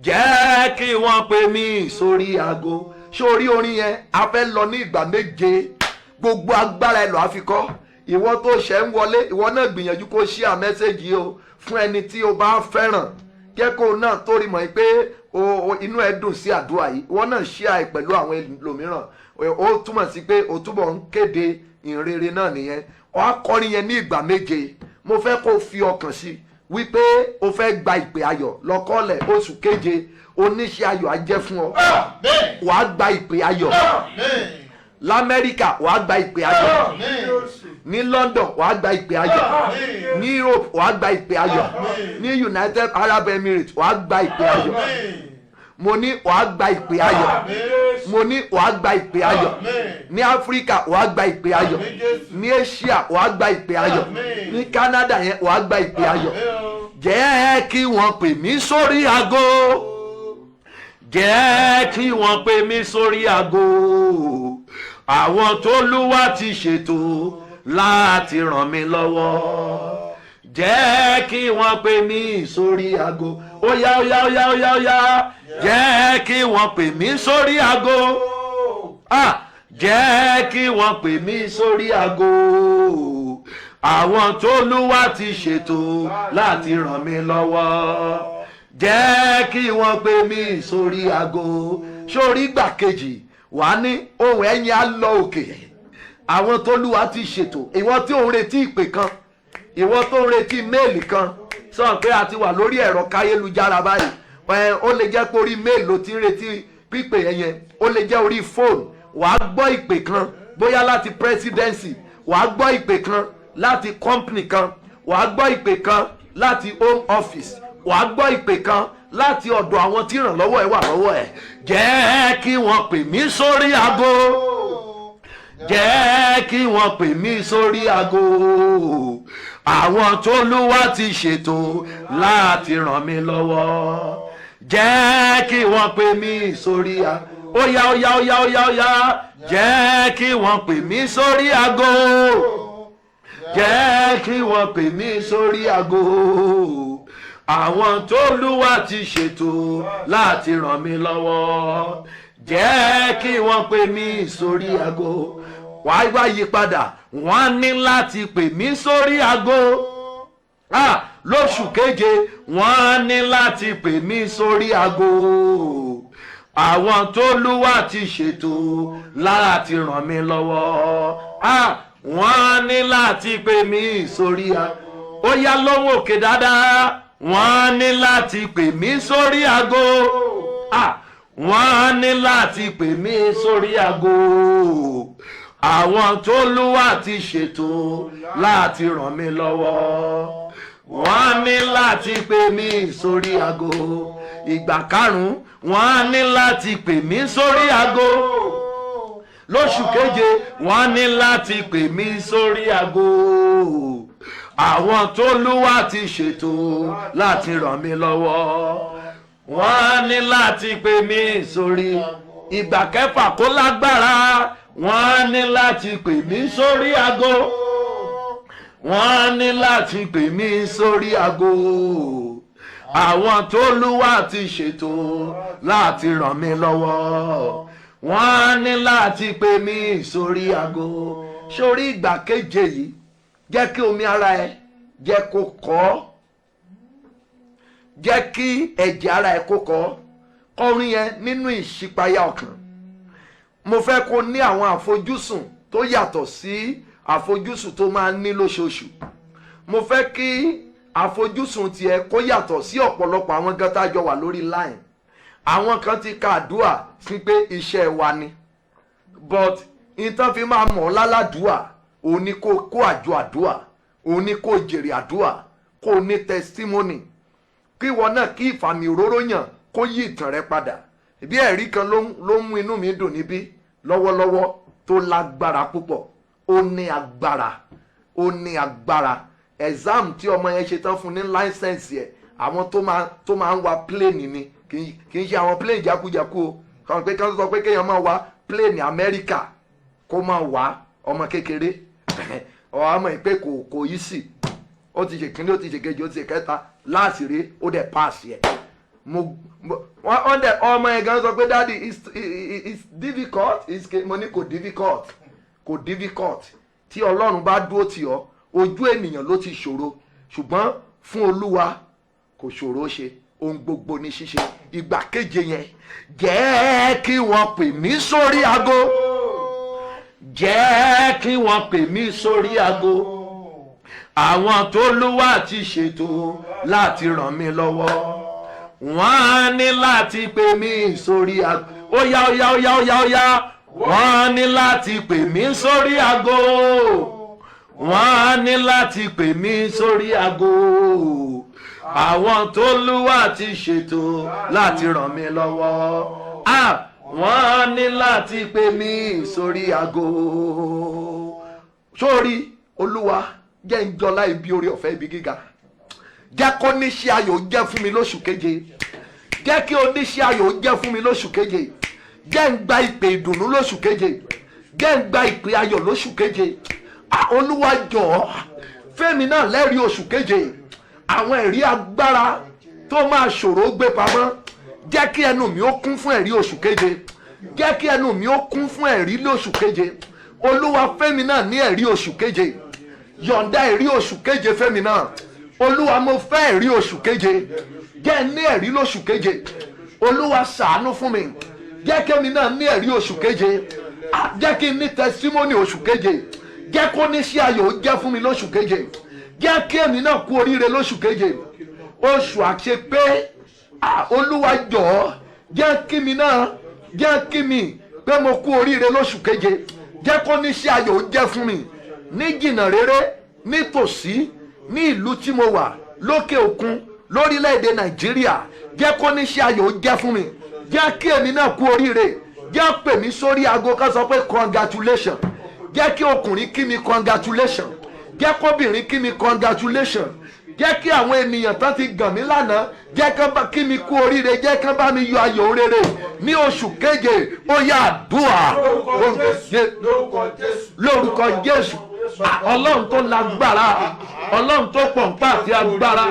jẹ́ kí wọ́n pè mí sórí aago sórí orin yẹn a fẹ́ lọ ní ìgbà méje gbogbo agbára ẹ̀ lọ́ àfikọ́ ìwọ tó ṣẹ̀ ń wọlé ìwọ náà gbìyànjú kó share mẹ́sẹ̀gì o fún ẹni tí o bá fẹ́ràn kẹ́kọ̀ọ́ náà torí mọ̀ pé inú ẹ dùn sí àdúrà yìí ìwọ náà share pẹ̀lú àwọn ẹlòmíràn ó túmọ̀ sí pé o túbọ̀ ń kéde ìrere náà nìyẹn ọ akọrin yẹn ní ìgbà méje mo fẹ́ kó fi ọkàn sí wípé o fẹ́ gba ìpè ayọ̀ lọ́kọ́lẹ̀ oṣù keje oníṣẹ́ ayọ̀ á jẹ́ fún ọ wàá gba ìpè ayọ̀ lamẹ́ríkà wàá gba ìpè ayọ̀ ní London wàá gba ìpè ayọ̀ ní Europe wàá gba ìpè ayọ̀ ní United Arab Emirates wàá gba ìpè ayọ̀ mo ní wàá gba ìpè ayọ̀ mo ní wàá gba ìpè ayọ̀ ní Áfíríkà wàá gba ìpè ayọ̀ ní Asia wàá gba ìpè ayọ̀ ní Canada yẹn wàá gba ìpè ayọ̀ jẹ́ kí wọ́n pè mí sórí aago jẹ́ kí wọ́n pè mí sórí aago àwọn t'Olúwa ti ṣètò láti ràn mí lọ́wọ́ jẹ́ kí wọ́n pè mí sórí aago ó yá ó yá ó yá ó yá ó yá jẹ́ kí wọ́n pè mí sórí aago jẹ́ kí wọ́n pè mí sórí aago àwọn t'Olúwa ti ṣètò láti ràn mí lọ́wọ́ jẹ́ kí wọ́n pè mí sórí aago sórí ìgbà kejì wà ní ohùn ẹ̀yìn á lọ òkè àwọn t'Olúwa ti ṣètò ìwọ tí ò ń retí ìpè kan ìwọ tó ń retí méèlì kan sọ pé a ti wà lórí ẹ̀rọ káyélujára báyìí ó lè jẹ́ pé orí méèlì ló ti ń retí pípè yẹn ó lè jẹ́ orí fóònù wàá gbọ́ ìpè kan bóyá láti presidency wàá gbọ́ ìpè kan láti company kan wàá gbọ́ ìpè kan láti home office wàá gbọ́ ìpè kan láti ọ̀dọ̀ àwọn tí ìrànlọ́wọ́ ẹ wà lọ́wọ́ ẹ. jẹ́ kí wọ́n pè mí sórí aago jẹ́ kí wọ́n pè mí sórí aago àwọn t'Olúwa ti ṣètò láti ràn mí lọ́wọ́ jẹ́ kí wọ́n pè mí sórí aago óyá jẹ́ kí wọ́n pè mí sórí aago jẹ́ kí wọ́n pè mí sórí aago àwọn t'Olúwa ti ṣètò láti ràn mí lọ́wọ́ jẹ́ kí wọ́n pè mí sórí aago wàá wá yí padà wọ́n ní láti pè mí sórí aago lóṣù keje wọ́n ní láti pè mí sórí aago àwọn t'Olúwa ti ṣètò láti ràn mí lọ́wọ́ wọ́n ní láti pè mí sórí aago ó yá lọ́wọ́ òkè dáadáa wọ́n ní láti pè mí sórí aago wọ́n ní láti pè mí sórí aago àwọn t'Olúwa ti ṣètò láti ràn mí lọ́wọ́ wọ́n ní láti pè mí sórí aago ìgbà karùn-ún wọ́n ní láti pè mí sórí aago lóṣù keje wọ́n ní láti pè mí sórí aago àwọn t'Olúwa ti ṣètò láti ràn mí lọ́wọ́ wọ́n ní láti pè mí sórí ìgbà kẹfà kó lágbára wọ́n ní láti pè mí sórí aago wọ́n ní láti pè mí sórí aago àwọn t'Olúwa ti ṣètò láti ràn mí lọ́wọ́ wọ́n ní láti pè mí sórí aago sórí ìgbà keje yìí jẹ́ kí omi ara ẹ jẹ́ kó kọ́ jẹ́ kí ẹ̀jẹ̀ ara ẹ kó kọ́ kọrin yẹn nínú ìṣípayá ọkàn mo fẹ́ kó ní àwọn àfojúsùn tó yàtọ̀ sí àfojúsùn tó máa ń ní lóṣooṣù mo fẹ́ kí àfojúsùn tiẹ̀ kó yàtọ̀ sí ọ̀pọ̀lọpọ̀ àwọn gan tá a jọ wà lórí line àwọn kan ti ka àdúà sí pé iṣẹ́ wa ni but ìtàn fi máa mọ̀ lálàdúà òun ni kó kó àjọ àdúà òun ni kó jèrè àdúà kó ní testimony kí ìwọ náà kí ìfàmì òróró yàn kó yí ìtàn rẹ padà bí ẹ̀rí kan ló mú inú mi dùn níbí lọ́wọ́lọ́wọ́ tó lágbára púpọ̀ ó ní agbára exam tí ọmọ yẹn ṣe tán fún ní láísẹ̀nsì ẹ̀ àwọn tó máa ń wa plane ni kì í ṣe àwọn plane jákújákú o kàn pé kán sọ pé kéèyàn máa wa plane Amẹ́ríkà kó máa wá ọmọ kékeré ọmọ ìpè kò yí sí ó ti ṣe kíní ó ti ṣe kejì ó ti ṣe kẹta láàṣìírí ó dẹ̀ pass yẹ wọ́n dẹ̀ ọmọ yẹn gan sọ pé daddy it's difficult mo ní kò difficult tí Ọlọ́run bá dúró tì ọ́ ojú ènìyàn ló ti ṣòro ṣùgbọ́n fún Olúwa kò ṣòro ṣe ohun gbogbo ní ṣíṣe ìgbà keje yẹn jẹ́ kí wọ́n pè mí sórí aago jẹ́ kí wọ́n pè mí sórí aago àwọn t'Olúwa ti ṣètò láti ràn mí lọ́wọ́ wọ́n ní láti pè mí sórí aago óyá wọ́n ní láti pè mí sórí aago wọ́n ní láti pè mí sórí aago àwọn t'Olúwa ti ṣètò láti ràn mí lọ́wọ́ wọ́n ní láti pè mí sórí aago sórí Olúwa jẹ́ ń jọlá ibi orí ọ̀fẹ́ ibi gíga jẹ́ kó níṣẹ́ ayọ̀ jẹ́ fún mi lóṣù keje jẹ́ kí oníṣẹ́ ayọ̀ jẹ́ fún mi lóṣù keje jẹ́ ń gba ìpè ìdùnnú lóṣù keje jẹ́ ń gba ìpè ayọ̀ lóṣù keje Olúwa jọ̀ọ́ fẹ́mi náà lẹ́rìí oṣù keje àwọn ẹ̀rí agbára tó máa ṣòro gbé pamọ́ jẹ́ kí ẹnu mi ó kún fún ẹ̀rí oṣù keje jẹ́ kí ẹnu mi ó kún fún ẹ̀rí lóṣù keje Olúwa fẹ́mi náà ní ẹ̀rí oṣù keje yọ̀ǹda ẹ̀rí oṣù keje fẹ́mi náà Olúwa mo fẹ́ ẹ̀rí oṣù keje jẹ́ ní ẹ̀rí lóṣù keje Olúwa ṣàánú fún mi jẹ́ kẹ́mi náà ní ẹ̀rí oṣù keje jẹ́ kí n ní testimony oṣù keje jẹ́ kó ní sí ayọ̀ jẹ́ fún mi lóṣù keje jẹ́ kí èmi náà kú oríire lóṣù keje oṣù àṣepé olúwa jọ̀ọ́ jẹ́ kí mi náà jẹ́ kí mi pé mo kú oríire lóṣù keje jẹ́ kó níṣẹ́ ayọ̀ jẹ́ fún mi ní jìnnà rere nítòsí ní ìlú tí mo wà lókè òkun lórílẹ̀‐èdè nàìjíríà jẹ́ kó níṣẹ́ ayọ̀ jẹ́ fún mi jẹ́ kí èmi náà kú oríire jẹ́ pè mí sórí aago ká sọ pé congratulation jẹ́ kí ọkùnrin kí mi congratulation jẹ́ kóbìnrin kí mi congratulation jẹ́ kí àwọn ènìyàn tán ti gàn mí lánàá jẹ́ kí mi kú oríire jẹ́ kán bá mi yọ ayọ̀ rere ní oṣù keje ó yá àdúrà lórúkọ jésù ọlọ́run tó lágbára ọlọ́run tó pọ̀npá àti agbára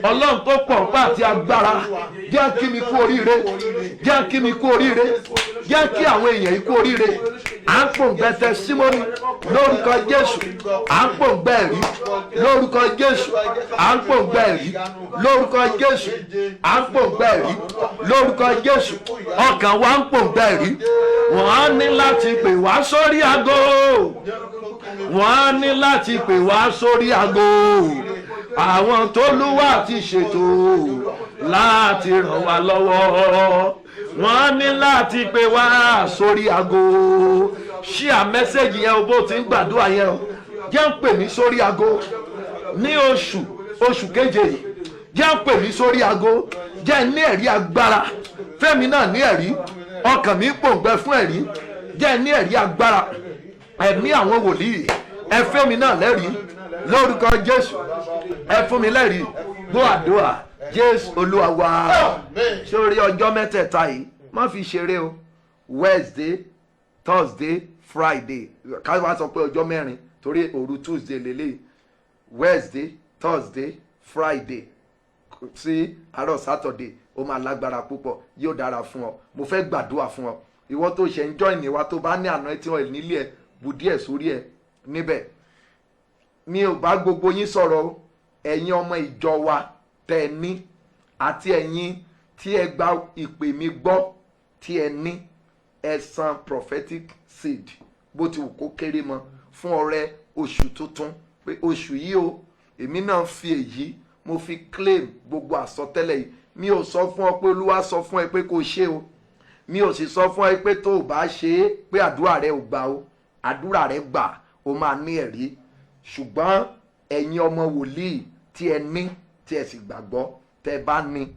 ọlọ́run tó pọ̀npá àti agbára jẹ́ kí mi kú oríire jẹ́ kí mi kú oríire jẹ́ kí àwọn èèyàn yìí kú oríire à ń pòǹgbẹ tẹsímọ́nì lórúkọ jésù à ń pòǹgbẹ ẹ̀rí lórúkọ jésù à ń pòǹgbẹ ẹ̀rí lórúkọ jésù à ń pòǹgbẹ ẹ̀rí lórúkọ jésù ọkàn wa ń pòǹgbẹ ẹ̀rí wọ́n á ní láti pè wá sórí aago wọ́n á ní láti pè wá sórí aago àwọn t'Olúwa ti ṣètò láti ràn wá lọ́wọ́ wọ́n á ní láti pè wá sórí aago ṣíà mẹ́sẹ̀gì yẹn o bó ti ń gbàdúrà yẹn o jẹ́ ń pè mí sórí aago ní oṣù keje yìí jẹ́ ń pè mí sórí aago jẹ́ ní ẹ̀rí agbára fẹ́mi náà ní ẹ̀rí ọkàn mi pòǹgbẹ fún ẹ̀rí jẹ́ ní ẹ̀rí agbára ẹ̀mí àwọn wòlíì ẹ fẹ́mi náà lẹ́rìí lórúkọ jésù ẹ fún mi lẹ́rìí gbọ́ àdúrà jésù olúwa wa sórí ọjọ́ mẹ́tẹ̀ẹ̀ta yìí má fi ṣeré o wednesday thursday friday ká wá sọ pé ọjọ́ mẹ́rin torí òru tuesday lélẹ́yìí wednesday thursday friday sí àárọ̀ saturday ó máa lágbára púpọ̀ yóò dára fún ọ mo fẹ́ gbàdúrà fún ọ ìwọ tó ṣe ń join wa tó bá ní àná tí wọ́n nílé ẹ̀ bù díẹ̀ sórí ẹ̀ níbẹ̀ mi ò bá gbogbo yín sọ̀rọ̀ ẹ̀yin ọmọ ìjọ wa tẹ́ ẹ ní àti ẹ̀yin tí ẹ gba ìpè mi gbọ́ tí ẹ ní ẹ san prophetic seed bó ti wù kó kéré mọ́ fún ọrẹ oṣù tuntun pé oṣù yìí o èmi náà fi èyí mo fi claim gbogbo àsọtẹ́lẹ̀ yìí mi ò sọ fún ọ pé olúwa sọ fún ẹ pé kò ṣe o mi ò sì sọ fún ẹ pé tó o bá ṣe é pé àdúrà rẹ ò gbà o àdúrà rẹ gbà o máa ní ẹ̀rí ṣùgbọ́n ẹ̀yin ọmọ wòlíì tí ẹ ní tí ẹ sì gbàgbọ́ tẹ́ bá ní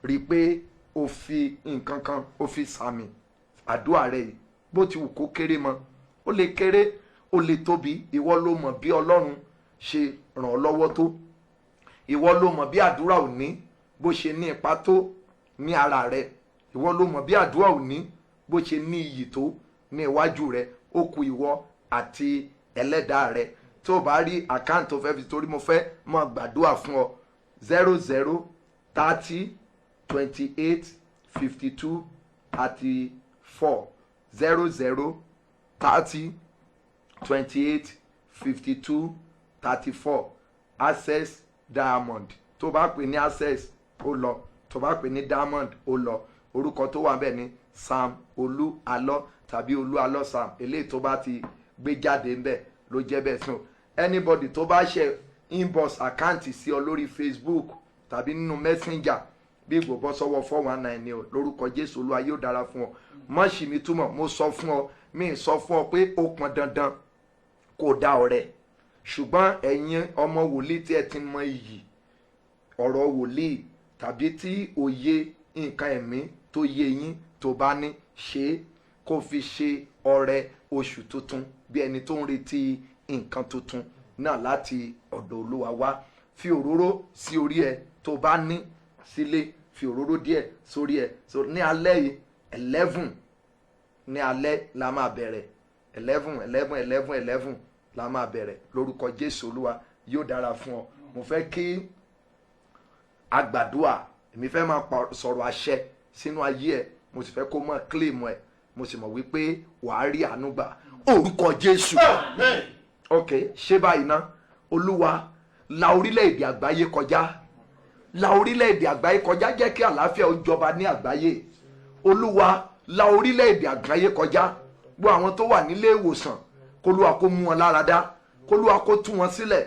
rí i pé o fi nǹkan kan o fi sàmì àdúrà rẹ yìí bó ti wù kó kéré mọ́ ó lè kéré ó lè tóbi ìwọ ló mọ̀ bí ọlọ́run ṣe ràn ọ́ lọ́wọ́ tó ìwọ ló mọ̀ bí àdúrà òní bó ṣe ní ipa tó ní ara rẹ ìwọ ló mọ̀ bí àdúrà òní bó ṣe ní iyì tó ní iwájú rẹ ó kù ìwọ àti ẹlẹ́dàá rẹ tó o bá rí àkáǹtì tó fẹ́ fi torí mo fẹ́ mọ̀ gbàdúrà fún ọ 00 30 28 52 34 00 30 28 52 34 access diamond tó bá pè ní access ó lọ tó bá pè ní diamond ó lọ orúkọ tó wà bẹ́ẹ̀ ni Sam Olú Alọ́ tàbí Olú Alọ́ Sam eléyìí tó bá ti gbé jáde ń bẹ̀ ló jẹ́ bẹ́ẹ̀ sùn anybody tó bá ṣe inbox àkáǹtì sí ọ lórí Facebook tàbí nínú messenger bí ìgbòbọ́ sọ́wọ́ 419 ni o lórúkọ Jésù Olúwa yóò dára fún ọ mọ́ ṣì mí túmọ̀ mo sọ fún ọ mi sọ fún ọ pé ó pọn dandan kó dá ọrẹ ṣùgbọ́n ẹ̀yin ọmọ wòlíì tí ẹ ti mọ iyì ọ̀rọ̀ wòlíì tàbí tí òye nǹkan ẹ̀mí tó yé yín tó bá ní ṣe é kó fi ṣe ọrẹ oṣù tuntun bí ẹni tó ń retí nǹkan tuntun náà láti ọ̀dọ̀ Olúwa wá fi òróró sí orí ẹ tó bá ní sílé fi òróró díẹ̀ sórí ẹ so ní alẹ́ yìí 11 ní alẹ́ la máa bẹ̀rẹ̀ 11 la máa bẹ̀rẹ̀ lórúkọ Jésù Olúwa yóò dára fún ọ mo fẹ́ kí agbàdúà èmi fẹ́ máa sọ̀rọ̀ àṣẹ sínú ayé ẹ mo sì fẹ́ kó mọ̀ claim ẹ mo sì mọ̀ wípé wàá rí àánú gbà orúkọ Jésù ok ṣé báyìí ná Olúwa la orílẹ̀-èdè àgbáyé kọjá la orílẹ̀-èdè àgbáyé kọjá jẹ́ kí àlàáfíà ó jọba ní àgbáyé Olúwa la orílẹ̀-èdè àgbáyé kọjá gbọ́ àwọn tó wà nílé ìwòsàn k'Olúwa kó mú wọn lára dá k'Olúwa kó tú wọn sílẹ̀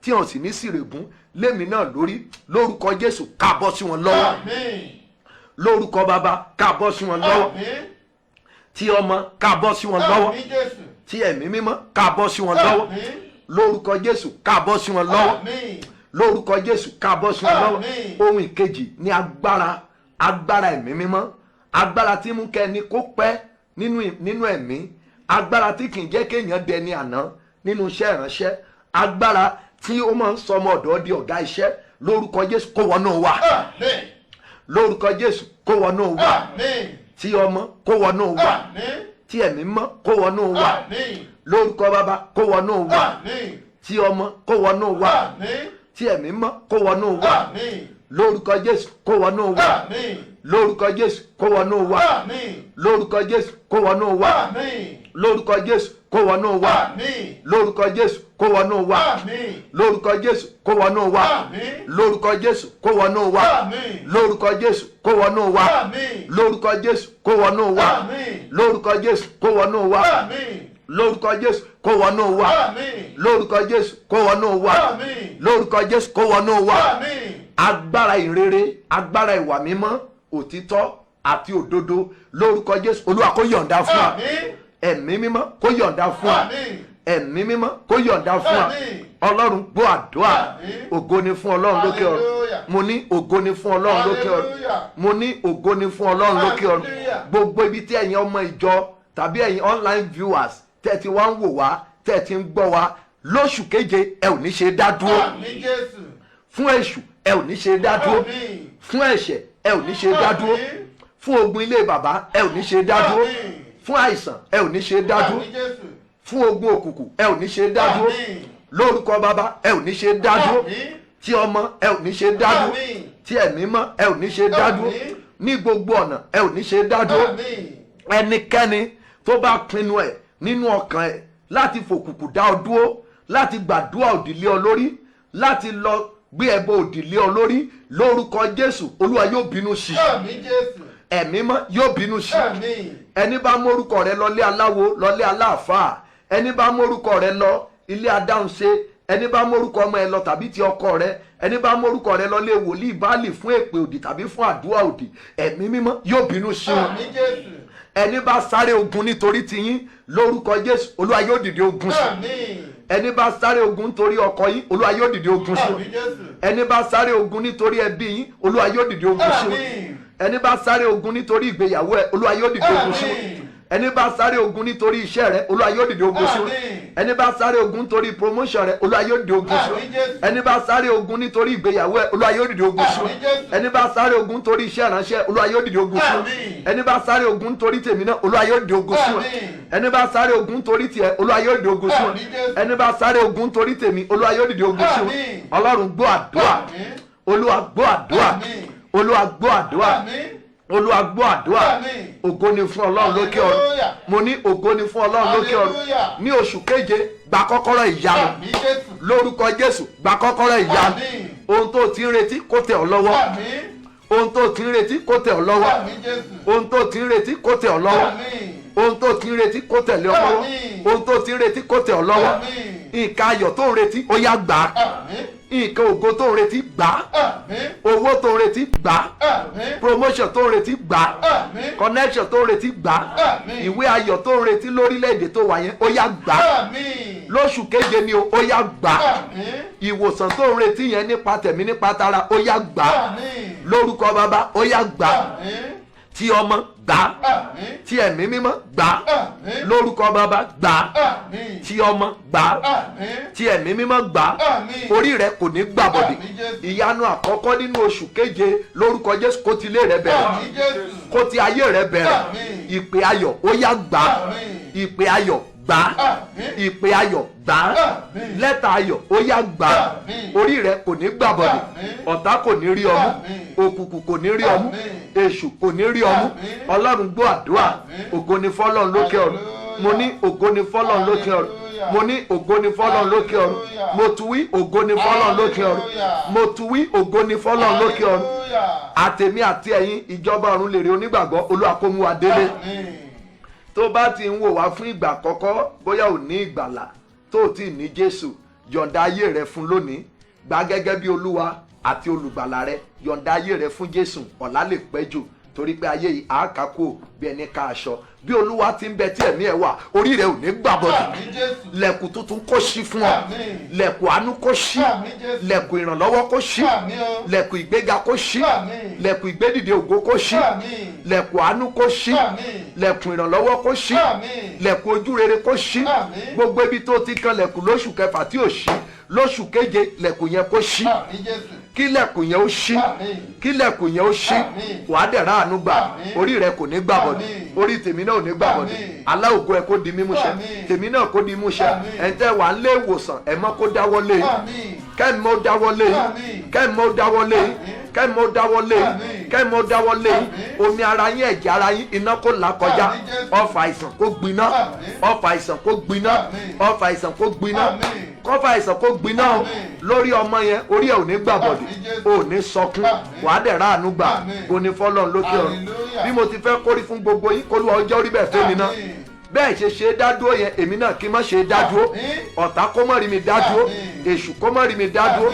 tí wọn sì ní sírègùn lémi náà lórí lórúkọ Jésù ká bọ́ sí wọn lọ́wọ́ lórúkọ bàbá ká bọ́ sí wọn lọ́wọ́ tí ọmọ ká bọ́ sí wọn lọ́wọ́ tí ẹ̀mí mímọ́ ká bọ́ sí wọn lọ́wọ́ lórúkọ Jésù ká bọ́ sí wọn lọ́wọ́ lórúkọ Jésù ká bọ́ sí wọn lọ́wọ́. ohun ìkejì ni agbára ẹ̀mí mímọ́, agbára tí mú kẹ́ni kó pẹ́ nínú ẹ̀mí, agbára tí kì í jẹ́ kéèyàn dẹni àná nínú iṣẹ́ ìránṣẹ́, agbára tí ó máa ń sọmọ ọ̀dọ́ di ọ̀gá iṣẹ́. lórúkọ Jésù kó wọnú wa lórúkọ Jésù kó wọnú wa tí ọmọ kó wọnú wa tí ẹ̀mí mọ́ kó wọnú wa lórúkọ bàbá kó wọnú wa tí ọmọ kó wọnú wa tí ẹ̀mí mọ́ kó wọnú wa lórúkọ Jésù kó wọnú wa lórúkọ Jésù kó wọnú wa lórúkọ Jésù kó wọnú wa lórúkọ Jésù kó wọnú wa lórúkọ Jésù kó wọnú wa lórúkọ Jésù kó wọnú wa lórúkọ Jésù kó wọnú wa lórúkọ Jésù kó wọnú wa lórúkọ Jésù kó wọnú wa lórúkọ Jésù kó wọnú wa lórúkọ Jésù kó wọnú wa lórúkọ Jésù kó wọnú wa lórúkọ Jésù kó wọnú wa. agbára ìrere, agbára ìwà mímọ́, òtítọ́ àti òdodo lórúkọ Jésù Olúwa kó yọ̀ǹda fún wa. ẹ̀mí mímọ́ kó yọ̀ǹda fún wa. ẹ̀mí mímọ́ kó yọ̀ǹda fún wa. Ọlọ́run gbọ́ àdúrà. ògo ni fún Ọlọ́run lókè ọ̀run. mo ní ògo ni fún Ọlọ́run lókè ọ̀run. mo ní ògo ni fún Ọlọ́run lókè ọ̀run. gbogbo ibi tí ẹ̀yin ọmọ ìjọ tàbí ẹ̀yin online viewers tẹ́ ti wá ń wò wá tẹ́ ti ń gbọ́ wá lóṣù keje ẹ ò ní ṣe dá dúró. fún èṣù ẹ ò ní ṣe dá dúró. fún ẹ̀ṣẹ̀ ẹ ò ní ṣe dá dúró. fún ogun ilé bàbá ẹ ò ní ṣe dá dúró. fún àìsàn ẹ ò ní ṣe dá dúró. fún ogun òkùnkùn ẹ ò ní ṣe dá dúró. lórúkọ bàbá ẹ ò ní ṣe dá dúró. tí ọmọ ẹ ò ní ṣe dá dúró. tí ẹ̀mí mọ́ ẹ ò ní ṣe dá dúró. ní gbogbo ọ̀nà ẹ ò ní ṣe dá dúró. ẹnikẹ́ni tó bá pinnu ẹ̀ nínú ọkàn ẹ̀ láti fòkùnkùn dá ọ dúró, láti gbàdúrà òdì lé ọ lórí, láti lọ gbé ẹbọ òdì lé ọ lórí, lórúkọ Jésù Olúwa yóò bínú sí i. ẹ̀mí mọ́ yóò bínú sí i. ẹni bá mórúkọ rẹ lọ lé aláwo, lọ lé aláàfáà, ẹni bá mórúkọ rẹ lọ ilé adáhunṣe, ẹni bá mórúkọ ọmọ ẹ lọ tàbí ti ọkọ rẹ, ẹni bá mórúkọ rẹ lọ lé wòlíì Báálì fún èpè òdì tàbí fún àdúrà òdì, ẹ̀mí mímọ́ yóò bínú sí wọn. ẹni bá sáré ogun nítorí tiyín lórúkọ Jésù Olúwa yóò dìde ogun sí. ẹni bá sáré ogun nítorí ọkọ yín Olúwa yóò dìde ogun sí. ẹni bá sáré ogun nítorí ẹbí yín Olúwa yóò dìde ogun sí. ẹni bá sáré ogun nítorí ìgbéyàwó ẹ Olúwa yóò dìde ogun sí. ẹni bá sáré ogun nítorí iṣẹ́ rẹ Olúwa yóò dìde ogun sí. ẹni bá sáré ogun nítorí promotion rẹ Olúwa yóò dìde ogun sí. ẹni bá sáré ogun nítorí ìgbéyàwó ẹ Olúwa yóò dìde ogun sí. ẹni bá sáré ogun nítorí iṣẹ́ ìránṣẹ́ Olúwa yóò dìde ogun sí. ẹni bá sáré ogun nítorí tèmi náà Olúwa yóò dìde ogun sí. ẹni bá sáré ogun nítorí tiẹ̀ Olúwa yóò dìde ogun sí. ẹni bá sáré ogun nítorí tèmi Olúwa yóò dìde ogun sí. Ọlọ́run gbọ́ àdúrà. Olúwa gbọ́ àdúrà. Olúwa gbọ́ àdúrà. Olúwa gbọ́ àdúrà. ògo ni fún Ọlọ́run lókè ọ̀run. mo ní ògo ni fún Ọlọ́run lókè ọ̀run. ní oṣù keje gba kọ́kọ́rọ́ ìyanu lórúkọ Jésù, gba kọ́kọ́rọ́ ìyanu. ohun tó ti ń retí kó tẹ̀ ọ́ lọ́wọ́. ohun tó ti ń retí kó tẹ̀ ọ́ lọ́wọ́. ohun tó ti ń retí kó tẹ̀ ọ́ lọ́wọ́. ohun tó ti ń retí kó tẹ̀lé ọ lọ́wọ́. ohun tó ti ń retí kó tẹ̀ ọ́ lọ́wọ́. nǹkan ayọ̀ tó ń retí ó yá gbà á. nǹkan ògo tó ń retí gbà á. owó tó ń retí gbà á. promotion tó ń retí gbà á. connection tó ń retí gbà á. ìwé ayọ̀ tó ń retí lórílẹ̀‐èdè tó wà yẹn ó yá gbà á. lóṣù keje ni ó yá gbà á. ìwòsàn tó ń retí yẹn nípa tẹ̀mí nípa tara ó yá gbà á. lórúkọ bàbá ó yá gbà á. tí ọmọ gbà á. tí ẹ̀mí mímọ́ gbà á. lórúkọ bàbá gbà á. tí ọmọ gbà á. tí ẹ̀mí mímọ́ gbà á. orí rẹ kò ní gbàbọ̀dẹ̀. ìyanu àkọ́kọ́ nínú oṣù keje lórúkọ Jésù kó ti ilé rẹ bẹ̀rẹ̀. kó ti ayé rẹ bẹ̀rẹ̀. ìpè ayọ̀ ó yá gbà á. ìpè ayọ̀ gbà á. ìpè ayọ̀ gbà á. lẹ́tà ayọ̀ ó yá gbà á. orí rẹ kò ní gbàbọ̀dẹ̀. ọ̀tá kò ní rí ọmú. òkùnkùn kò ní rí ọmú. èṣù kò ní rí ọmú. Ọlọ́run gbọ́ àdúrà. ògo ni fọ́lọ́run lókè ọ̀run. mo ní ògo ni fọ́lọ́run lókè ọ̀run. mo ní ògo ni fọ́lọ́run lókè ọ̀run. mo tún wí ògo ni fọ́lọ́run lókè ọ̀run. mo tún wí ògo ni fọ́lọ́run lókè ọ̀run. àtèmi àti ẹ̀yin ìjọba ọ̀run lèrè onígbàgbọ́ Olúwa kó mú wa délé. tó bá ti ń wò wá fún ìgbà àkọ́kọ́ bóyá ò ní ìgbàlà tó ti ní Jésù yọ̀ǹda ayé rẹ fún lónìí, gbà gẹ́gẹ́ bí olúwa àti olùgbàlà rẹ, yọ̀ǹda ayé rẹ fún Jésù. Ọ̀la lè pẹ́ jù torí pé ayé yìí àákàkó bí ẹni ká aṣọ. Bí olúwa ti ń bẹ tí ẹ̀mí ẹ̀ wà, orí rẹ ò ní gbàbọ̀dọ̀. Lẹ̀kùn tuntun kó ṣí fún ọ, lẹ̀kùn àánú kó ṣí, lẹ̀kùn ìrànlọ́wọ́ kó ṣí, lẹ̀kùn ìgbéga kó ṣí, lẹ̀kùn ìgbédìde ògo kó ṣí, lẹ̀kùn àánú kó ṣí, lẹ̀kùn ìrànlọ́wọ́ kó ṣí, lẹ̀kùn ojú rere kó ṣí. Gbogbo ibi tó ti kan lẹ̀kùn lóṣù kẹfà tí ò ṣí, lóṣù keje lẹ̀kùn yẹn kó ṣí. Kí lẹ̀kùn yẹn ó ṣí, kí lẹ̀kùn yẹn ó ṣí. Wàá dẹ̀ ráàánú gbà, orí rẹ kò ní gbàbọ̀dọ̀, orí tèmi náà ò ní gbàbọ̀dọ̀. Aláògo ẹ kó di mímúṣẹ, tèmi náà kó di mímúṣẹ. Ẹ̀ńtẹ́ wà ń lé ìwòsàn ẹ̀ mọ́ kó dáwọ́ lé yín, kẹ́mi mo dáwọ́ lé yín, kẹ́mi mo dáwọ́ lé yín, kẹ́mi mo dáwọ́ lé yín, kẹ́mi mo dáwọ́ lé yín. Omi ara yín, ẹ̀jẹ̀ ara yín, iná kó là kọjá. Ọfà àìsàn kó gbiná, ọfà àìsàn kó gbiná, ọfà àìsàn kó gbiná, kọfà àìsàn kó gbiná lórí ọmọ yẹn. Orí ẹ̀ ò ní gbàbọ̀dọ̀, ò ní sọkún, wàá dẹ̀ ráàánú gbà. Òní fọ́lọ́run lókè ọ̀run. Bí mo ti fẹ́ kórí fún gbogbo yín, kólúwa ọjọ́ orí bẹ́ẹ̀ fẹ́ mi ná. Bẹ́ẹ̀ ṣe é dádúró yẹn, èmi náà kí n má ṣe é dádúró. Ọ̀tá kó má rí mi dádúró, èṣù kó má rí mi dádúró,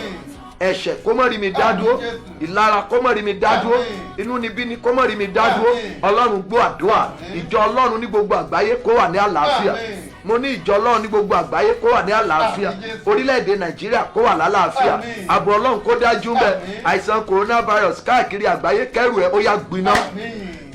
ẹ̀ṣẹ̀ kó má rí mi dádúró, ìlara kó má rí mi dádúró, inúnibíni kó má rí mi dádúró. Ọlọ́run gbọ́ àdúrà. Ìjọ Ọlọ́run ní gbogbo àgbáyé kó wà ní àlàáfíà. Mo ní ìjọ Ọlọ́run ní gbogbo àgbáyé kó wà ní àlàáfíà. Orílẹ̀-èdè Nàìjíríà kó wà lálàáfíà. Ààbò Ọlọ́run kó dájú bẹ́ẹ̀. Àìsàn coronavirus káàkiri àgbáyé kẹ́rù ẹ̀ ó yá gbiná,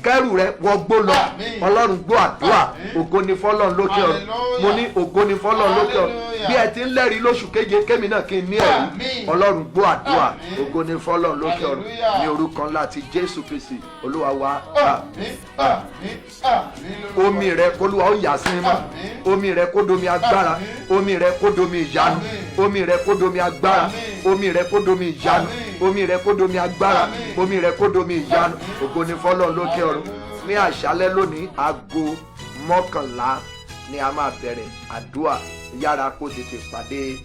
kẹ́rù rẹ wọgbó lọ. Ọlọ́run gbọ́ àdúrà. Ògo ni fọ́lọ́run lókè ọ̀run. Mo ní ògo ni fọ́lọ́run lókè ọ̀run. Bí ẹ ti ń lẹ́rìí lóṣù keje, kémi náà kí n ní ẹ̀rí. Ọlọ́run gbọ́ àdúrà. Ògo ni fọ́lọ́run lókè ọ̀run. Ní orúkọ ńlá ti Jésù Kristi Olúwa wa. Omi rẹ kólúwa ó yà sí mímọ́. Omi rẹ kó domi agbára. Omi rẹ kó domi ìyanu. Omi rẹ kó domi agbára. Omi rẹ kó domi ìyanu. Omi rẹ kó domi agbára. Omi rẹ kó domi ìyanu. Ògo ni fọ́lọ́run lókè ọ̀run. Ní àṣálẹ́ lónìí aago 11 ni a máa bẹ̀rẹ̀ àdúrà. Yára kó tètè pàdé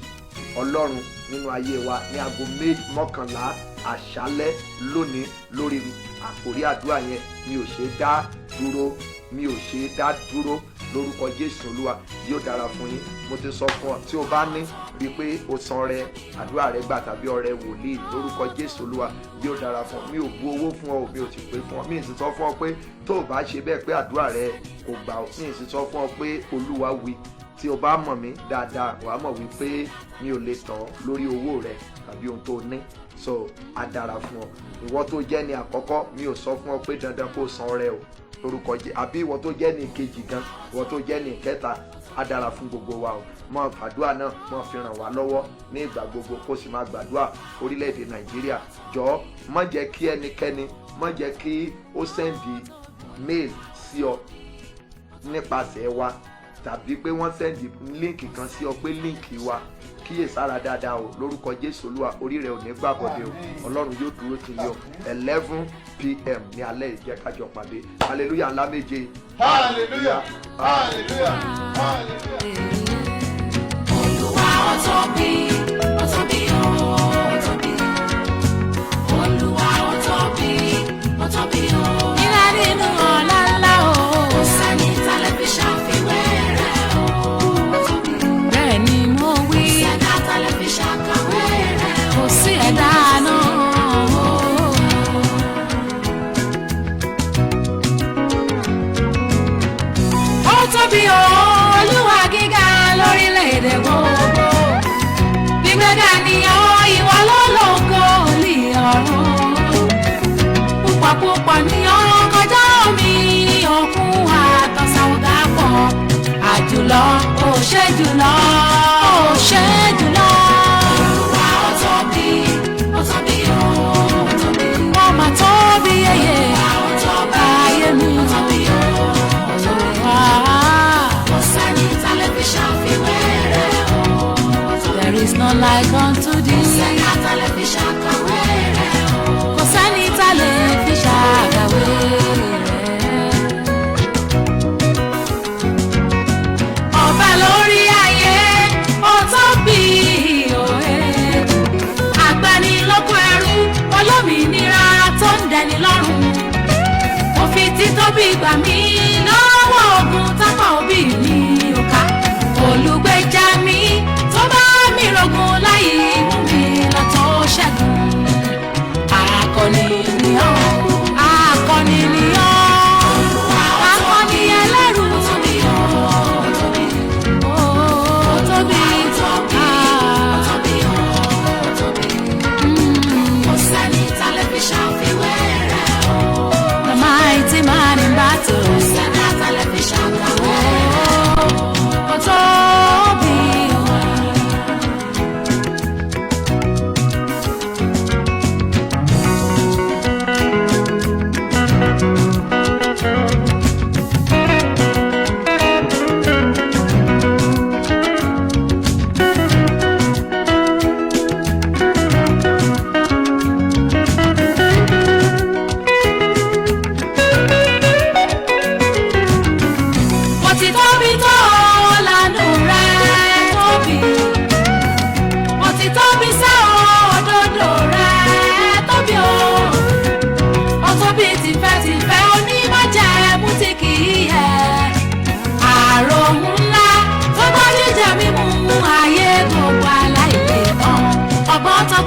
Ọlọ́run nínú ayé wa ní aago 11 àṣálẹ́ lónìí lórí àkórí àdúrà yẹn. Mi ò ṣe dá dúró, mi ò ṣe dá dúró. Lórúkọ Jésù Olúwa yóò dára fún yín. Mo ti sọ fún ọ, tí o bá ní rí i pé o san ọrẹ àdúrà rẹ gbà tàbí ọrẹ wòlíì, lórúkọ Jésù Olúwa yóò dára fún ọ. Mi ò bu owó fún ọ, mi ò ti pè fún ọ. Mi ì sì sọ fún ọ pé tó o bá ṣe bẹ́ẹ̀ pé àdúrà rẹ kò gbà ọ. Mi ì sì sọ fún ọ pé Olúwa wí. Tí o bá mọ̀ mí dáadáa, wàá mọ̀ wípé mi ò lè tàn lórí owó rẹ tàbí ohun tó ní. So á dára fún ọ. Ìwọ tó jẹ́ ní àkọ́kọ́, mi ò sọ fún ọ pé dandan kó san ọrẹ o. Lórúkọ jẹ́, àbí ìwọ tó jẹ́ ní ìkejì gan, ìwọ tó jẹ́ ní ìkẹta, á dára fún gbogbo wa o. Mọ àdúrà náà mọ fi ràn wá lọ́wọ́ ní ìgbà gbogbo, kó sì máa gbàdúrà orílẹ̀-èdè Nàìjíríà. Jọ̀ọ́ má jẹ́ kí ẹnikẹ́ni, má jẹ́ kí ó sẹ́ndì mail sí ọ nípasẹ̀ wa, tàbí pé wọ́n sẹ́ndì líǹkì kan sí ọ pé líǹkì wa. Kíyèsára dáadáa o. Lórúkọ Jésù Olúwa, orí rẹ ò ní gbàbọ̀dé o. Ọlọ́run yóò dúró tì yín o. 11 p.m. ní alẹ́ yìí, jẹ́ ká jọ pàdé. Hallelujah ńlá méje. Hallelujah, hallelujah, hallelujah. Olúwa ó tóbi, ó tóbi, ó tóbi. Olúwa ó tóbi, ó tóbi, ó. Ìlà nínú ọ̀la ńlá o. Kò sẹ́ni tẹlifíṣàn fiwé rẹ̀ o. Ó tóbi. Bẹ́ẹ̀ ni mo wí. Kò sẹ́dá tẹlifíṣàn kàwé rẹ̀ o. Kò sí ẹ̀dá náà. Ó tóbi o, Olúwa gíga lórílẹ̀-èdè gbogbo. Gbígbéga ni ìwọ lólógo ní ọ̀run. Púpọ̀ ni ọ̀run kọjá omi òkun àtọ̀sàwọ̀dà pọ̀. Àjùlọ ó ṣe jùlọ, ó ṣe jùlọ. Olúwa ó tóbi, ó tóbi, ó tóbi. Wọ́n máa tóbi yeye. Olúwa ó tóbi, ayé mi. Ó tóbi, ó tóbi. Kò sẹ́ni tẹlifíṣàn fiwé rẹ̀ o. There is none like unto thee. Kò sẹ́ni tẹlifíṣàn kàwé rẹ̀ o. Kò sẹ́ni tẹlifíṣàn kàwé rẹ̀. Ọba lórí ayé, ó tóbi òye. Agbanilókun ẹrú, olómìnira tó ń dẹni lọ́rùn. Mo fi títóbi gbà mí lọ́wọ́ ogun tápá òbí mi ò ká. Olùgbèjà mi tó bá mi rògbò. mú mi lọ tó ṣẹ́gun. Akọni ni ọ́, akọni ni ọ́, akọni ẹlẹ́rù. The mighty man in battle.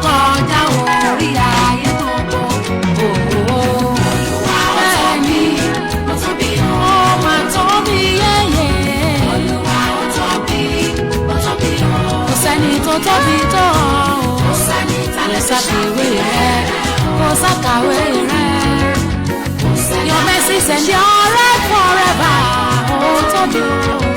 Kọjá orí ayé gbogbo. Bẹ́ẹ̀ni, ó tóbi ó máa tóbi yéye. Olúwa ó tóbi ó. Kò sẹ́ni tó tóbi tó. Kò sẹ́ni tá lè ṣàfiwé rẹ̀. Kò ṣàkàwé rẹ̀. Your mercy endure forever. Ó tóbi ó.